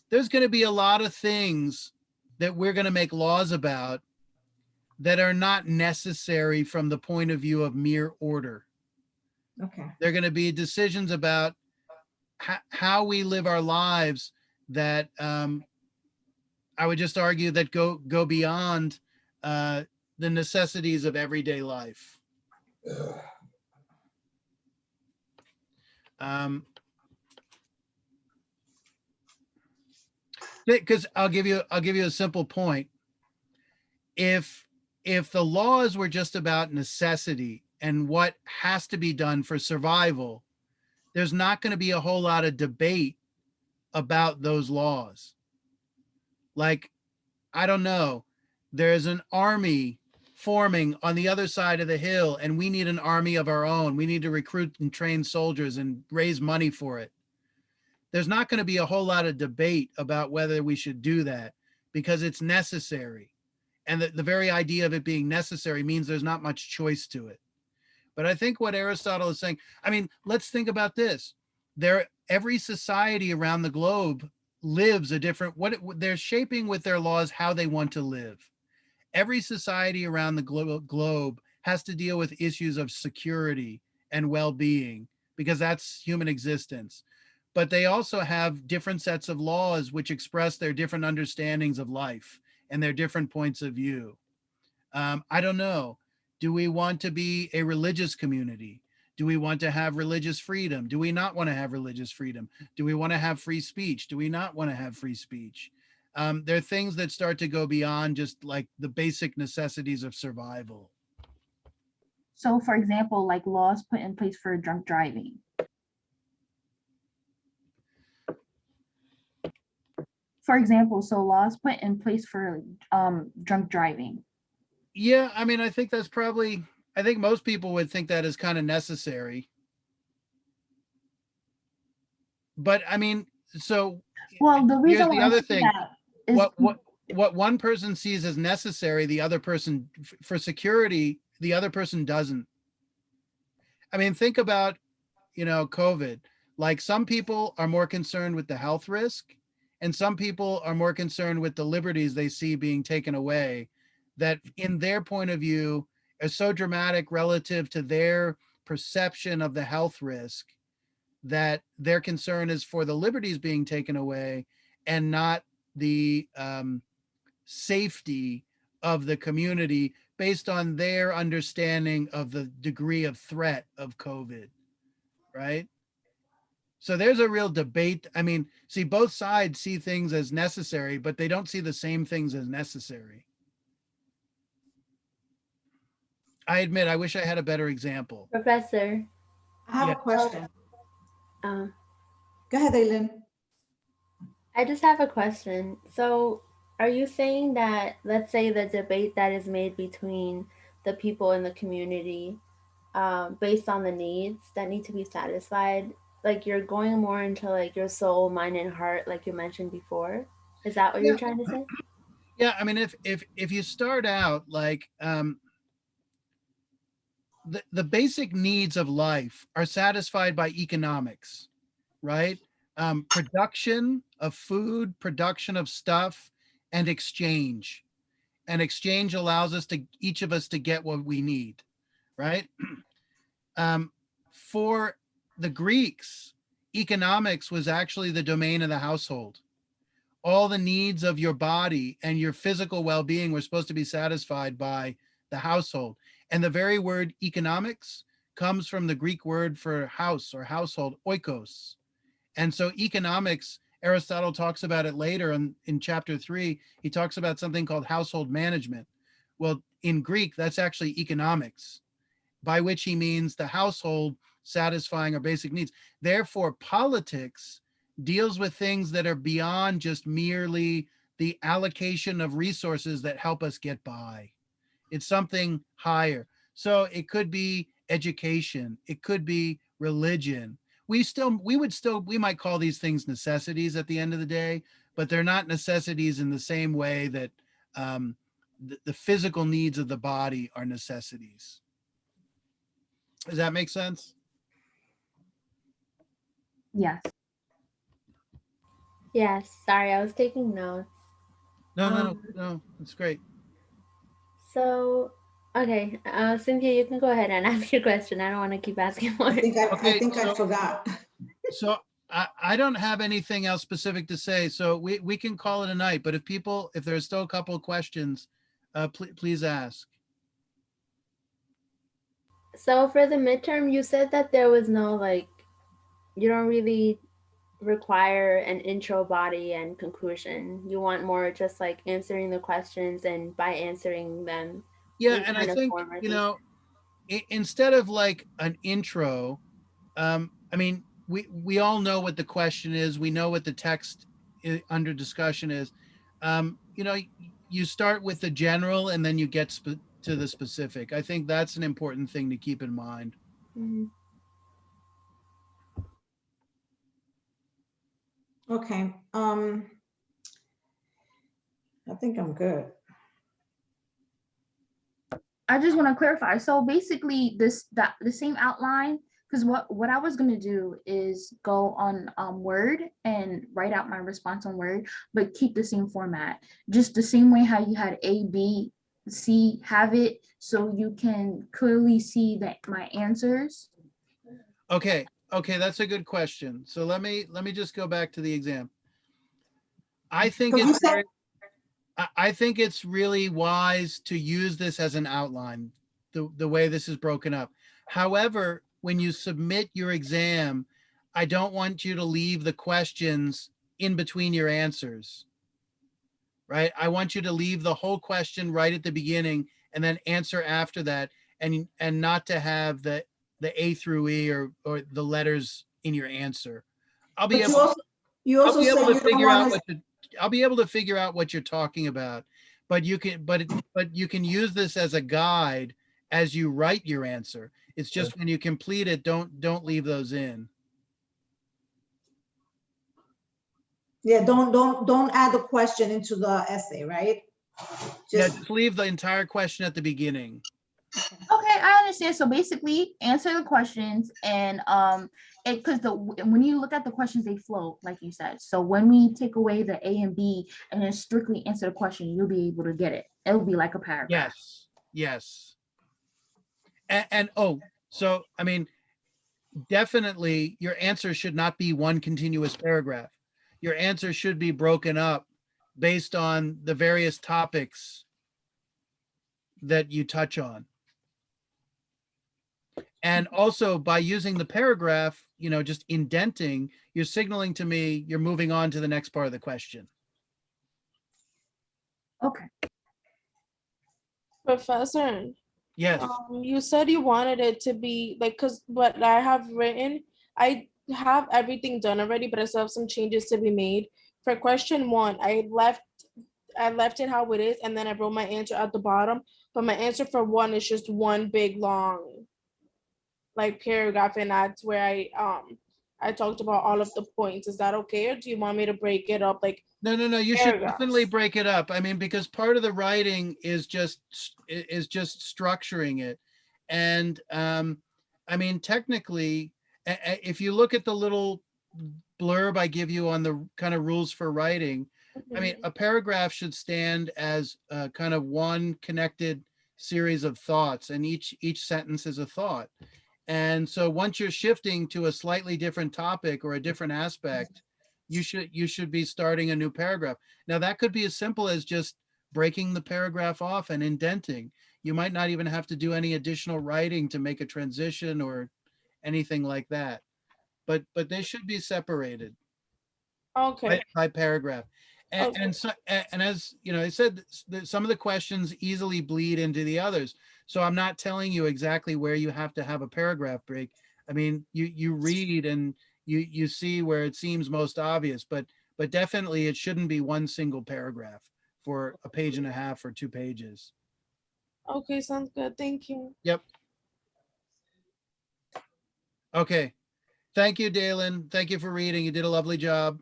There's going to be a lot of things that we're going to make laws about that are not necessary from the point of view of mere order. Okay. They're going to be decisions about how we live our lives that I would just argue that go beyond the necessities of everyday life. Because I'll give you a simple point. If the laws were just about necessity and what has to be done for survival, there's not going to be a whole lot of debate about those laws. Like, I don't know, there's an army forming on the other side of the hill, and we need an army of our own. We need to recruit and train soldiers and raise money for it. There's not going to be a whole lot of debate about whether we should do that because it's necessary. And the very idea of it being necessary means there's not much choice to it. But I think what Aristotle is saying, I mean, let's think about this. Every society around the globe lives a different, they're shaping with their laws how they want to live. Every society around the globe has to deal with issues of security and well-being because that's human existence. But they also have different sets of laws which express their different understandings of life and their different points of view. I don't know. Do we want to be a religious community? Do we want to have religious freedom? Do we not want to have religious freedom? Do we want to have free speech? Do we not want to have free speech? There are things that start to go beyond just like the basic necessities of survival. So for example, like laws put in place for drunk driving. for example, so laws put in place for drunk driving. Yeah, I mean, I think that's probably, I think most people would think that is kind of necessary. But I mean, so Well, the here's reason the why I other say thing. that is What one person sees as necessary, the other person for security, the other person doesn't. I mean, think about, COVID. Like some people are more concerned with the health risk, and some people are more concerned with the liberties they see being taken away, that in their point of view are so dramatic relative to their perception of the health risk, that their concern is for the liberties being taken away and not the safety of the community based on their understanding of the degree of threat of COVID, right? So there's a real debate. I mean, see, both sides see things as necessary, but they don't see the same things as necessary. I admit, I wish I had a better example. Professor. I have Yeah. a question. Um, Go ahead, Aileen. I just have a question. So, are you saying that, let's say, the debate that is made between the people in the community, based on the needs that need to be satisfied, like you're going more into like your soul, mind, and heart, like you mentioned before? Is that what you're trying to say? Yeah, I mean, if you start out like the basic needs of life are satisfied by economics, right? Production of food, production of stuff, and exchange. And exchange allows us to, each of us, to get what we need, right? For the Greeks, economics was actually the domain of the household. All the needs of your body and your physical well-being were supposed to be satisfied by the household. And the very word economics comes from the Greek word for house or household, oikos. And so economics, Aristotle talks about it later in chapter 3. He talks about something called household management. Well, in Greek, that's actually economics, by which he means the household satisfying our basic needs. Therefore, politics deals with things that are beyond just merely the allocation of resources that help us get by. It's something higher. So it could be education, it could be religion. We might call these things necessities at the end of the day, but they're not necessities in the same way that the physical needs of the body are necessities. Does that make sense? Yes. Yes. Sorry, I was taking notes. No, it's great. So, okay, Cynthia, you can go ahead and ask your question. I don't want to keep asking more. I think I forgot. So I don't have anything else specific to say, so we can call it a night. But if there's still a couple of questions, please ask. So for the midterm, you said that there was no, like, you don't really require an intro, body, and conclusion. You want more just like answering the questions, and by answering them. Yeah, and I think, instead of like an intro, I mean, we all know what the question is. We know what the text under discussion is. You start with the general and then you get to the specific. I think that's an important thing to keep in mind. Mm-hmm. Okay. I think I'm good. I just want to clarify. So basically, the same outline, because what I was gonna do is go on Word and write out my response on Word, but keep the same format, just the same way how you had A, B, C, have it so you can clearly see that my answers. Okay, that's a good question. So let me just go back to the exam. I think it's really wise to use this as an outline, the way this is broken up. However, when you submit your exam, I don't want you to leave the questions in between your answers, right? I want you to leave the whole question right at the beginning and then answer after that, and not to have the A through E or the letters in your answer. I'll be able to figure out what to I'll be able to figure out what you're talking about, but you can, but you can use this as a guide as you write your answer. It's just when you complete it, don't leave those in. Yeah, don't add the question into the essay, right? Yeah, just leave the entire question at the beginning. Okay, I understand. So basically, answer the questions, and because when you look at the questions, they flow, like you said. So when we take away the A and B and then strictly answer the question, you'll be able to get it. It'll be like a paragraph. Yes, yes. And oh, so I mean, definitely your answer should not be one continuous paragraph. Your answer should be broken up based on the various topics that you touch on. And also by using the paragraph, you know, just indenting, you're signaling to me you're moving on to the next part of the question. Okay. Professor, Yes. you said you wanted it to be like, because what I have written, I have everything done already, but I still have some changes to be made. For question 1, I left it how it is, and then I wrote my answer at the bottom, but my answer for 1 is just one big long like paragraph, and that's where I talked about all of the points. Is that okay, or do you want me to break it up like No, you should definitely break it up. I mean, because part of the writing is just structuring it. And I mean, technically, if you look at the little blurb I give you on the kind of rules for writing, I mean, a paragraph should stand as kind of one connected series of thoughts, and each sentence is a thought. And so once you're shifting to a slightly different topic or a different aspect, you should be starting a new paragraph. Now that could be as simple as just breaking the paragraph off and indenting. You might not even have to do any additional writing to make a transition or anything like that. But they should be separated. Okay. By paragraph. And so, and as you know, I said, some of the questions easily bleed into the others. So I'm not telling you exactly where you have to have a paragraph break. I mean, you read and you see where it seems most obvious, but definitely it shouldn't be one single paragraph for a page and a half or 2 pages. Okay, sounds good. Thank you. Yep. Okay. Thank you, Dalen. Thank you for reading. You did a lovely job.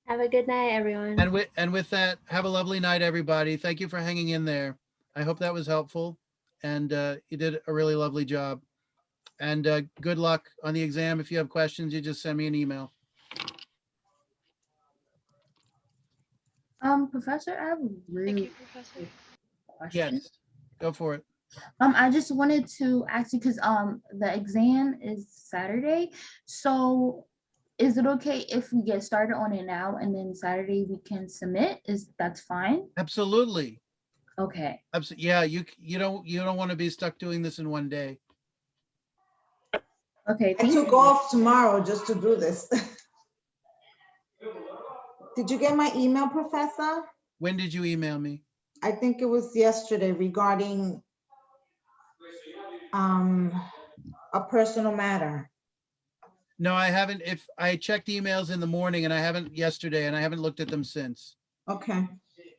Have a good night, everyone. And with that, have a lovely night, everybody. Thank you for hanging in there. I hope that was helpful, and you did a really lovely job. And good luck on the exam. If you have questions, you just send me an email. Professor, I have a really quick question. Yes, go for it. I just wanted to ask you, because the exam is Saturday, so is it okay if we get started on it now and then Saturday we can submit? That's fine? Absolutely. Okay. Absolutely. Yeah, you don't want to be stuck doing this in one day. Okay. I took off tomorrow just to do this. Did you get my email, Professor? When did you email me? I think it was yesterday regarding a personal matter. No, I haven't. If I checked emails in the morning and I haven't yesterday, and I haven't looked at them since. Okay.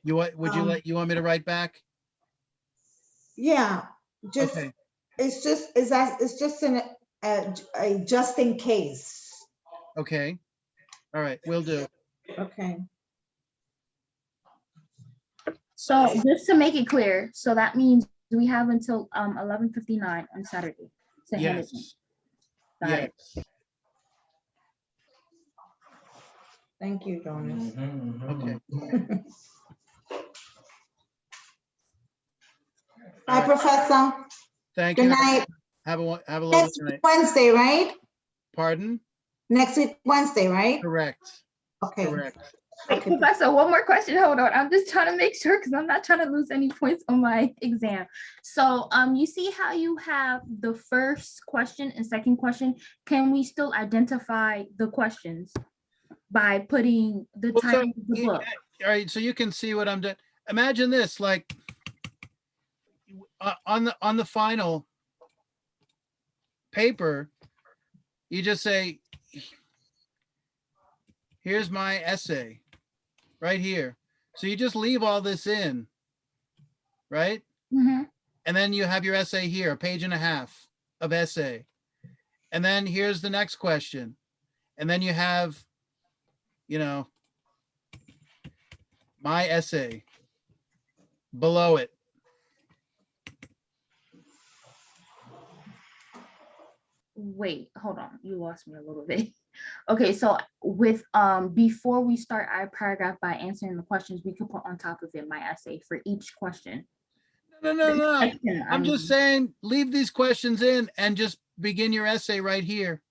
You want me to write back? Yeah, just okay. It's just a just in case. Okay. All right, will do. Okay. So just to make it clear, so that means we have until 11:59 on Saturday to hand it in. Got it. Thank you, Jonas. Okay. Bye, Professor. Thank you. Good night. Have a lovely Next night. Wednesday, right? Pardon? Next week, Wednesday, right? Correct. Okay. Correct. Wait, Professor, one more question. Hold on. I'm just trying to make sure because I'm not trying to lose any points on my exam. So you see how you have the first question and second question? Can we still identify the questions by putting the title of the book? All right, so you can see what I'm doing. Imagine this, like on the final paper, you just say, here's my essay. right here. So you just leave all this in, right? Mhm. And then you have your essay here, a page and a half of essay. And then here's the next question. And then you have, you know, my essay below it. Wait, hold on. You lost me a little bit. Okay, so with before we start our paragraph by answering the questions, we could put on top of it my essay for each question. No. Section, I'm just saying, leave these questions in and just begin your essay right here.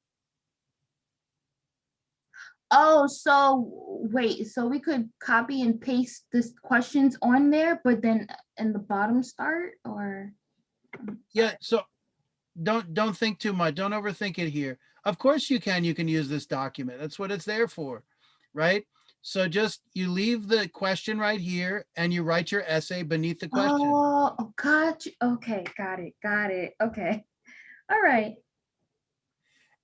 Oh, so wait, so we could copy and paste this questions on there, but then in the bottom start, or? Yeah, so don't think too much. Don't overthink it here. Of course you can use this document. That's what it's there for, right? So just you leave the question right here and you write your essay beneath the question. Oh, gotcha. Okay, got it. Okay. All right.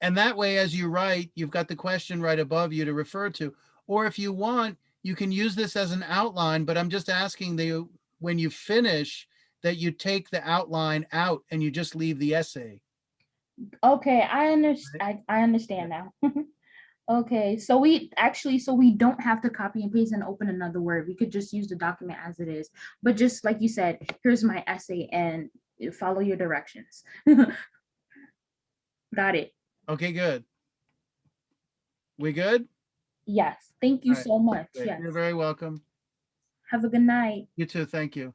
And that way, as you write, you've got the question right above you to refer to. Or if you want, you can use this as an outline, but I'm just asking that when you finish, that you take the outline out and you just leave the essay. Okay, I understand now. Okay, so we don't have to copy and paste and open another Word. We could just use the document as it is. But just like you said, here's my essay and follow your directions. Got it. Okay, good. We good? Yes. Thank you All right. so much. Great. Yes. You're very welcome. Have a good night. You too. Thank you.